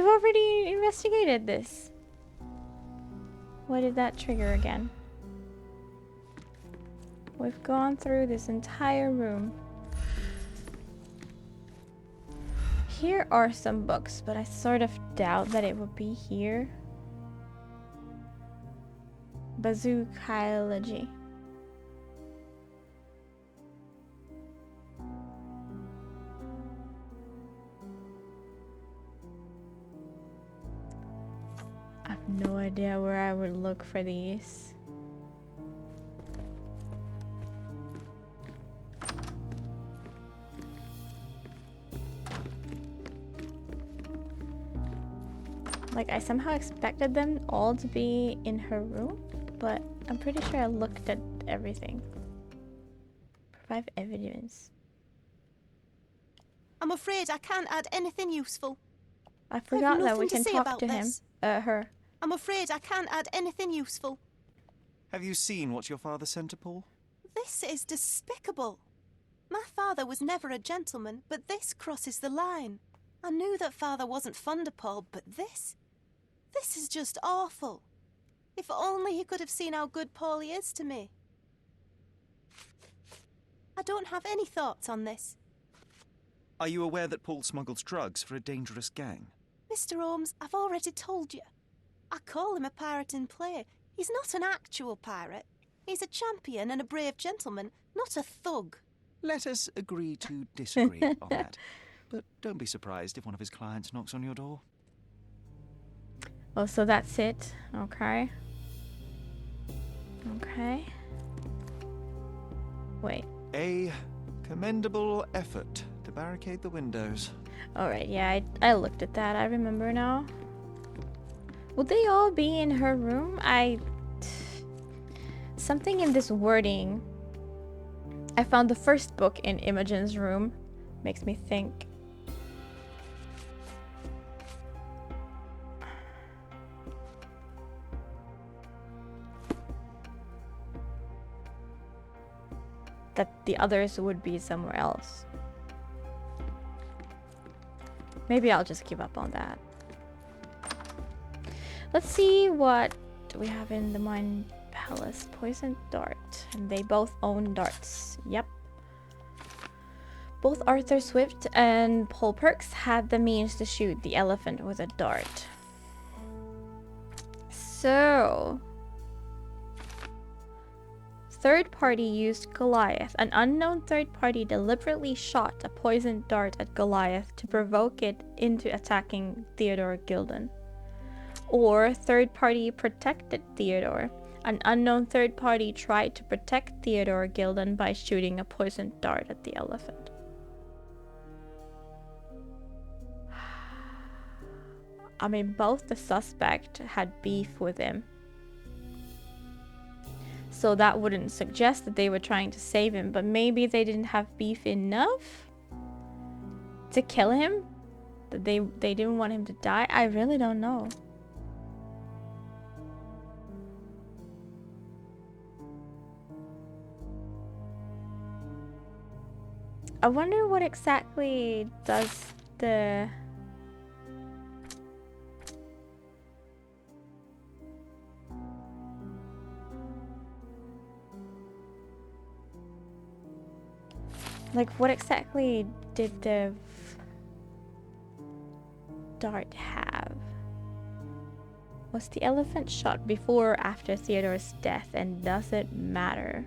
already investigated this. Why did that trigger again? We've gone through this entire room. Here are some books, but I sort of doubt that it would be here. Bazookiology. I have no idea where I would look for these. Like, I somehow expected them all to be in her room, but I'm pretty sure I looked at everything. Provide evidence. I'm afraid I can't add anything useful. I forgot that we nothing to can say talk about to him. this. Her. I'm afraid I can't add anything useful. Have you seen what your father sent to Paul? This is despicable. My father was never a gentleman, but this crosses the line. I knew that father wasn't fond of Paul, but this is just awful. If only he could have seen how good Paulie is to me. I don't have any thoughts on this. Are you aware that Paul smuggles drugs for a dangerous gang? Mr. Holmes, I've already told you. I call him a pirate in play. He's not an actual pirate. He's a champion and a brave gentleman, not a thug. Let us agree to disagree on that. But don't be surprised if one of his clients knocks on your door. Oh, so that's it. Okay. Okay. Wait. A commendable effort to barricade the windows. Alright, yeah, I looked at that. I remember now. Would they all be in her room? Something in this wording. I found the first book in Imogen's room. Makes me think. That the others would be somewhere else. Maybe I'll just give up on that. Let's see what we have in the Mine Palace. Poisoned dart. And they both own darts. Yep. Both Arthur Swift and Paul Perks had the means to shoot the elephant with a dart. So... third party used Goliath. An unknown third party deliberately shot a poisoned dart at Goliath to provoke it into attacking Theodore Gilden. Or third party protected Theodore. An unknown third party tried to protect Theodore Gilden by shooting a poisoned dart at the elephant. I mean, both the suspect had beef with him. So that wouldn't suggest that they were trying to save him, but maybe they didn't have beef enough to kill him? That they didn't want him to die? I really don't know. I wonder what exactly does the... like, what exactly did the dart have? Was the elephant shot before or after Theodore's death, and does it matter?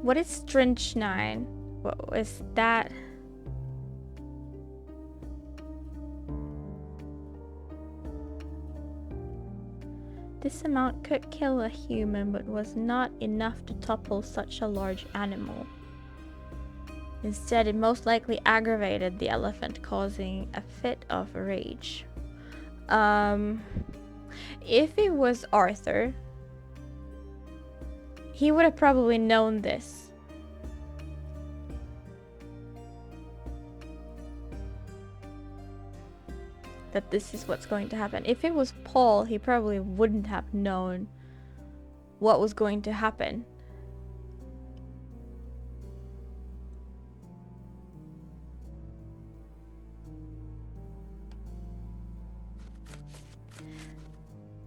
What is strychnine? What was that? This amount could kill a human, but was not enough to topple such a large animal. Instead, it most likely aggravated the elephant, causing a fit of rage. If it was Arthur, he would have probably known this. That this is what's going to happen. If it was Paul, he probably wouldn't have known what was going to happen.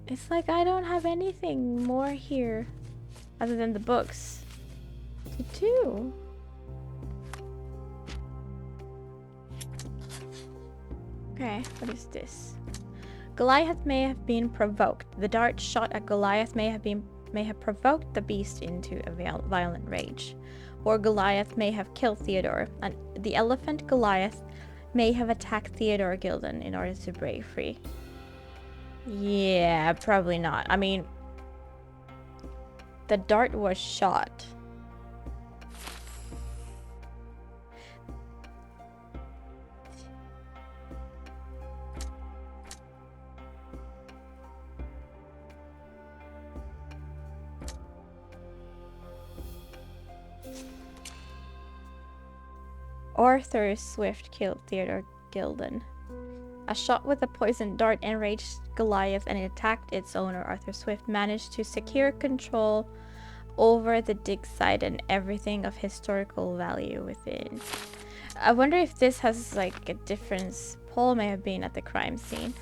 It's like I don't have anything more here other than the books to do. Okay, what is this? Goliath may have been provoked. The dart shot at Goliath may have provoked the beast into a violent rage. Or Goliath may have killed Theodore. And the elephant Goliath may have attacked Theodore Gilden in order to break free. Yeah, probably not. I mean, the dart was shot. Arthur Swift killed Theodore Gilden. A shot with a poisoned dart enraged Goliath and it attacked its owner. Arthur Swift managed to secure control over the dig site and everything of historical value within. I wonder if this has like a difference. Paul may have been at the crime scene.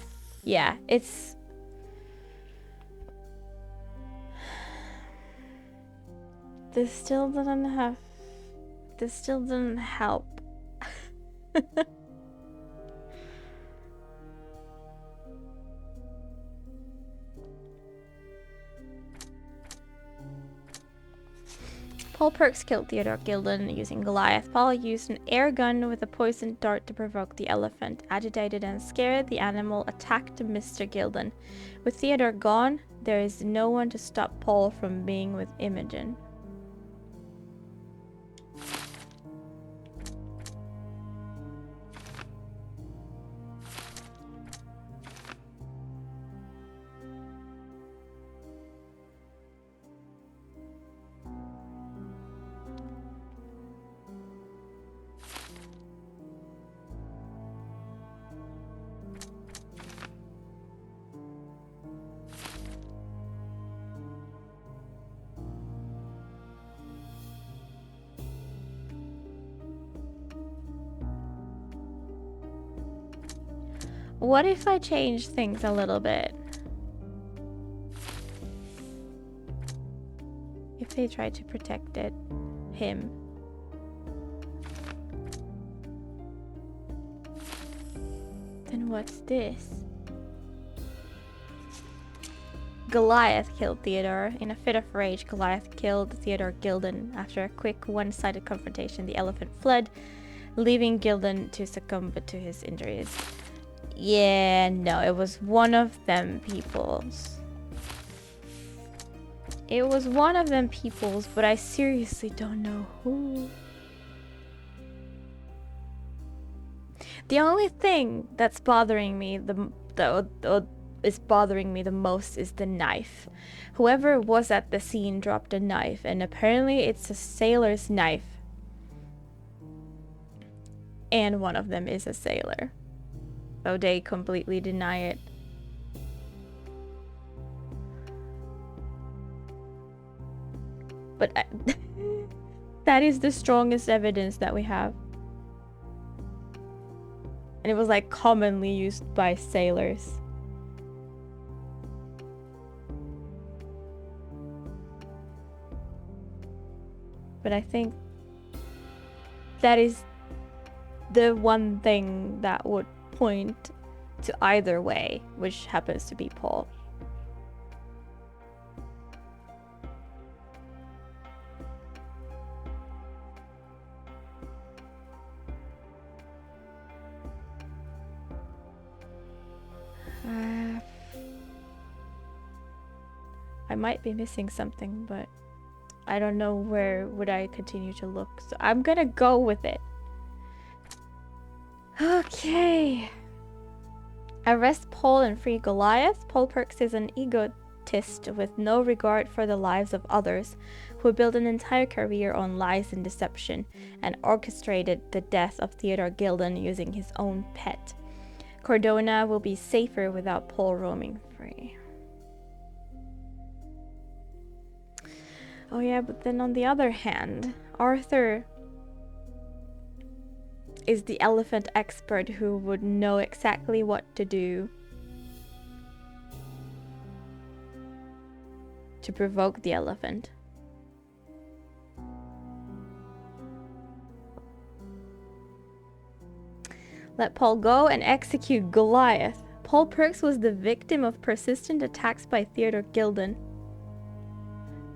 Yeah, it's... This still doesn't help. Paul Perks killed Theodore Gilden using Goliath. Paul used an air gun with a poisoned dart to provoke the elephant. Agitated and scared, the animal attacked Mr. Gilden. With Theodore gone, there is no one to stop Paul from being with Imogen. What if I change things a little bit? If they try to protect him. Then what's this? Goliath killed Theodore. In a fit of rage, Goliath killed Theodore Gilden. After a quick one-sided confrontation, the elephant fled, leaving Gilden to succumb to his injuries. Yeah, no, it was one of them peoples. It was one of them peoples, but I seriously don't know who. The only thing that's bothering me is bothering me the most is the knife. Whoever was at the scene dropped a knife, and apparently it's a sailor's knife. And one of them is a sailor. So they completely deny it. But that is the strongest evidence that we have. And it was like commonly used by sailors. But I think that is the one thing that would point to either way, which happens to be Paul. I might be missing something, but I don't know where would I continue to look, so I'm gonna go with it. Okay. Arrest Paul and free Goliath. Paul Perks is an egotist with no regard for the lives of others, who built an entire career on lies and deception, and orchestrated the death of Theodore Gilden using his own pet. Cordona will be safer without Paul roaming free. Oh yeah, but then on the other hand, Arthur is the elephant expert who would know exactly what to do to provoke the elephant. Let Paul go and execute Goliath. Paul Perks was the victim of persistent attacks by Theodore Gilden.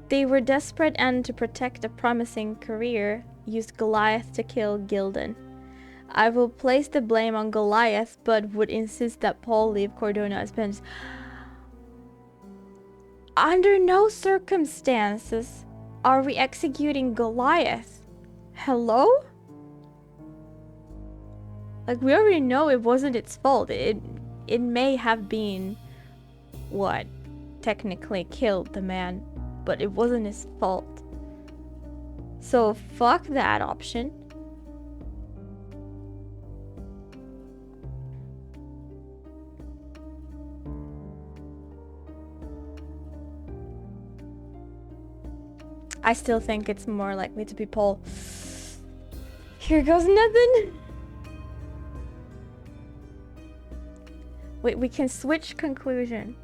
They were desperate and, to protect a promising career, used Goliath to kill Gilden. I will place the blame on Goliath, but would insist that Paul leave Cordona as pens. Under no circumstances are we executing Goliath. Hello? Like, we already know it wasn't its fault. It may have been what technically killed the man, but it wasn't his fault. So fuck that option. I still think it's more likely to be Paul. Here goes nothing. Wait, we can switch conclusion.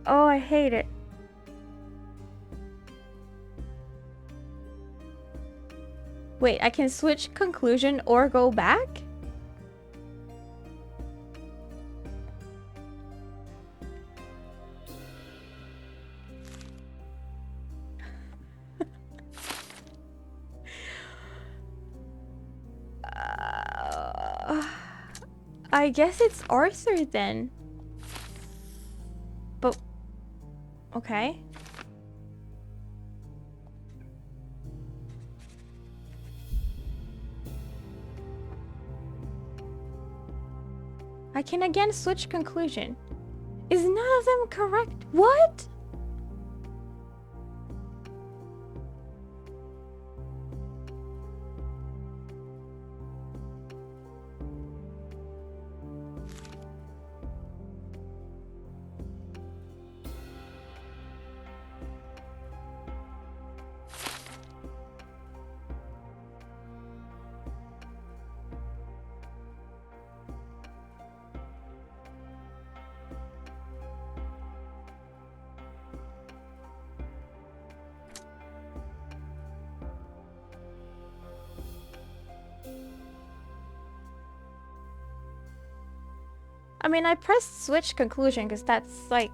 Oh, I hate it. Wait, I can switch conclusion or go back? I guess it's Arthur then. But okay. I can again switch conclusion. Is none of them correct? What? I mean, I pressed switch conclusion because that's like...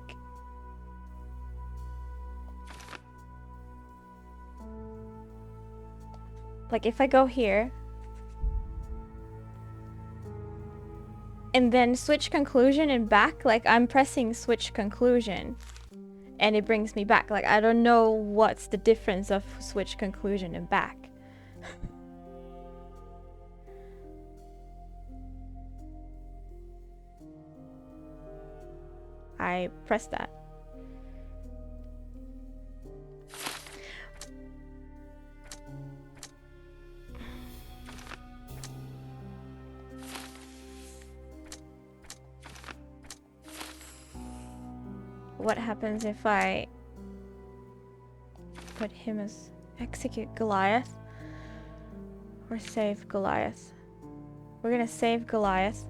Like if I go here and then switch conclusion and back, like I'm pressing switch conclusion and it brings me back. Like I don't know what's the difference of switch conclusion and back. I pressed that. What happens if I put him as execute Goliath or save Goliath? We're gonna save Goliath.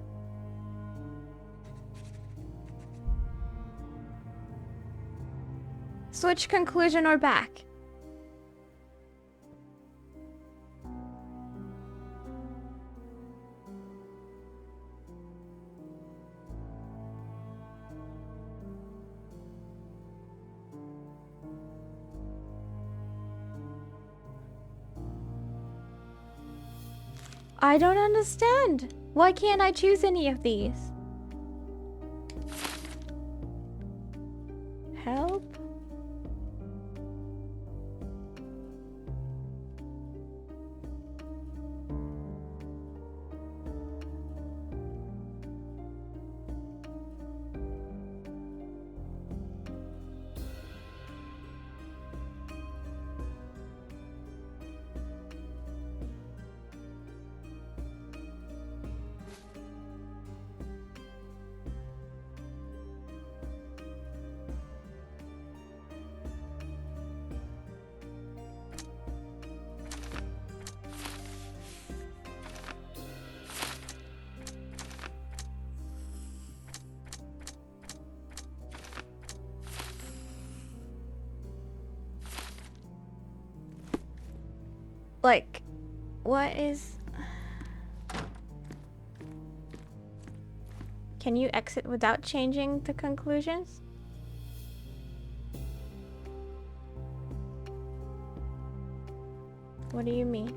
Switch conclusion or back? I don't understand. Why can't I choose any of these? Help? Like, what is... Can you exit without changing the conclusions? What do you mean?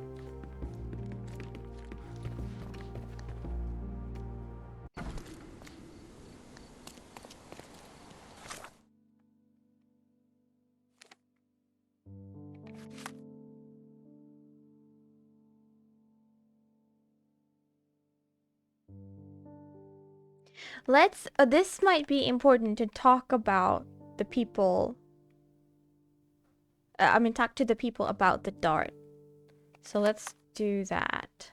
Let's, this might be important to talk about the people. Talk to the people about the dart. So let's do that.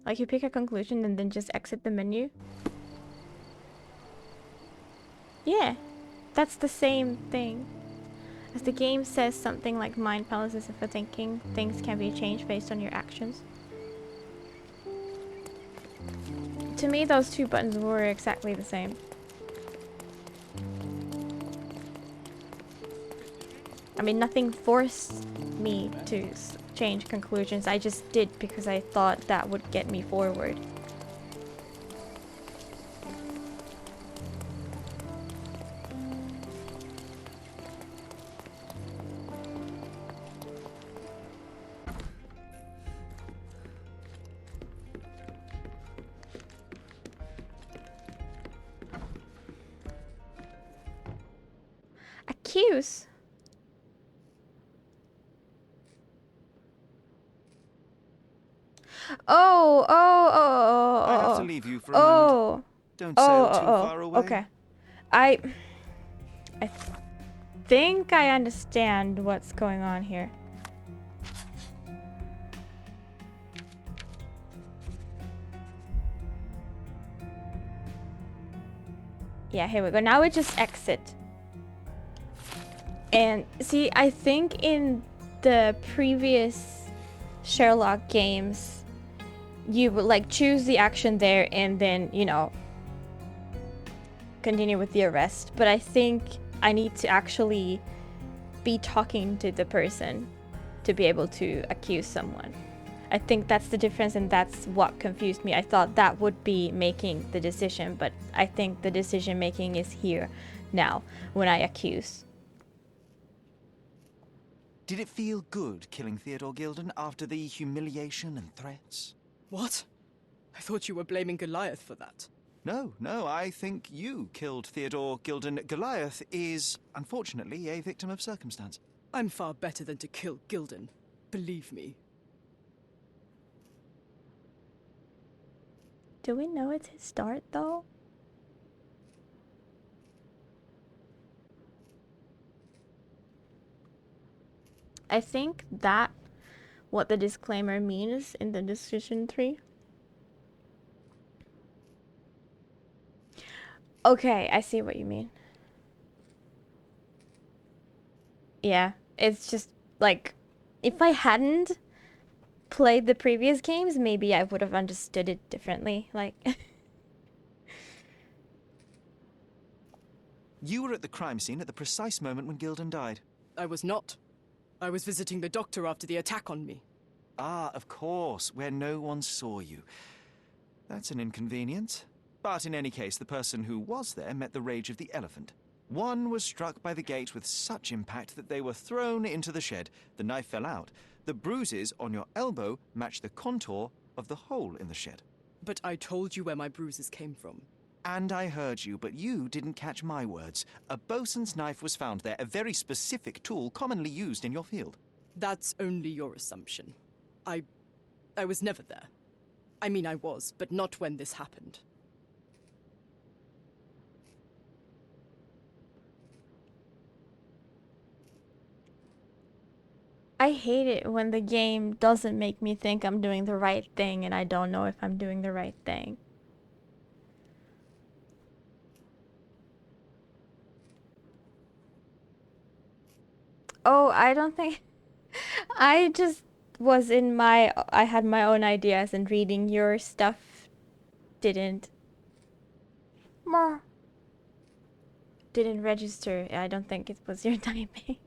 Like you pick a conclusion and then just exit the menu? Yeah, that's the same thing. As the game says something like mind palaces for thinking, things can be changed based on your actions. To me, those two buttons were exactly the same. I mean, nothing forced me to change conclusions. I just did because I thought that would get me forward. Accuse? I have to leave you for a moment. Don't sail too far away. Okay. I think I understand what's going on here. Yeah, here we go. Now we just exit. And see, I think in the previous Sherlock games, you would like choose the action there and then, you know, continue with the arrest. But I think I need to actually be talking to the person to be able to accuse someone. I think that's the difference, and that's what confused me. I thought that would be making the decision, but I think the decision making is here now when I accuse. Did it feel good killing Theodore Gilden after the humiliation and threats? What? I thought you were blaming Goliath for that. No, I think you killed Theodore Gilden. Goliath is, unfortunately, a victim of circumstance. I'm far better than to kill Gilden. Believe me. Do we know it's his start, though? I think that what the disclaimer means in the decision tree. Okay, I see what you mean. Yeah, it's just like if I hadn't played the previous games, maybe I would have understood it differently. Like You were at the crime scene at the precise moment when Gilden died. I was not. I was visiting the doctor after the attack on me. Ah, of course, where no one saw you. That's an inconvenience. But in any case, the person who was there met the rage of the elephant. One was struck by the gate with such impact that they were thrown into the shed. The knife fell out. The bruises on your elbow match the contour of the hole in the shed. But I told you where my bruises came from. And I heard you, but you didn't catch my words. A bosun's knife was found there, a very specific tool commonly used in your field. That's only your assumption. I was never there. I mean, I was, but not when this happened. I hate it when the game doesn't make me think I'm doing the right thing and I don't know if I'm doing the right thing. Oh, I don't think... I just was in my... I had my own ideas and reading your stuff didn't register. I don't think it was your timing.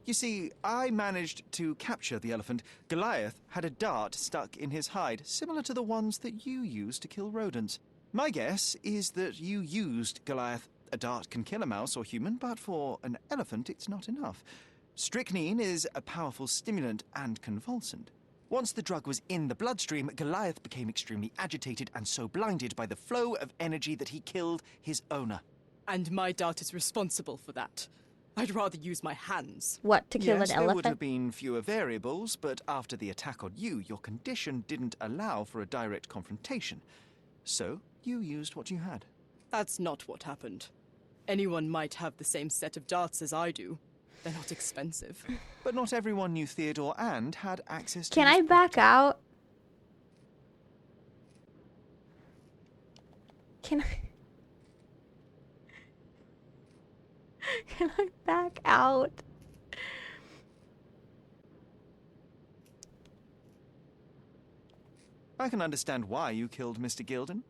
You see, I managed to capture the elephant. Goliath had a dart stuck in his hide, similar to the ones that you used to kill rodents. My guess is that you used Goliath. A dart can kill a mouse or human, but for an elephant it's not enough. Strychnine is a powerful stimulant and convulsant. Once the drug was in the bloodstream, Goliath became extremely agitated and so blinded by the flow of energy that he killed his owner. And my dart is responsible for that. I'd rather use my hands. What, to kill an elephant? There would have been fewer variables, but after the attack on you, your condition didn't allow for a direct confrontation. So, you used what you had. That's not what happened. Anyone might have the same set of darts as I do. They're not expensive. But not everyone knew Theodore and had access to... Can I back out? Can I... Can I back out? I can understand why you killed Mr. Gilden.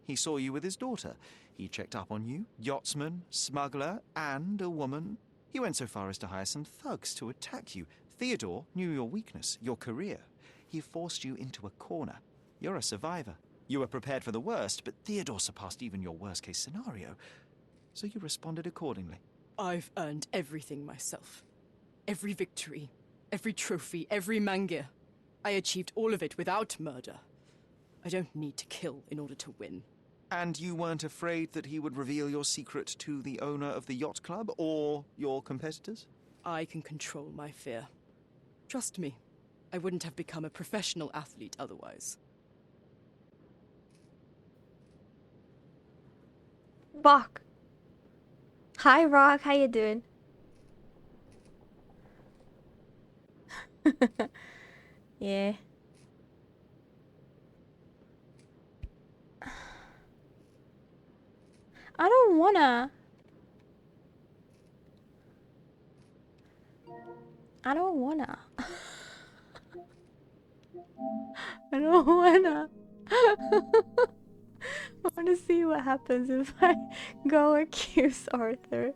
He saw you with his daughter. He checked up on you, yachtsman, smuggler, and a woman. He went so far as to hire some thugs to attack you. Theodore knew your weakness, your career. He forced you into a corner. You're a survivor. You were prepared for the worst, but Theodore surpassed even your worst-case scenario. So you responded accordingly. I've earned everything myself. Every victory, every trophy, every mangir. I achieved all of it without murder. I don't need to kill in order to win. And you weren't afraid that he would reveal your secret to the owner of the Yacht Club or your competitors? I can control my fear. Trust me, I wouldn't have become a professional athlete otherwise. Bach. Hi, Rock. How you doing? Yeah. I don't wanna. I don't wanna. I don't wanna. I wanna see what happens if I go accuse Arthur.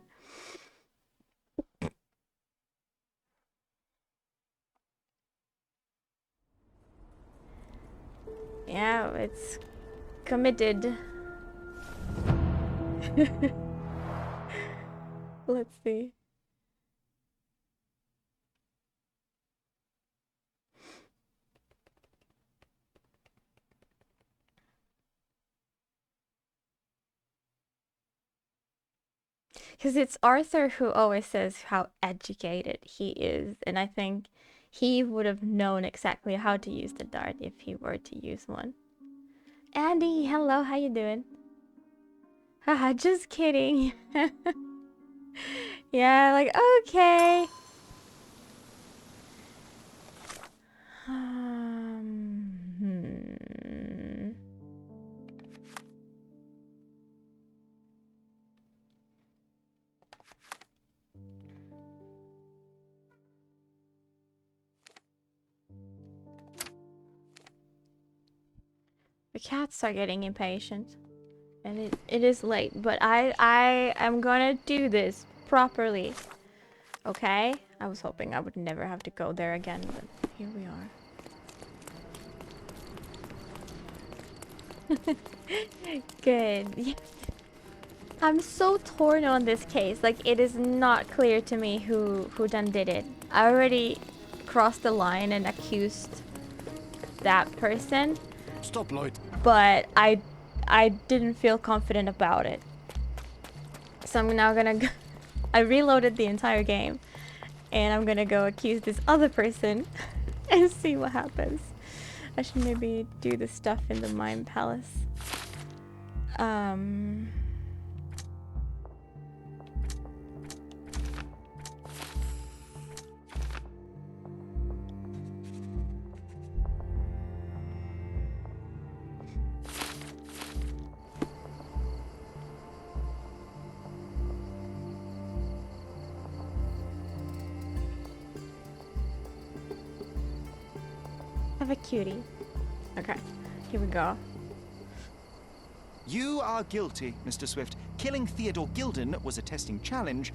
Yeah, it's committed. Let's see. Because it's Arthur who always says how educated he is, and I think he would have known exactly how to use the dart if he were to use one. Andy, hello, how you doing? Haha, just kidding. Yeah, like, okay. Hmm. The cats are getting impatient. And it is late, but I am gonna do this properly. Okay? I was hoping I would never have to go there again, but here we are. Good. Yes. I'm so torn on this case. Like, it is not clear to me who done did it. I already crossed the line and accused that person. Stop, Lloyd. But I didn't feel confident about it. So I'm now gonna go I reloaded the entire game and I'm gonna go accuse this other person and see what happens. I should maybe do the stuff in the Mime Palace. Have a cutie. Okay, here we go. You are guilty, Mr. Swift. Killing Theodore Gilden was a testing challenge.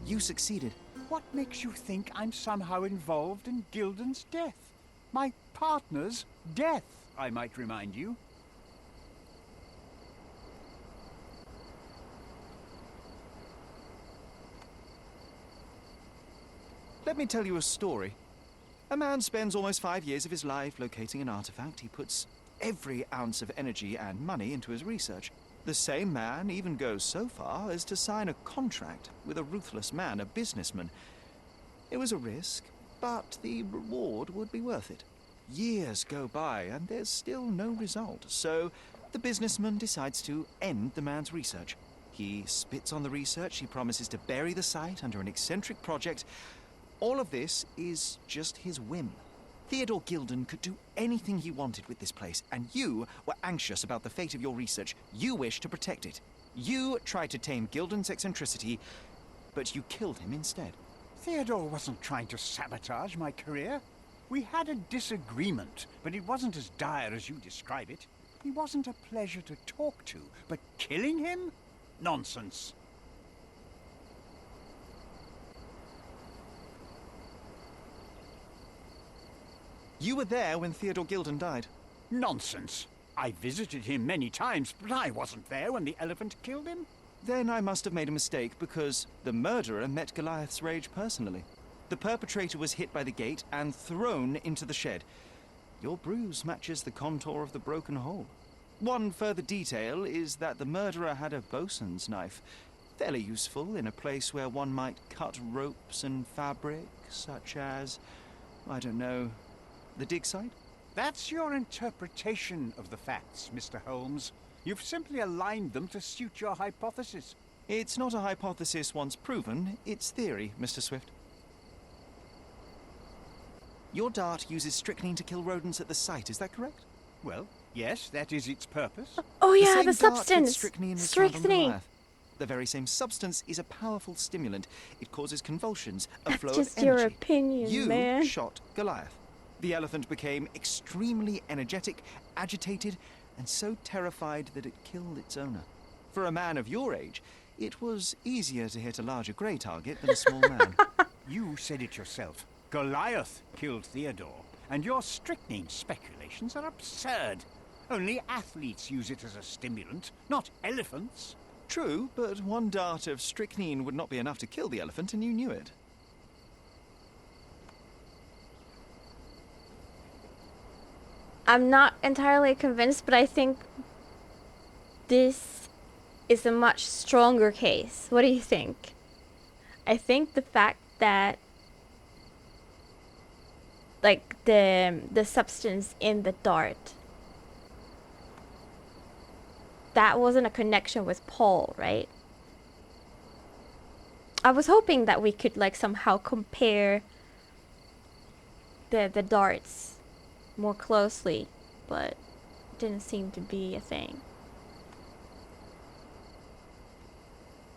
You succeeded. What makes you think I'm somehow involved in Gilden's death? My partner's death, I might remind you. Let me tell you a story. A man spends almost 5 years of his life locating an artifact. He puts every ounce of energy and money into his research. The same man even goes so far as to sign a contract with a ruthless man, a businessman. It was a risk, but the reward would be worth it. Years go by and there's still no result, so the businessman decides to end the man's research. He spits on the research, he promises to bury the site under an eccentric project. All of this is just his whim. Theodore Gilden could do anything he wanted with this place, and you were anxious about the fate of your research. You wished to protect it. You tried to tame Gilden's eccentricity, but you killed him instead. Theodore wasn't trying to sabotage my career. We had a disagreement, but it wasn't as dire as you describe it. He wasn't a pleasure to talk to, but killing him? Nonsense. You were there when Theodore Gilden died. Nonsense. I visited him many times, but I wasn't there when the elephant killed him. Then I must have made a mistake, because the murderer met Goliath's rage personally. The perpetrator was hit by the gate and thrown into the shed. Your bruise matches the contour of the broken hole. One further detail is that the murderer had a bosun's knife, fairly useful in a place where one might cut ropes and fabric, such as, I don't know, the dig site? That's your interpretation of the facts, Mr. Holmes. You've simply aligned them to suit your hypothesis. It's not a hypothesis once proven, it's theory, Mr. Swift. Your dart uses strychnine to kill rodents at the site, is that correct? Well, yes, that is its purpose. Oh yeah, same the dart with substance. strychnine was found on Strychnine. Goliath. The very same substance is a powerful stimulant. It causes convulsions, a That's flow just of energy. your opinion, you man. shot Goliath. The elephant became extremely energetic, agitated, and so terrified that it killed its owner. For a man of your age, it was easier to hit a larger grey target than a small man. You said it yourself. Goliath killed Theodore, and your strychnine speculations are absurd. Only athletes use it as a stimulant, not elephants. True, but one dart of strychnine would not be enough to kill the elephant, and you knew it. I'm not entirely convinced, but I think this is a much stronger case. What do you think? I think the fact that like the substance in the dart, that wasn't a connection with Paul, right? I was hoping that we could like somehow compare the darts more closely, but it didn't seem to be a thing.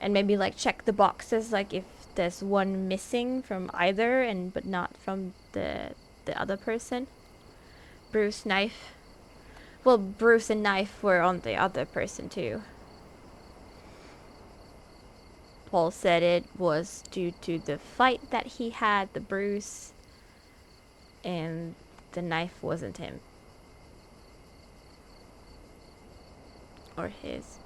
And maybe like check the boxes, like if there's one missing from either and but not from the other person. Bruce knife. Well, Bruce and knife were on the other person too. Paul said it was due to the fight that he had, the bruise, and the knife wasn't him. Or his.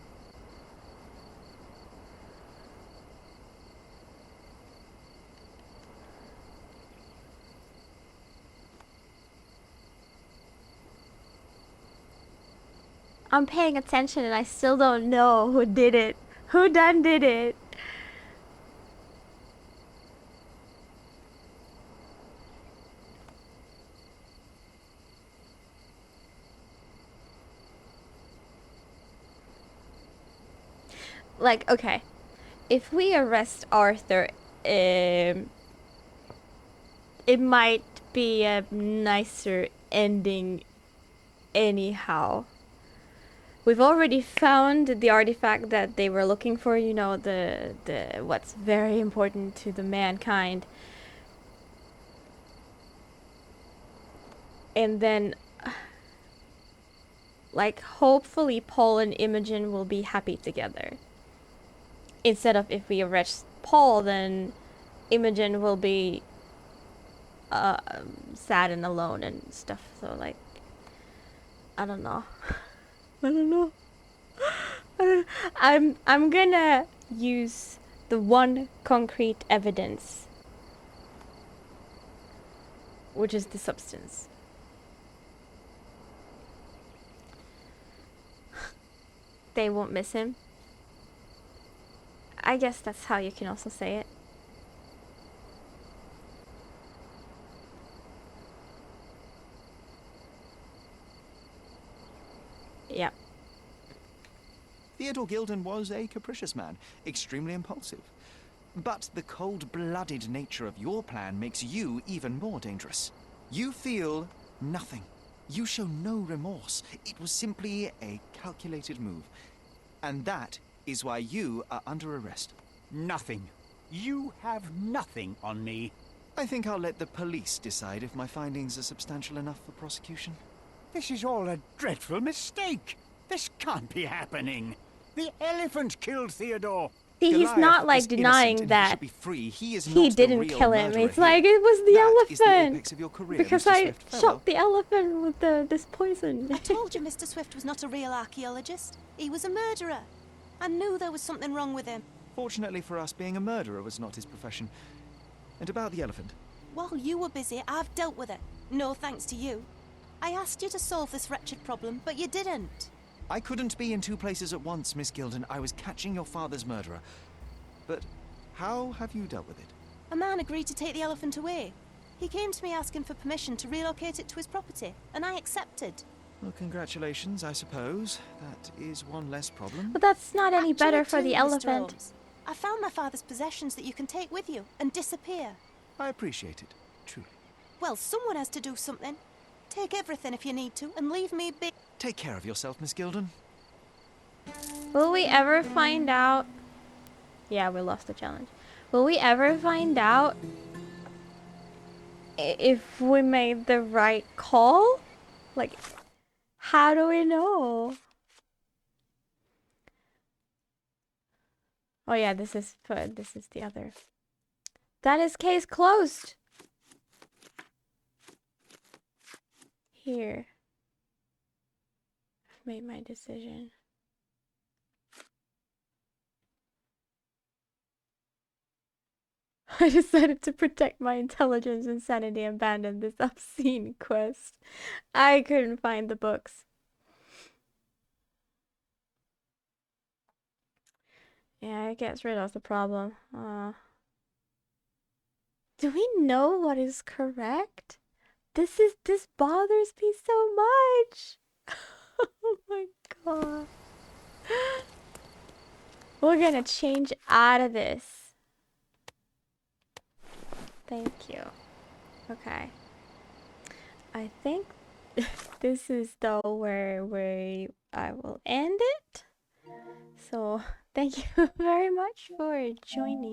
I'm paying attention and I still don't know who did it. Who done did it? Like, okay, if we arrest Arthur, it might be a nicer ending anyhow. We've already found the artifact that they were looking for, you know, the what's very important to the mankind. And then like hopefully Paul and Imogen will be happy together. Instead of if we arrest Paul, then Imogen will be sad and alone and stuff. So like, I don't know. I don't know. I'm gonna use the one concrete evidence, which is the substance. They won't miss him. I guess that's how you can also say it. Yeah. Theodore Gilden was a capricious man, extremely impulsive. But the cold-blooded nature of your plan makes you even more dangerous. You feel nothing. You show no remorse. It was simply a calculated move. And that is why you are under arrest. Nothing. You have nothing on me. I think I'll let the police decide if my findings are substantial enough for prosecution. This is all a dreadful mistake. This can't be happening. The elephant killed Theodore. See, he's not like denying that he didn't kill him. It's like it was the elephant because I shot the elephant with this poison. I told you Mr. Swift was not a real archaeologist. He was a murderer. I knew there was something wrong with him. Fortunately for us, being a murderer was not his profession. And about the elephant? While you were busy, I've dealt with it. No thanks to you. I asked you to solve this wretched problem, but you didn't. I couldn't be in two places at once, Miss Gilden. I was catching your father's murderer. But how have you dealt with it? A man agreed to take the elephant away. He came to me asking for permission to relocate it to his property, and I accepted. Well, congratulations, I suppose. That is one less problem. But that's not any better for the Mr. elephant. Holmes, I found my father's possessions that you can take with you and disappear. I appreciate it, truly. Well, someone has to do something. Take everything if you need to, and leave me be. Take care of yourself, Miss Gilden. Will we ever find out? Yeah, we lost the challenge. Will we ever find out if we made the right call? Like, how do we know? Oh yeah, this is the other. That is case closed. Here. I've made my decision. I decided to protect my intelligence and sanity and abandon this obscene quest. I couldn't find the books. Yeah, it gets rid of the problem. Do we know what is correct? This bothers me so much. Oh my god. We're gonna change out of this. Thank you. Okay. I think this is though where I will end it. So thank you very much for joining.